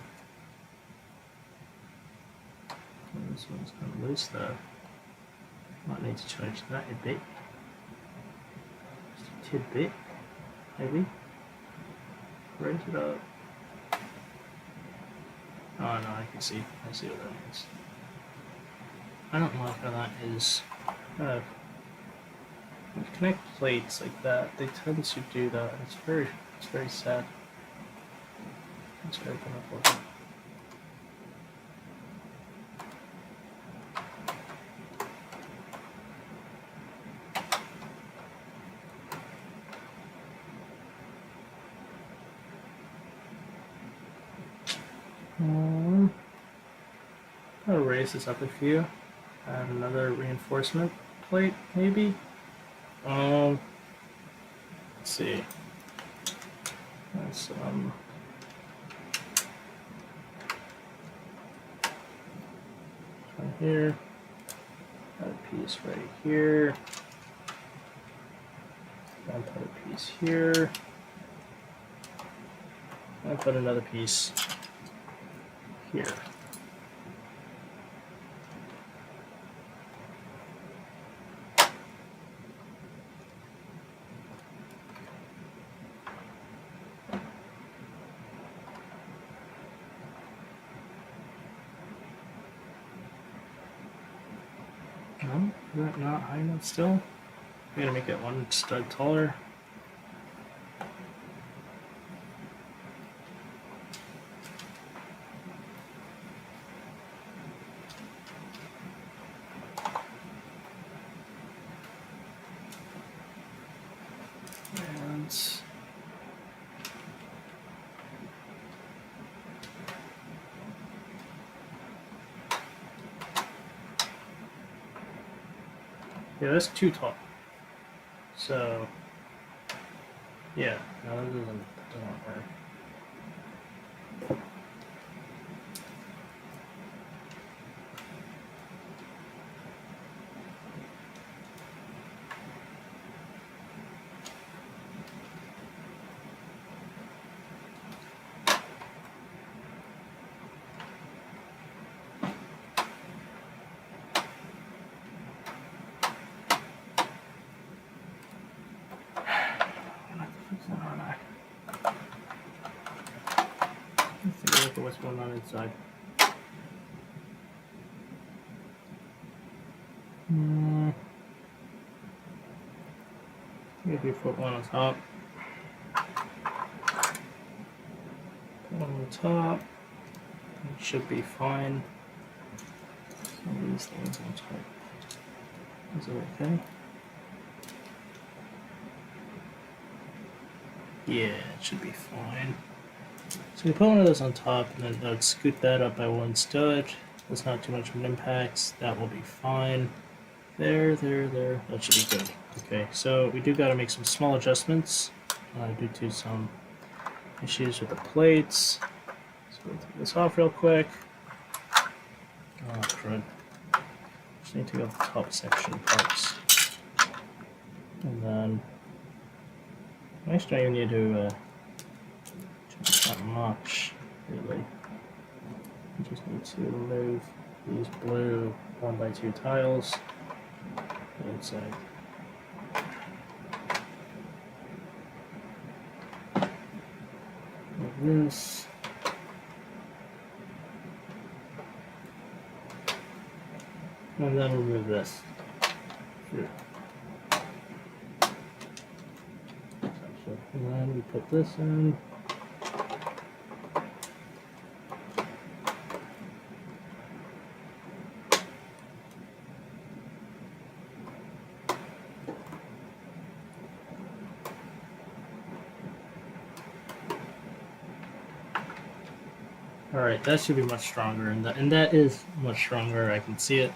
this one's kind of loose though. Might need to change that a bit. Just a tidbit, maybe. Raise it up. Oh no, I see what that means. I don't like how that is kind of. When you connect plates like that, they tend to do that. It's very It's very sad. It's very unfortunate. I'll raise this up a few. Add another reinforcement plate, maybe. Let's see. That's one here. Another piece right here. I'll put a piece here. I'll put another piece here. No, is that not high enough still? I'm gonna make it one stud taller. Yeah, that's too tall. So, yeah, no, that doesn't work. Let's take a look at what's going on inside. Maybe put one on top. Put one on top. It should be fine. Some of these things on top. Is it okay? Yeah, it should be fine. So we put one of those on top, and then I'd scoot that up by one stud. That's not too much of an impact. That will be fine. There. That should be good. Okay, so we do got to make some small adjustments due to some issues with the plates. So we'll take this off real quick. Oh, crud. Just need to go to the top section parts. And then, I actually don't even need to change that much, really. I just need to remove these blue 1x2 tiles inside. Like this. And then remove this. Here. And then we put this in. Alright, that should be much stronger, and that is much stronger, I can see it.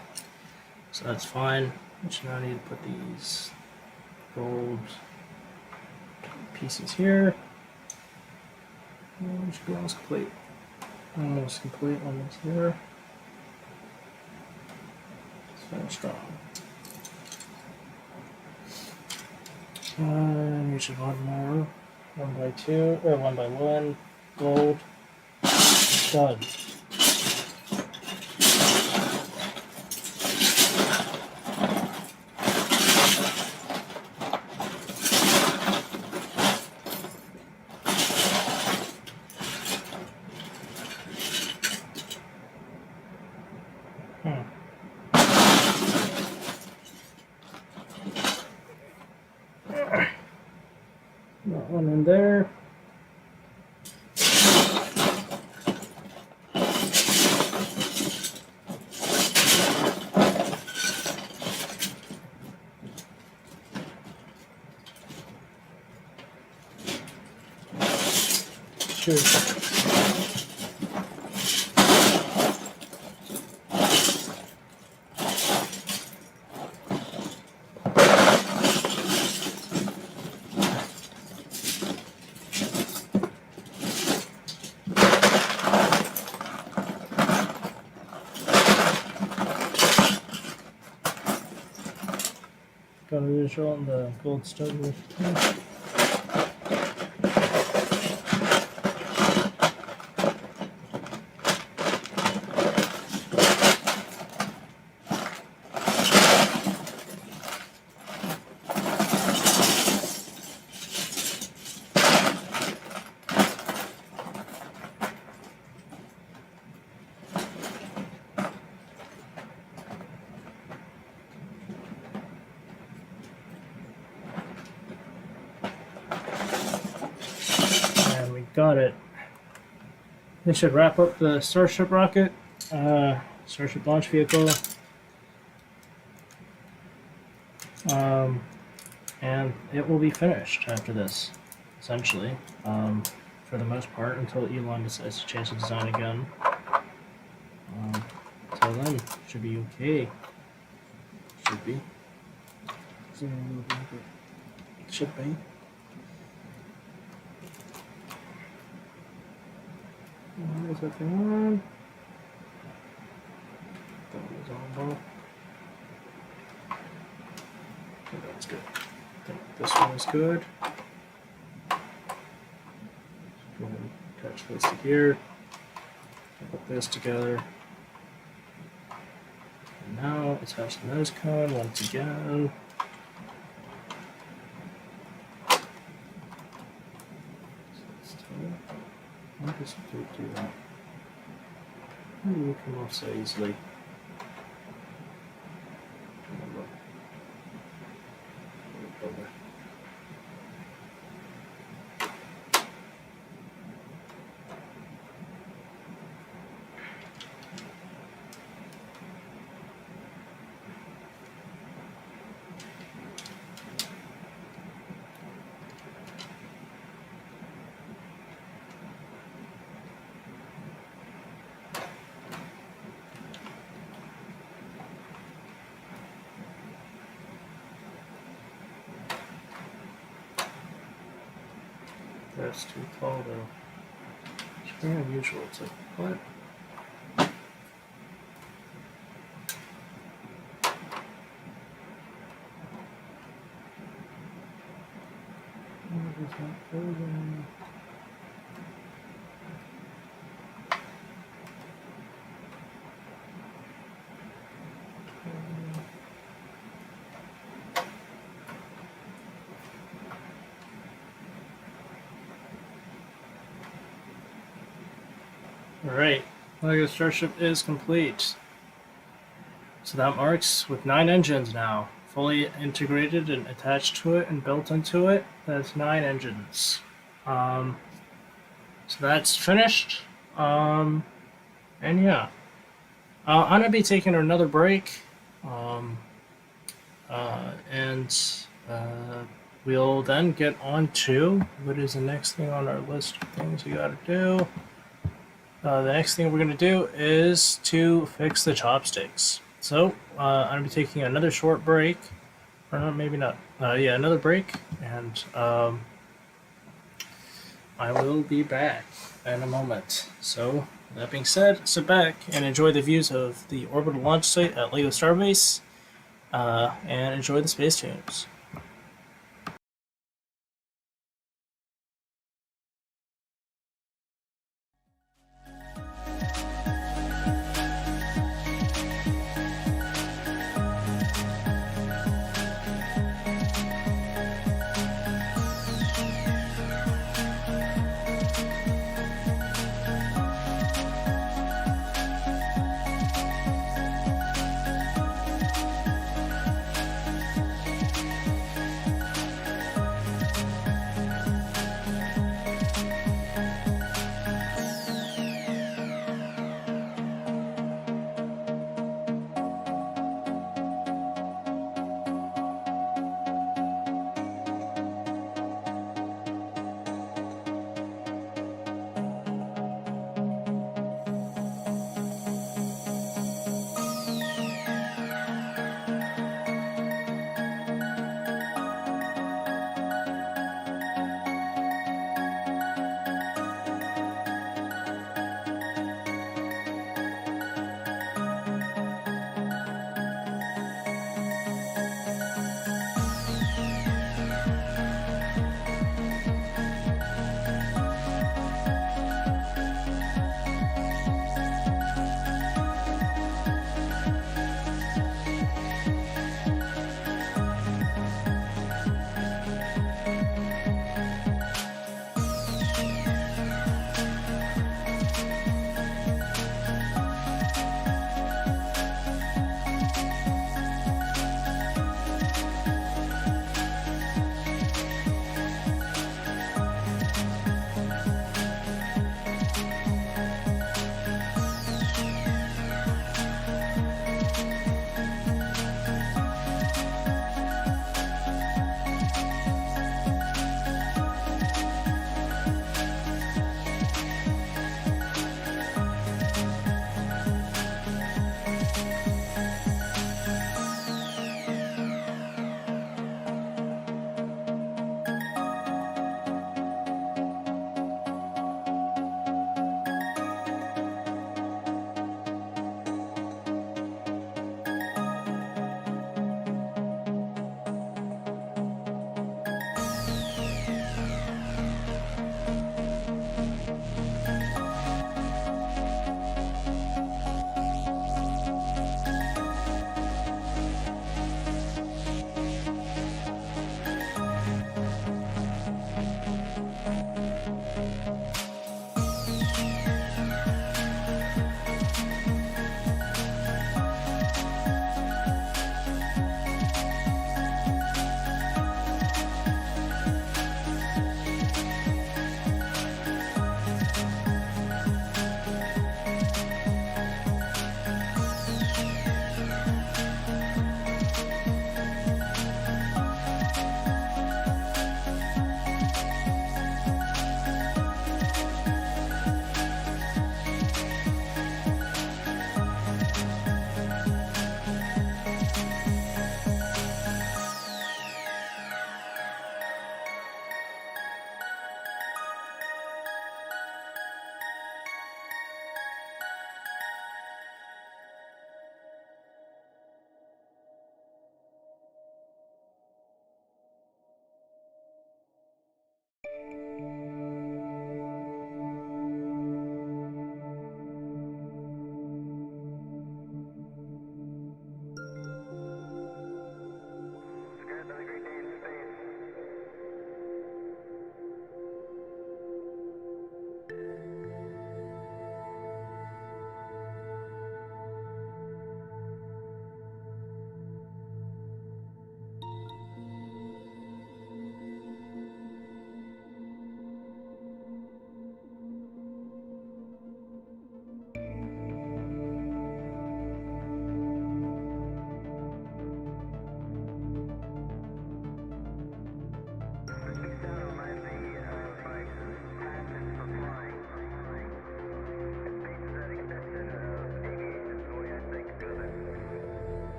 So that's fine. Which now I need to put these gold pieces here. Which be almost complete. Almost complete, almost there. It's very strong. And we should want more 1x2 or 1x1 gold. Done. That one in there. Cheers. Got a visual on the gold stove. Got it. This should wrap up the Starship rocket, Starship launch vehicle, and it will be finished after this, essentially, for the most part, until Elon decides to change the design again. Until then, should be okay. Should be. Should be. Is that thing on? That was on both. Okay, that's good. I think this one is good. Go ahead and attach this to here. Put this together. And now attach the nose cone once again. Why does it do that? How do you come off so easily? That's too tall though. It's very unusual. It's like, what? What is that building? Alright, Lego Starship is complete. So that marks with 9 engines now, fully integrated and attached to it and built into it. That's 9 engines. So that's finished. And yeah, I'm gonna be taking another break. We'll then get on to what is the next thing on our list of things we gotta do. The next thing we're going to do is to fix the chopsticks. So, I'm going to be taking another short break. Or not, maybe not. Yeah, another break. And I will be back in a moment. So, that being said, sit back and enjoy the views of the orbital launch site at Lego Starbase. And enjoy the space tunes.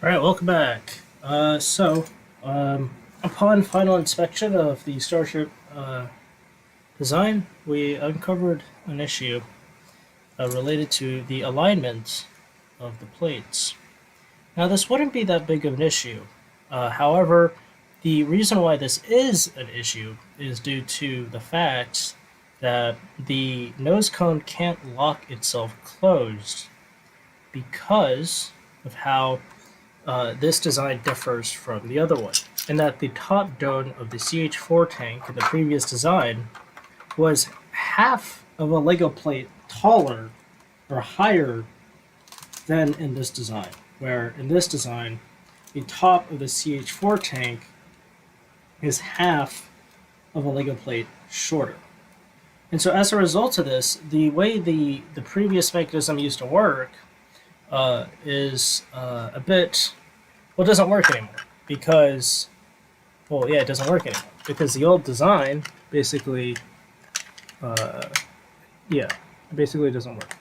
All right, welcome back. Upon final inspection of the Starship design, we uncovered an issue related to the alignment of the plates. Now, this wouldn't be that big of an issue. However, the reason why this is an issue is due to the fact that the nose cone can't lock itself closed because of how this design differs from the other one, in that the top dome of the CH4 tank in the previous design was half of a Lego plate taller or higher than in this design, where in this design, the top of the CH4 tank is half of a Lego plate shorter. And so as a result of this, the way the previous mechanism used to work is a bit, well, it doesn't work anymore because, well, yeah, it doesn't work anymore because the old design basically, yeah, basically doesn't work.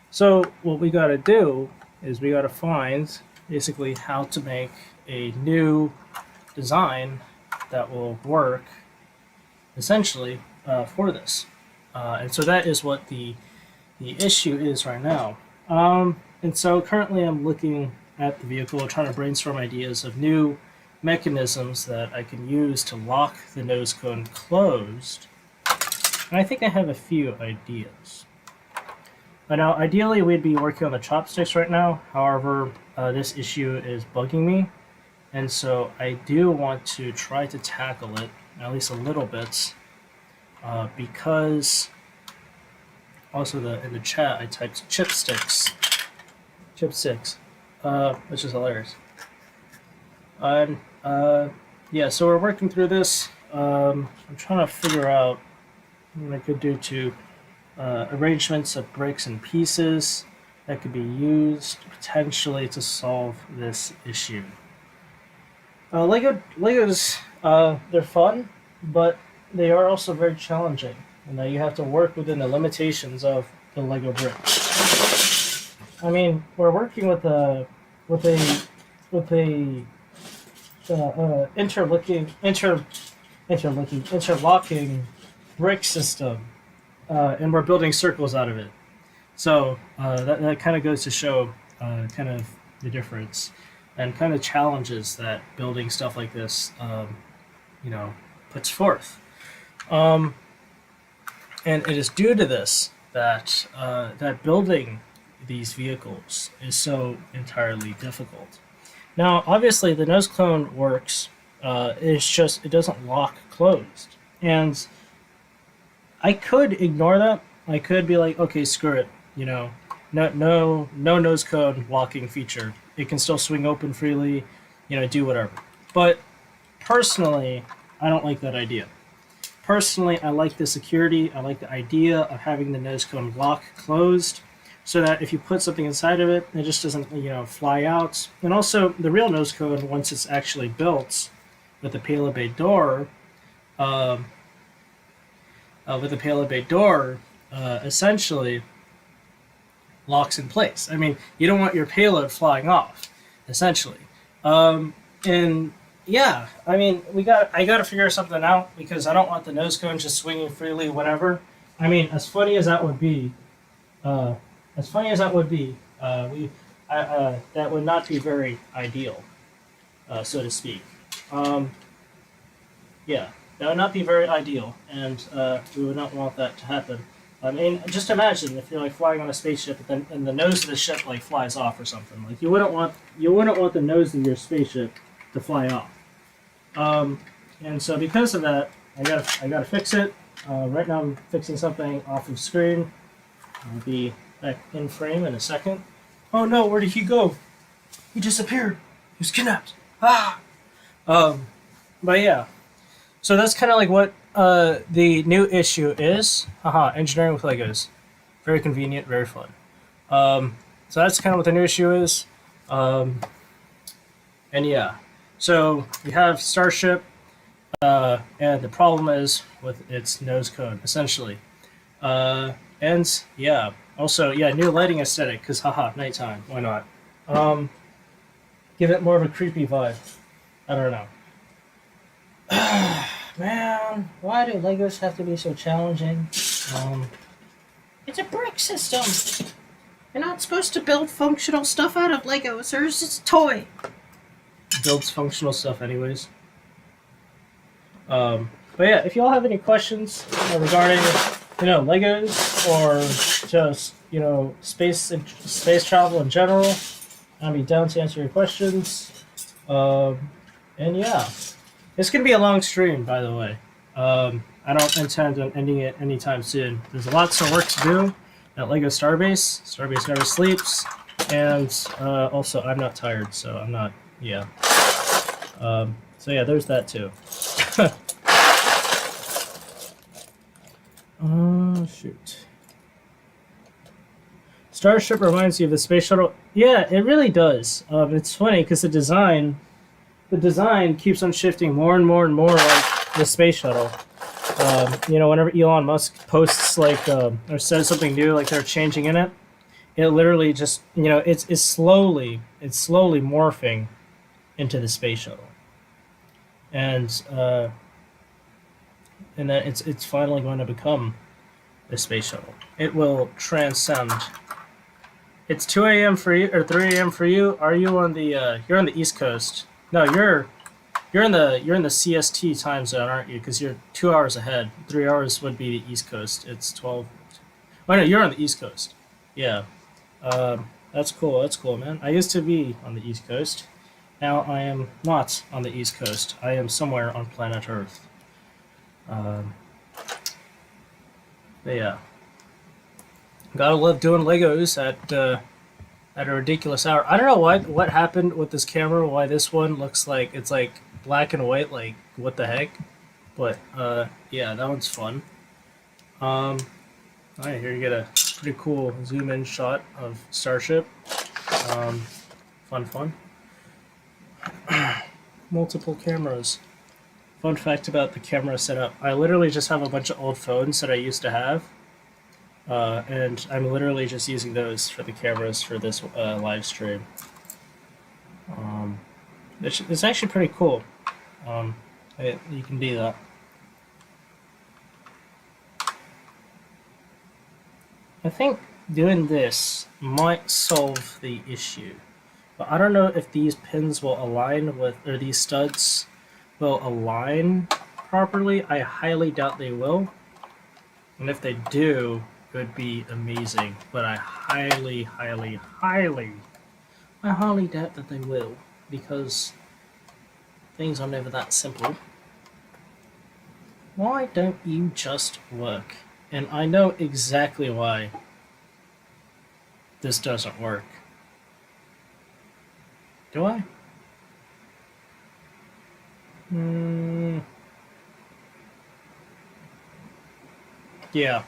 So what we got to do is we got to find basically how to make a new design that will work essentially for this. And so that is what the issue is right now. And so currently I'm looking at the vehicle, trying to brainstorm ideas of new mechanisms that I can use to lock the nose cone closed. And I think I have a few ideas. But now, ideally, we'd be working on the chopsticks right now. However, this issue is bugging me. And so I do want to try to tackle it, at least a little bit, because also in the chat I typed chipsticks, which is hilarious. And yeah, so we're working through this. I'm trying to figure out what I could do to arrangements of bricks and pieces that could be used potentially to solve this issue. Legos, they're fun, but they are also very challenging. And you have to work within the limitations of the Lego brick. I mean, we're working with a interlocking brick system, and we're building circles out of it. So that kind of goes to show kind of the difference and kind of challenges that building stuff like this, puts forth. And it is due to this that that building these vehicles is so entirely difficult. Now, obviously, the nose cone works. It's just it doesn't lock closed, and I could ignore that. I could be like, okay, screw it. No nose cone locking feature. It can still swing open freely. Do whatever. But personally, I don't like that idea. Personally, I like the security. I like the idea of having the nose cone lock closed, so that if you put something inside of it, it just doesn't fly out. And also, the real nose cone, once it's actually built with the payload bay door, essentially locks in place. I mean, you don't want your payload flying off, essentially. And yeah, I mean, I got to figure something out because I don't want the nose cone just swinging freely, whatever. I mean, as funny as that would be, that would not be very ideal, so to speak. Yeah, that would not be very ideal, and we would not want that to happen. I mean, just imagine if you're flying on a spaceship, and the nose of the ship flies off or something. You wouldn't want the nose of your spaceship to fly off. And so because of that, I gotta fix it. Right now I'm fixing something off of screen. I'll be back in frame in a second. Oh no, where did he go? He disappeared. He was kidnapped. Ah. But yeah, so that's kind of what the new issue is. Haha, engineering with Legos. Very convenient, very fun. So that's kind of what the new issue is. And yeah, so we have Starship, and the problem is with its nose cone, essentially. And yeah, also, yeah, new lighting aesthetic, because haha, nighttime, why not? give it more of a creepy vibe. I don't know. Man, why do Legos have to be so challenging? Um, it's a brick system. You're not supposed to build functional stuff out of Legos. There's just a toy. Builds functional stuff anyways. But yeah, if y'all have any questions regarding, Legos or just, space travel in general, I'll be down to answer your questions. And yeah, this could be a long stream, by the way. I don't intend on ending it anytime soon. There's lots of work to do at Lego Starbase. Starbase never sleeps, and also I'm not tired, so I'm not. Yeah. So yeah, there's that too. Oh shoot. Starship reminds you of the space shuttle. Yeah, it really does. It's funny because the design keeps on shifting more and more and more like the space shuttle. Whenever Elon Musk posts or says something new, like they're changing in it, it literally just it's slowly morphing into the space shuttle, and then it's finally going to become the space shuttle. It will transcend. It's 2 a.m. for you or 3 a.m. for you. Are you on the you're on the East Coast? No, you're in the CST time zone, aren't you? Because you're 2 hours ahead. 3 hours would be the East Coast. It's 12. Oh no, you're on the East Coast. Yeah, that's cool. That's cool, man. I used to be on the East Coast. Now I am not on the East Coast. I am somewhere on planet Earth. But yeah, gotta love doing Legos at a ridiculous hour. I don't know what happened with this camera. Why this one looks like it's like black and white. Like what the heck? But yeah, that one's fun. All right, here you get a pretty cool zoom in shot of Starship. Fun. Multiple cameras. Fun fact about the camera setup: I literally just have a bunch of old phones that I used to have. And I'm literally just using those for the cameras for this live stream. It's actually pretty cool. You can do that. I think doing this might solve the issue, but I don't know if these pins will align with, or these studs will align properly. I highly doubt they will, and if they do, it would be amazing, but I highly doubt that they will, because things are never that simple. Why don't you just work? And I know exactly why this doesn't work. Do I? Yeah.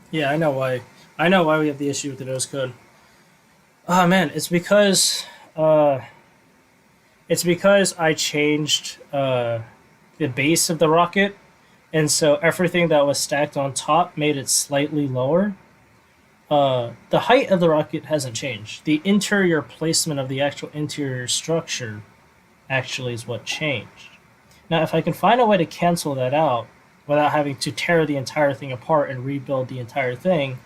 Yeah, I know why. I know why we have the issue with the nose cone. Oh man, it's because I changed the base of the rocket, and so everything that was stacked on top made it slightly lower. The height of the rocket hasn't changed. The interior placement of the actual interior structure actually is what changed. Now, if I can find a way to cancel that out without having to tear the entire thing apart and rebuild the entire thing,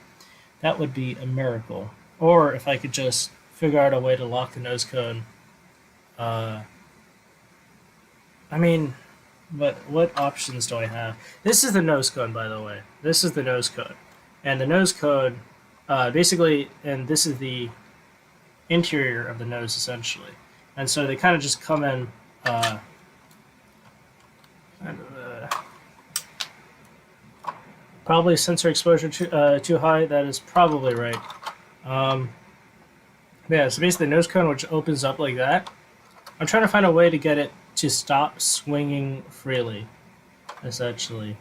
that would be a miracle. Or if I could just figure out a way to lock the nose cone. But what options do I have? This is the nose cone, by the way. This is the nose cone. And the nose cone, basically, and this is the interior of the nose, essentially. And so they kind of just come in, probably sensor exposure too high. That is probably right. Yeah, so basically the nose cone, which opens up like that. I'm trying to find a way to get it to stop swinging freely, essentially.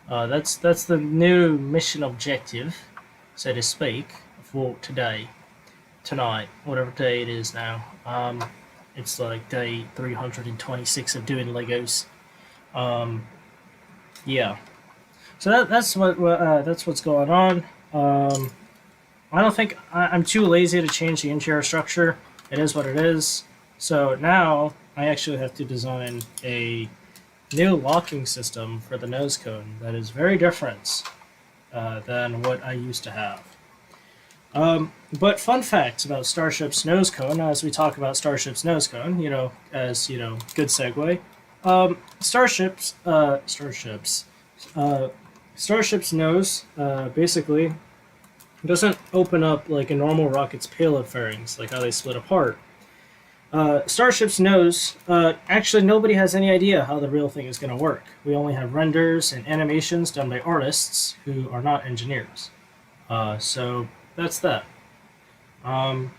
That's the new mission objective, so to speak, for tonight, whatever day it is now. It's like day 326 of doing Legos. Yeah. So that's what's going on. I don't think I'm too lazy to change the interior structure. It is what it is. So now I actually have to design a new locking system for the nose cone that is very different than what I used to have. But fun facts about Starship's nose cone, as we talk about Starship's nose cone, good segue. Starship's nose basically doesn't open up like a normal rocket's payload fairings, like how they split apart. Starship's nose, actually, nobody has any idea how the real thing is going to work. We only have renders and animations done by artists who are not engineers. So that's that.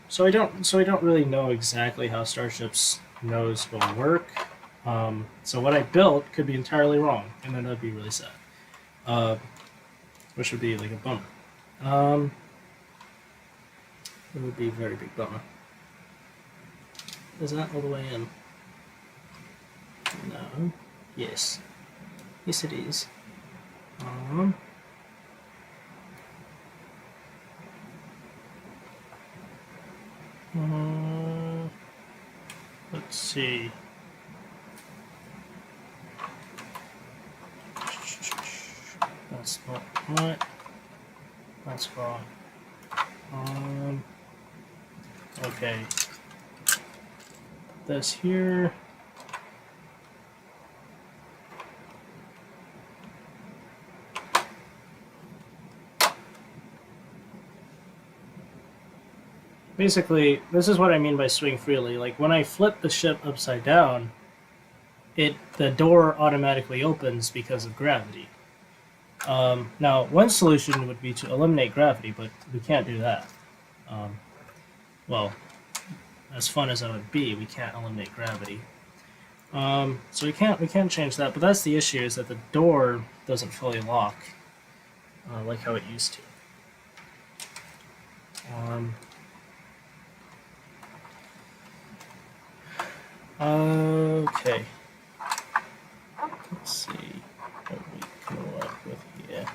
So I don't really know exactly how Starship's nose will work. So what I built could be entirely wrong, and then that'd be really sad. Which would be like a bummer. It would be a very big bummer. Is that all the way in? No. Yes. Yes, it is. Let's see. That's not right. That's wrong. Okay. Put this here. Basically, this is what I mean by swing freely. Like when I flip the ship upside down, the door automatically opens because of gravity. Now, one solution would be to eliminate gravity, but we can't do that. Well, as fun as that would be, we can't eliminate gravity. So we can't change that. But that's the issue: is that the door doesn't fully lock like how it used to. Okay. Let's see what we come up with here.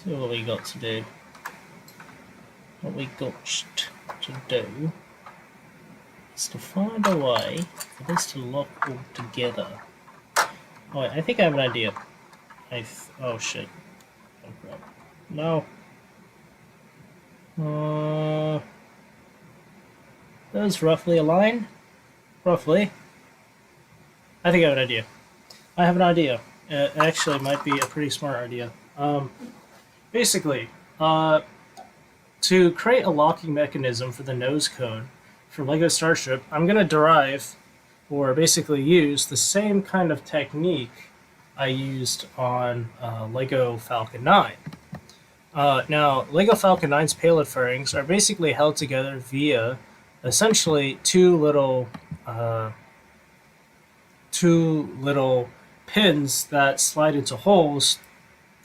See what we got to do. What we got to do is to find a way for this to lock all together. Oh, wait, I think I have an idea. Oh shit. Oh crap. No. Those roughly align? Roughly. I think I have an idea. I have an idea. It actually might be a pretty smart idea. Basically, to create a locking mechanism for the nose cone for Lego Starship, I'm going to derive, or basically use, the same kind of technique I used on Lego Falcon 9. Now, Lego Falcon 9's payload fairings are basically held together via essentially two little pins that slide into holes,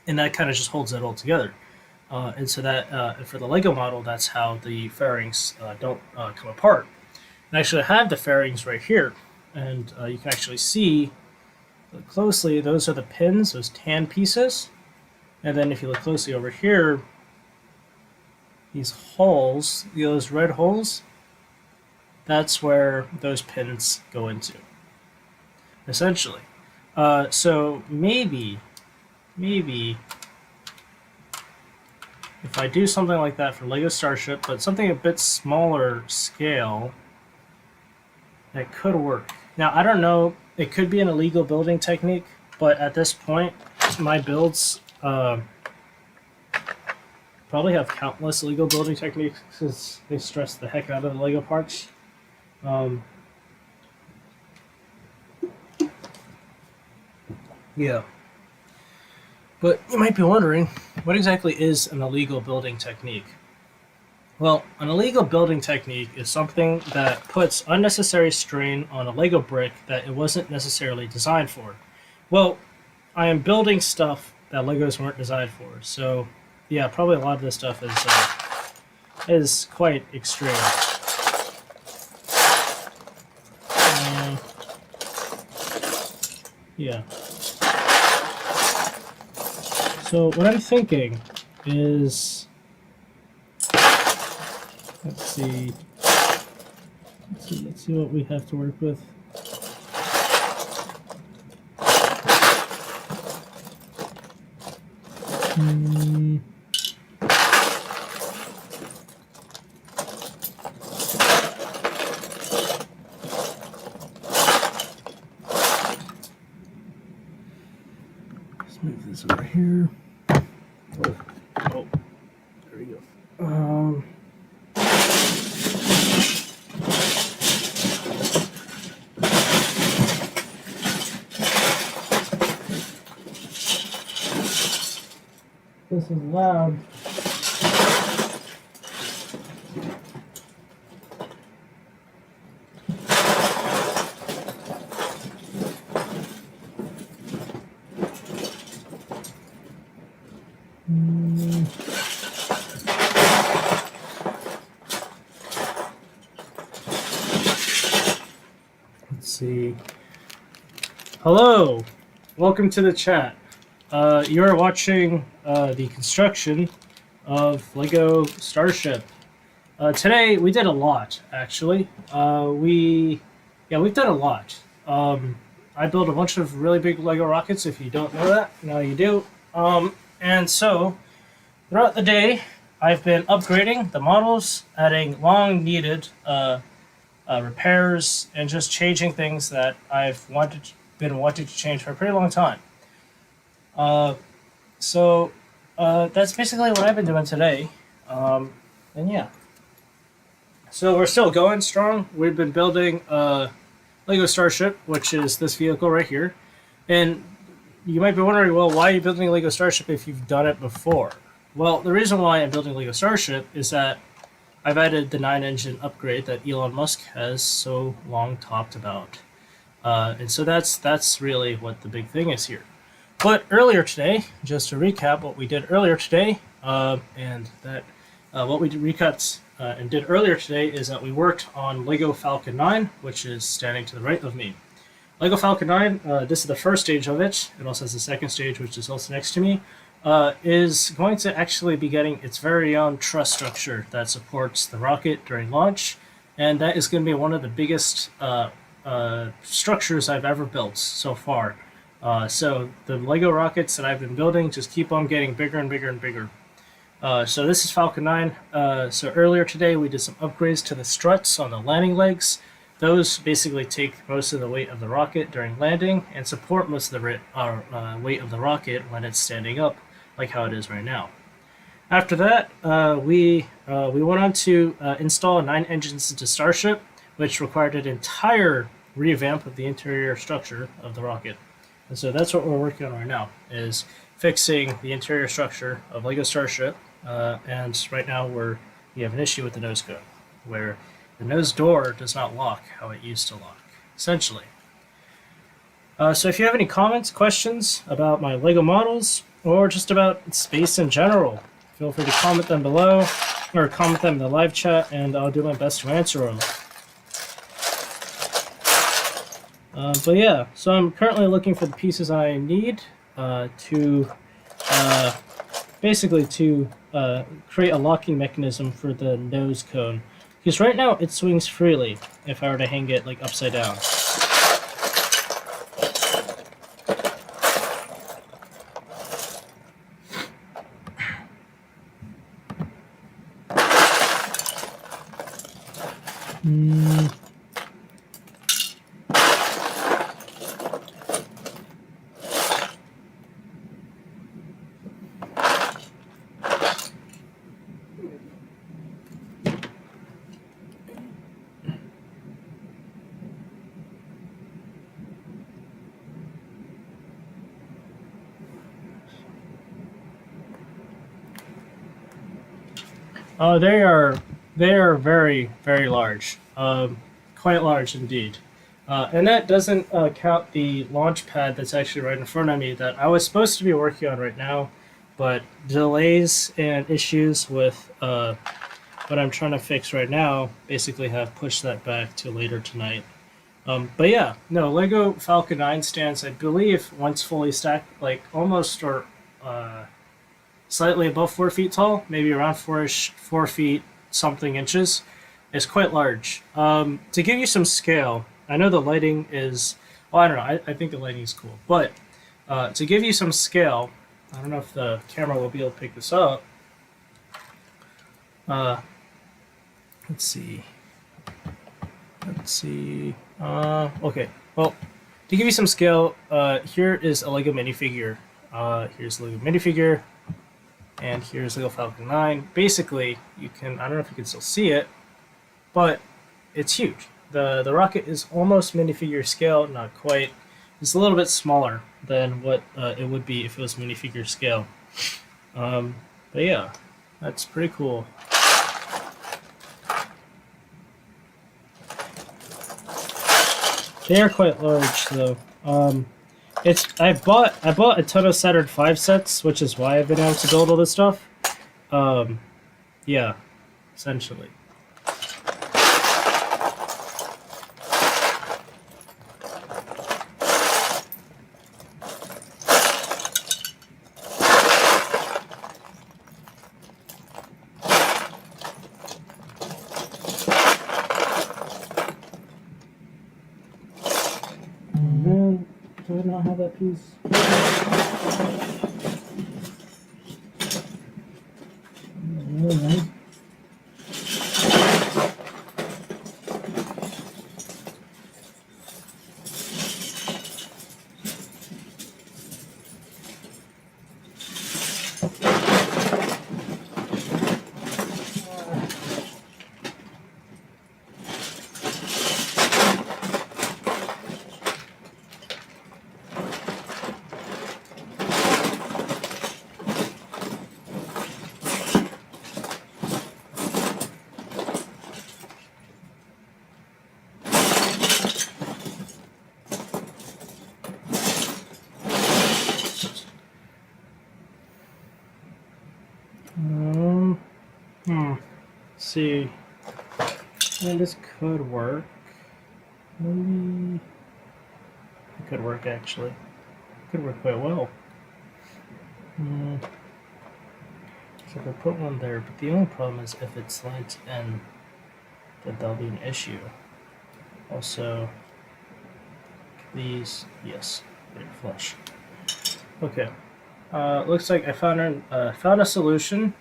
and that kind of just holds it all together. And so that for the Lego model, that's how the fairings don't come apart. And actually, I have the fairings right here, and you can actually see closely. Those are the pins, those tan pieces. And then if you look closely over here, these holes, those red holes, that's where those pins go into, essentially. So maybe if I do something like that for Lego Starship, but something a bit smaller scale, that could work. Now, I don't know, it could be an illegal building technique, but at this point, my builds probably have countless illegal building techniques since they stress the heck out of the Lego parts. Yeah. But you might be wondering, what exactly is an illegal building technique? Well, an illegal building technique is something that puts unnecessary strain on a Lego brick that it wasn't necessarily designed for. Well, I am building stuff that Legos weren't designed for, so yeah, probably a lot of this stuff is quite extreme. Yeah. So what I'm thinking is Let's see. Let's see what we have to work with. Let's move this over here. Oh, there we go. This is loud. Let's see. Hello, welcome to the chat. You're watching the construction of Lego Starship. Today we did a lot, actually. We've done a lot. I built a bunch of really big Lego rockets. If you don't know that, now you do. And so throughout the day, I've been upgrading the models, adding long-needed repairs, and just changing things that I've been wanting to change for a pretty long time. So that's basically what I've been doing today. And yeah. So we're still going strong. We've been building Lego Starship, which is this vehicle right here. And you might be wondering, well, why are you building Lego Starship if you've done it before? Well, the reason why I'm building Lego Starship is that I've added the 9-engine upgrade that Elon Musk has so long talked about. And so that's really what the big thing is here. But earlier today, just to recap what we did earlier today, what we recapped and did earlier today is that we worked on Lego Falcon 9, which is standing to the right of me. Lego Falcon 9, this is the first stage of it. It also has the second stage, which is also next to me, is going to actually be getting its very own truss structure that supports the rocket during launch, and that is going to be one of the biggest structures I've ever built so far. So the Lego rockets that I've been building just keep on getting bigger and bigger and bigger. So this is Falcon 9. So earlier today we did some upgrades to the struts on the landing legs. Those basically take most of the weight of the rocket during landing and support most of the weight of the rocket when it's standing up, like how it is right now. After that, we went on to install 9 engines into Starship, which required an entire revamp of the interior structure of the rocket. And so that's what we're working on right now, is fixing the interior structure of Lego Starship. And right now we have an issue with the nose cone, where the nose door does not lock how it used to lock, essentially. So if you have any comments, questions about my Lego models, or just about space in general, feel free to comment them below, or comment them in the live chat, and I'll do my best to answer them. But yeah, so I'm currently looking for the pieces I need to create a locking mechanism for the nose cone. Because right now it swings freely if I were to hang it like upside down. They are very, very large, quite large indeed. And that doesn't count the launch pad that's actually right in front of me that I was supposed to be working on right now, but delays and issues with what I'm trying to fix right now basically have pushed that back to later tonight. But yeah, no, Lego Falcon 9 stands, I believe, once fully stacked, like almost or slightly above 4 feet tall, maybe around 4 feet something inches. It's quite large. To give you some scale, I know the lighting is. Well, I don't know. I think the lighting is cool, but to give you some scale, I don't know if the camera will be able to pick this up. Uh, let's see. Let's see. Okay. Well, to give you some scale, here is a Lego minifigure. Here's a Lego minifigure, and here's Lego Falcon 9. Basically, you can. I don't know if you can still see it, but it's huge. The rocket is almost minifigure scale, not quite. It's a little bit smaller than what it would be if it was minifigure scale. But yeah, that's pretty cool. They are quite large, though. I bought a ton of Saturn V sets, which is why I've been able to build all this stuff. Yeah, essentially. Man, do I not have that piece? Alright. Let's see. Yeah, this could work. Maybe it could work actually. It could work quite well. So I put one there, but the only problem is if it slants in, then that'll be an issue. Also, these, yes, they're flush. Okay. Looks like I found a solution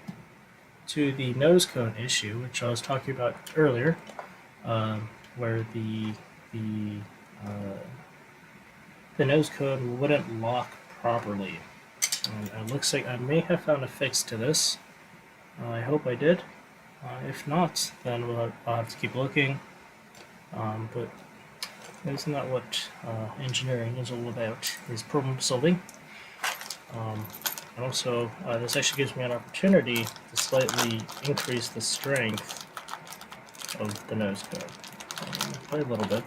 to the nose cone issue, which I was talking about earlier, where the nose cone wouldn't lock properly. And it looks like I may have found a fix to this. I hope I did. If not, then I'll have to keep looking. But isn't that what engineering is all about? Is problem solving. And also, this actually gives me an opportunity to slightly increase the strength of the nose cone by a little bit.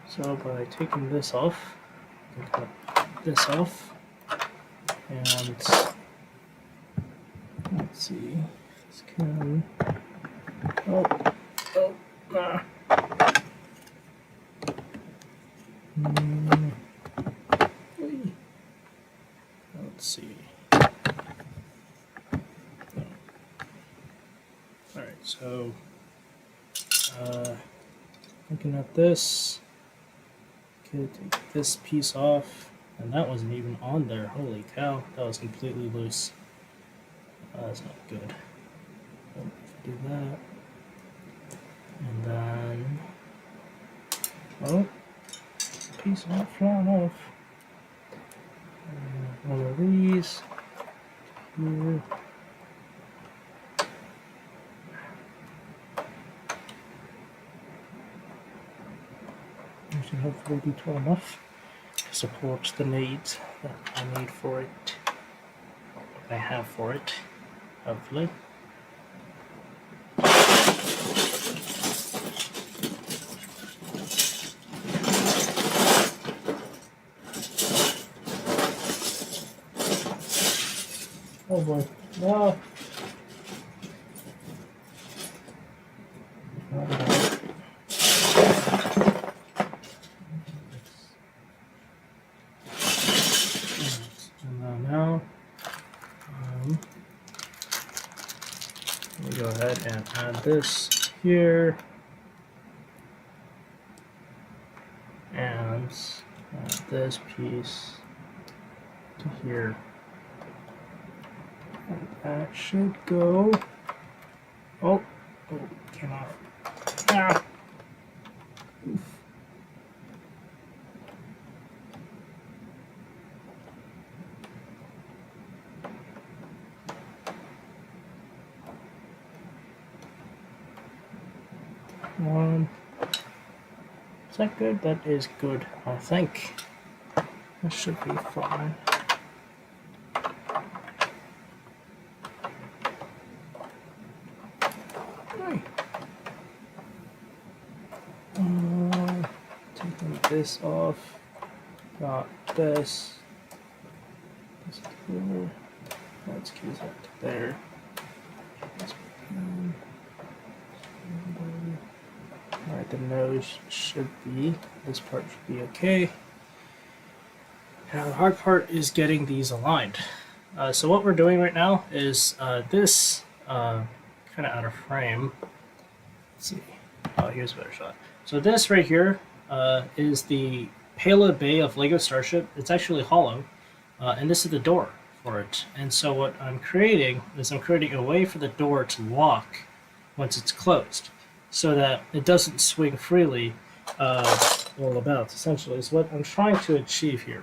So by taking this off, I can cut this off, and let's see, this can. Let's see. Alright, so looking at this, could take this piece off, and that wasn't even on there. Holy cow, that was completely loose. That's not good. Do that, and then piece not flying off. One of these here. It should hopefully be tall enough to support the needs that I need for it. I have for it, hopefully. Oh boy, no! Let me go ahead and add this here. And add this piece to here. And that should go. Oh, came off. Ah. Oof. One. Is that good? That is good, I think. That should be fine. Okay. Taking this off. Got this. This here. Let's keep that there. Alright, the nose should be, this part should be okay. Now the hard part is getting these aligned. So what we're doing right now is this kind of out of frame. Let's see. Oh, here's a better shot. So this right here is the payload bay of Lego Starship. It's actually hollow, and this is the door for it. And so what I'm creating is I'm creating a way for the door to lock once it's closed, so that it doesn't swing freely all about, essentially, is what I'm trying to achieve here.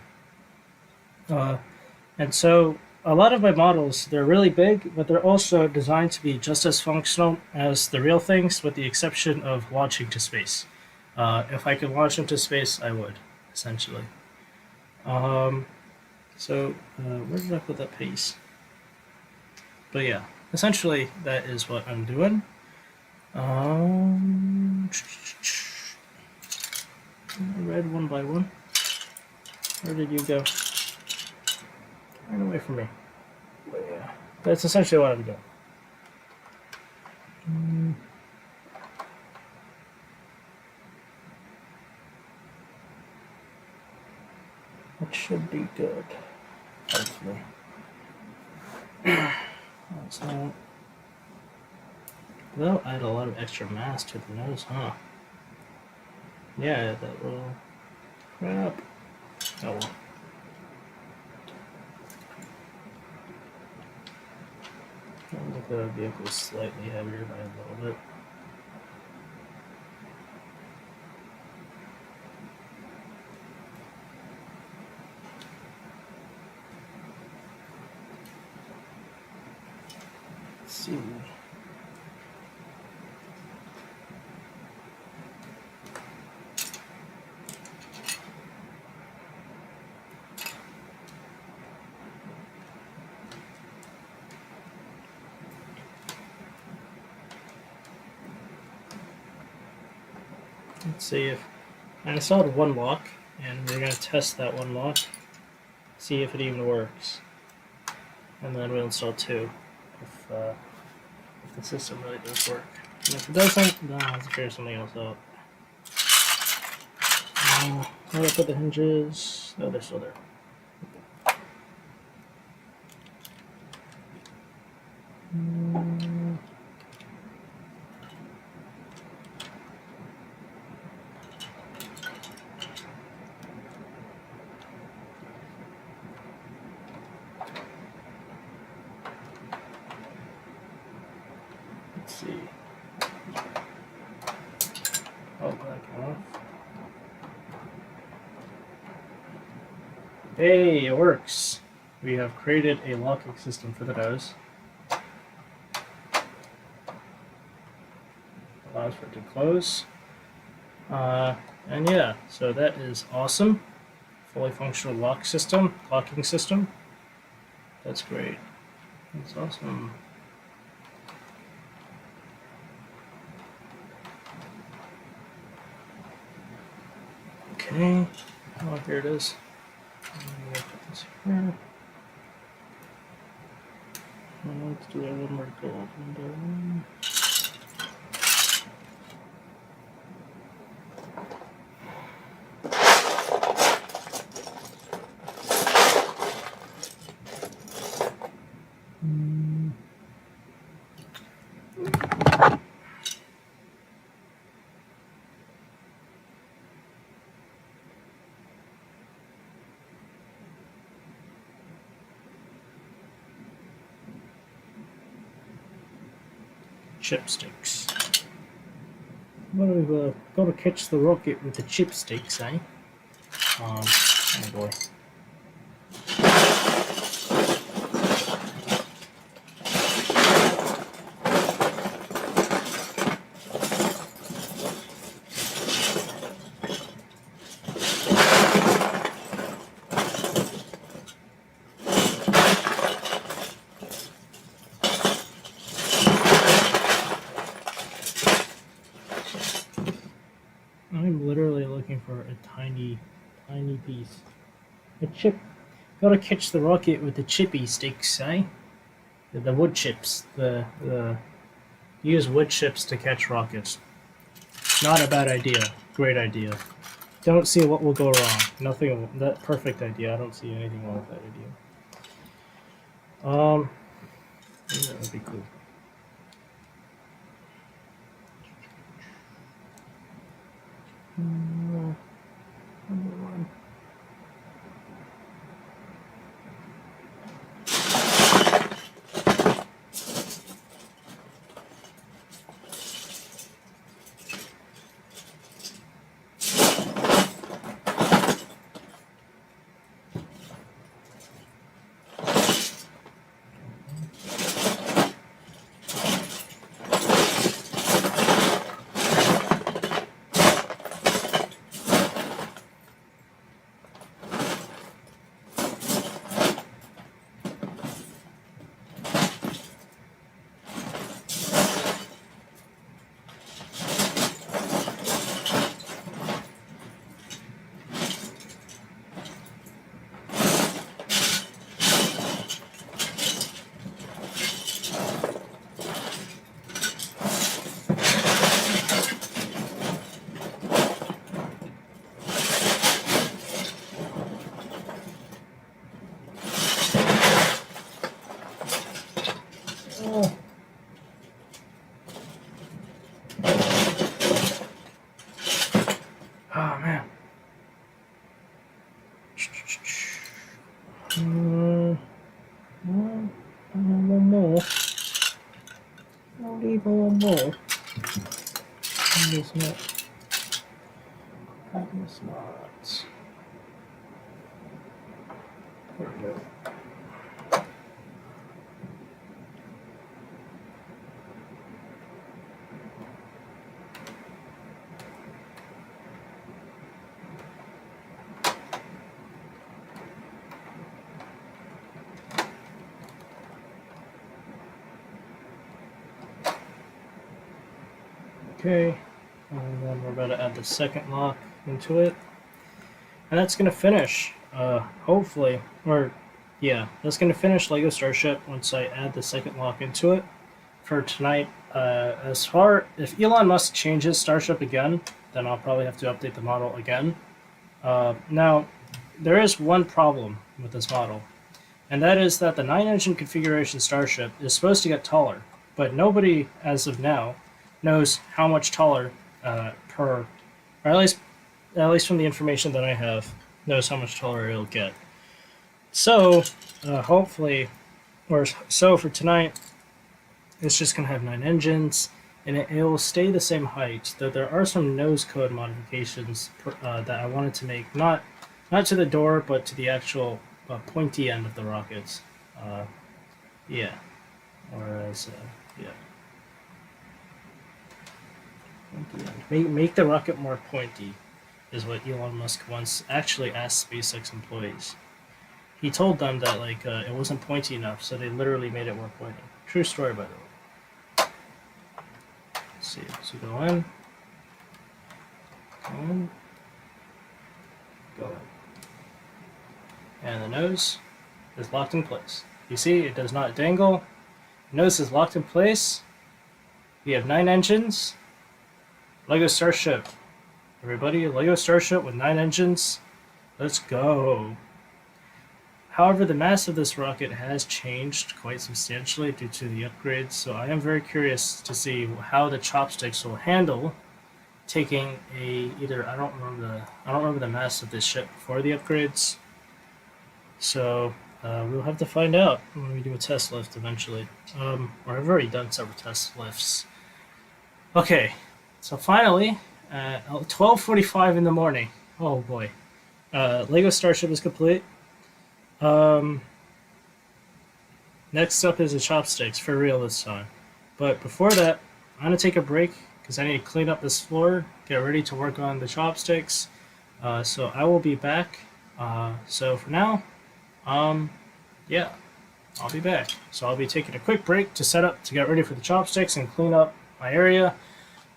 And so a lot of my models, they're really big, but they're also designed to be just as functional as the real things, with the exception of launching to space. If I could launch into space, I would, essentially. Where did I put that piece? But yeah, essentially that is what I'm doing. Red one by one. Where did you go? Run away from me. But yeah, that's essentially what I'm doing. It should be good, hopefully. That's not. That'll add a lot of extra mass to the nose, huh? Yeah, that little crap. Oh well. I think the vehicle is slightly heavier by a little bit. Let's see. Let's see if I installed one lock, and we're going to test that one lock, see if it even works, and then we'll install two if the system really does work. And if it doesn't, then I'll have to figure something else out. Where did I put the hinges? Oh, they're still there. Let's see. Oh, that came off. Hey, it works. We have created a locking system for the nose. Allows for it to close. And yeah, so that is awesome. Fully functional locking system. That's great. That's awesome. Okay. Oh, here it is. I'm gonna put this here. Let's do a little more gold window. Chopsticks. Well, we've got to catch the rocket with the chopsticks, eh? Oh boy. I'm literally looking for a tiny piece. A chip. Gotta catch the rocket with the chippy sticks, eh? The wood chips. The use wood chips to catch rockets. Not a bad idea. Great idea. Don't see what will go wrong. Nothing. That perfect idea. I don't see anything wrong with that idea. That would be cool. Number one. Oh man. One more. I'll leave one more. It's not. It's not. There we go. Okay, and then we're about to add the second lock into it. And that's going to finish, hopefully, or yeah, that's going to finish Lego Starship once I add the second lock into it for tonight. If Elon Musk changes Starship again, then I'll probably have to update the model again. Now, there is one problem with this model, and that is that the 9-engine configuration Starship is supposed to get taller, but nobody, as of now, knows how much taller or at least from the information that I have, knows how much taller it'll get. So, hopefully, so for tonight, it's just gonna have 9 engines, and it will stay the same height. Though there are some nose code modifications that I wanted to make, not to the door, but to the actual pointy end of the rockets. Yeah. Whereas, yeah. Make the rocket more pointy, is what Elon Musk once actually asked SpaceX employees. He told them that it wasn't pointy enough, so they literally made it more pointy. True story, by the way. Let's see. So go in. Go in. And the nose is locked in place. You see, it does not dangle. The nose is locked in place. We have 9 engines. Lego Starship. Everybody, Lego Starship with 9 engines. Let's go. However, the mass of this rocket has changed quite substantially due to the upgrades, so I am very curious to see how the chopsticks will handle taking a either I don't remember the mass of this ship before the upgrades, so we'll have to find out when we do a test lift eventually. Or I've already done several test lifts. Okay, so finally, at 12:45 in the morning. Oh boy, Lego Starship is complete. Next up is the chopsticks for real this time. But before that, I'm gonna take a break because I need to clean up this floor, get ready to work on the chopsticks. So I will be back. So for now, yeah, I'll be back. So I'll be taking a quick break to set up to get ready for the chopsticks and clean up my area,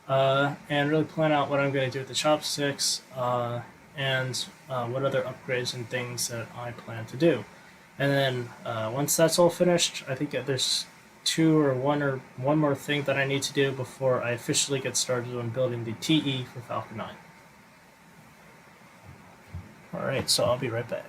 and really plan out what I'm going to do with the chopsticks, and what other upgrades and things that I plan to do. And then once that's all finished, I think that there's one more thing that I need to do before I officially get started on building the TE for Falcon 9. Alright, so I'll be right back.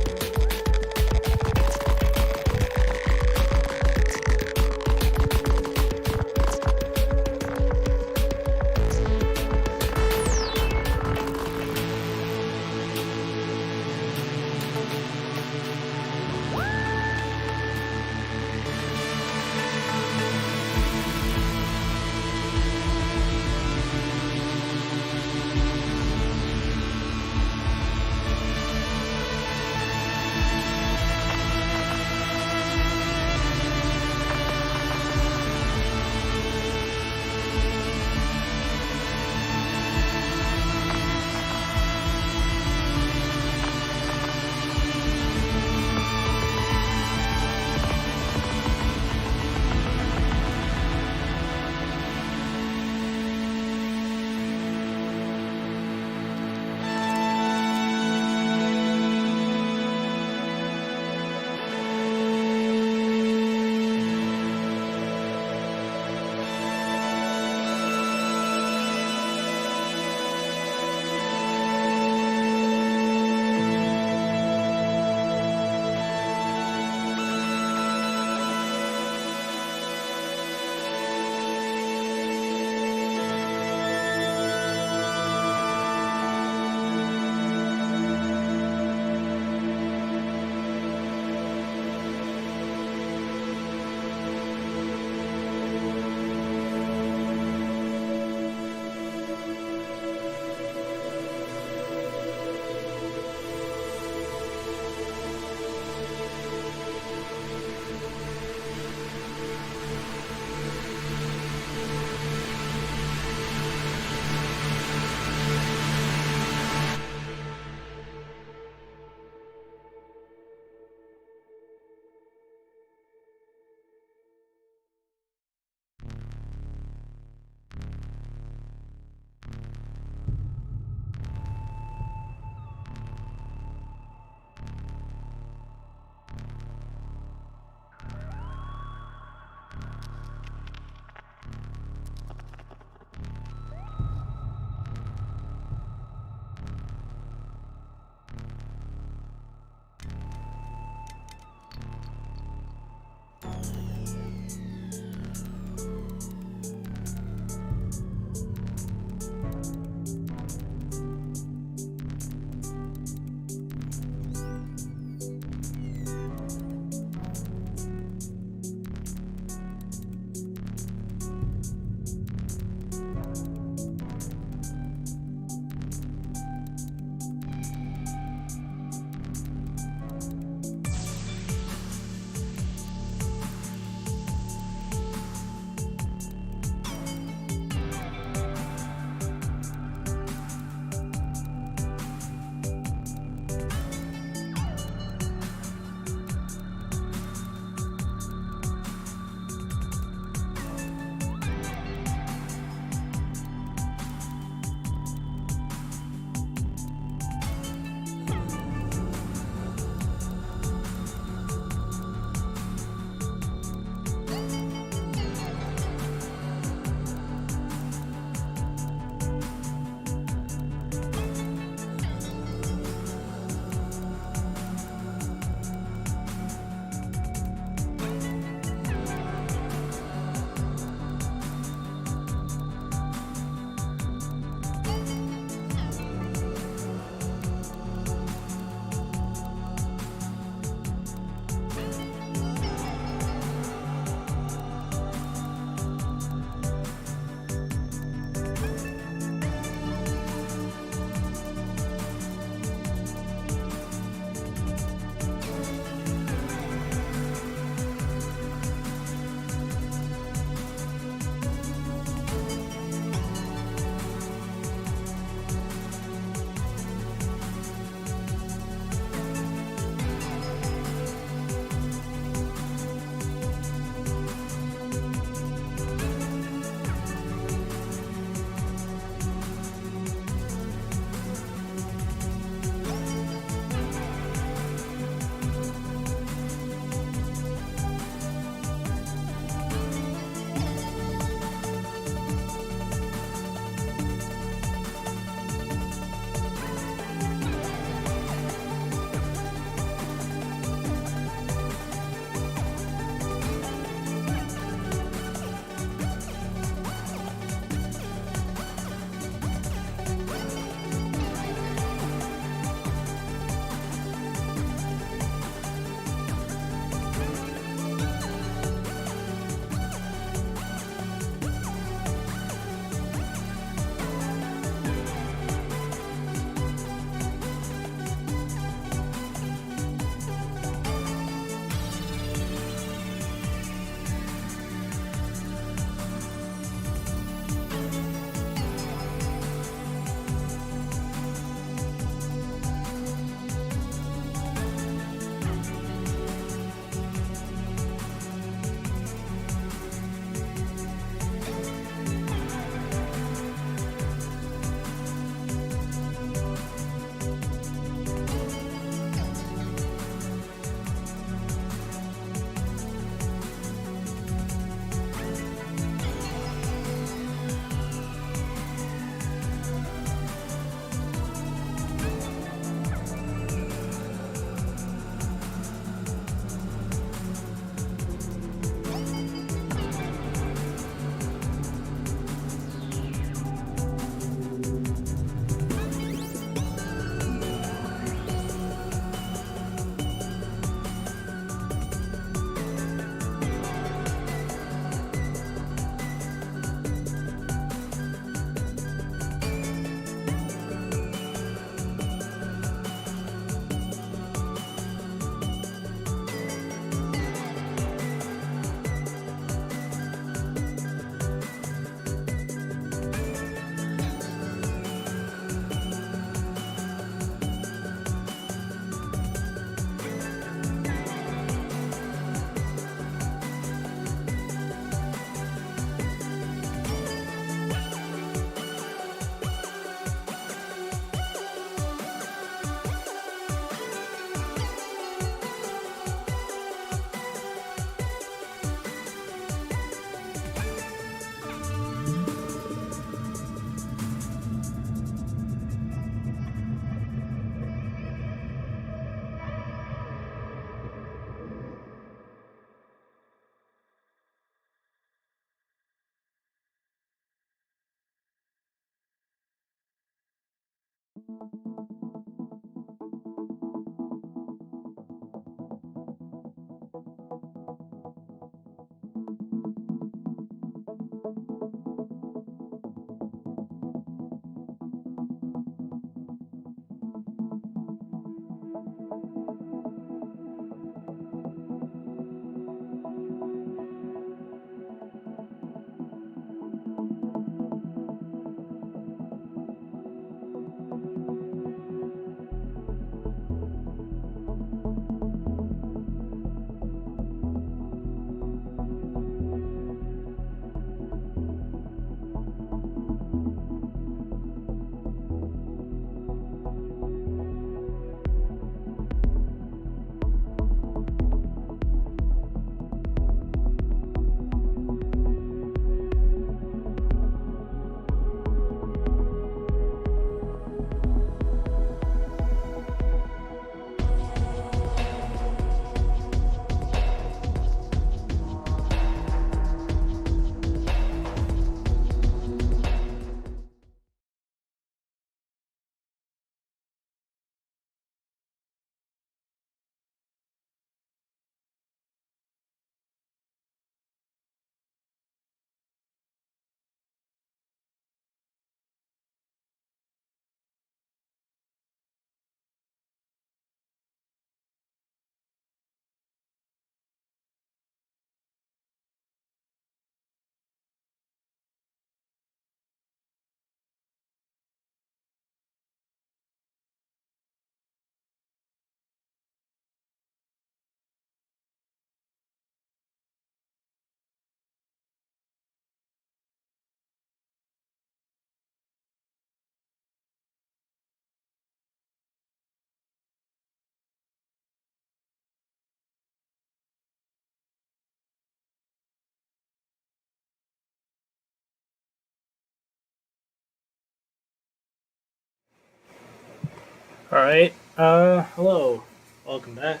Alright, hello. Welcome back.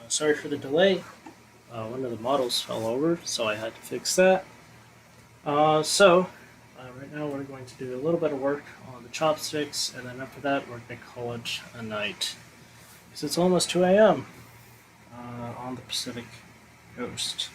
Sorry for the delay. One of the models fell over, so I had to fix that. Right now we're going to do a little bit of work on the chopsticks, and then after that we're going to call it a night. Because it's almost 2 a.m. On the Pacific Coast.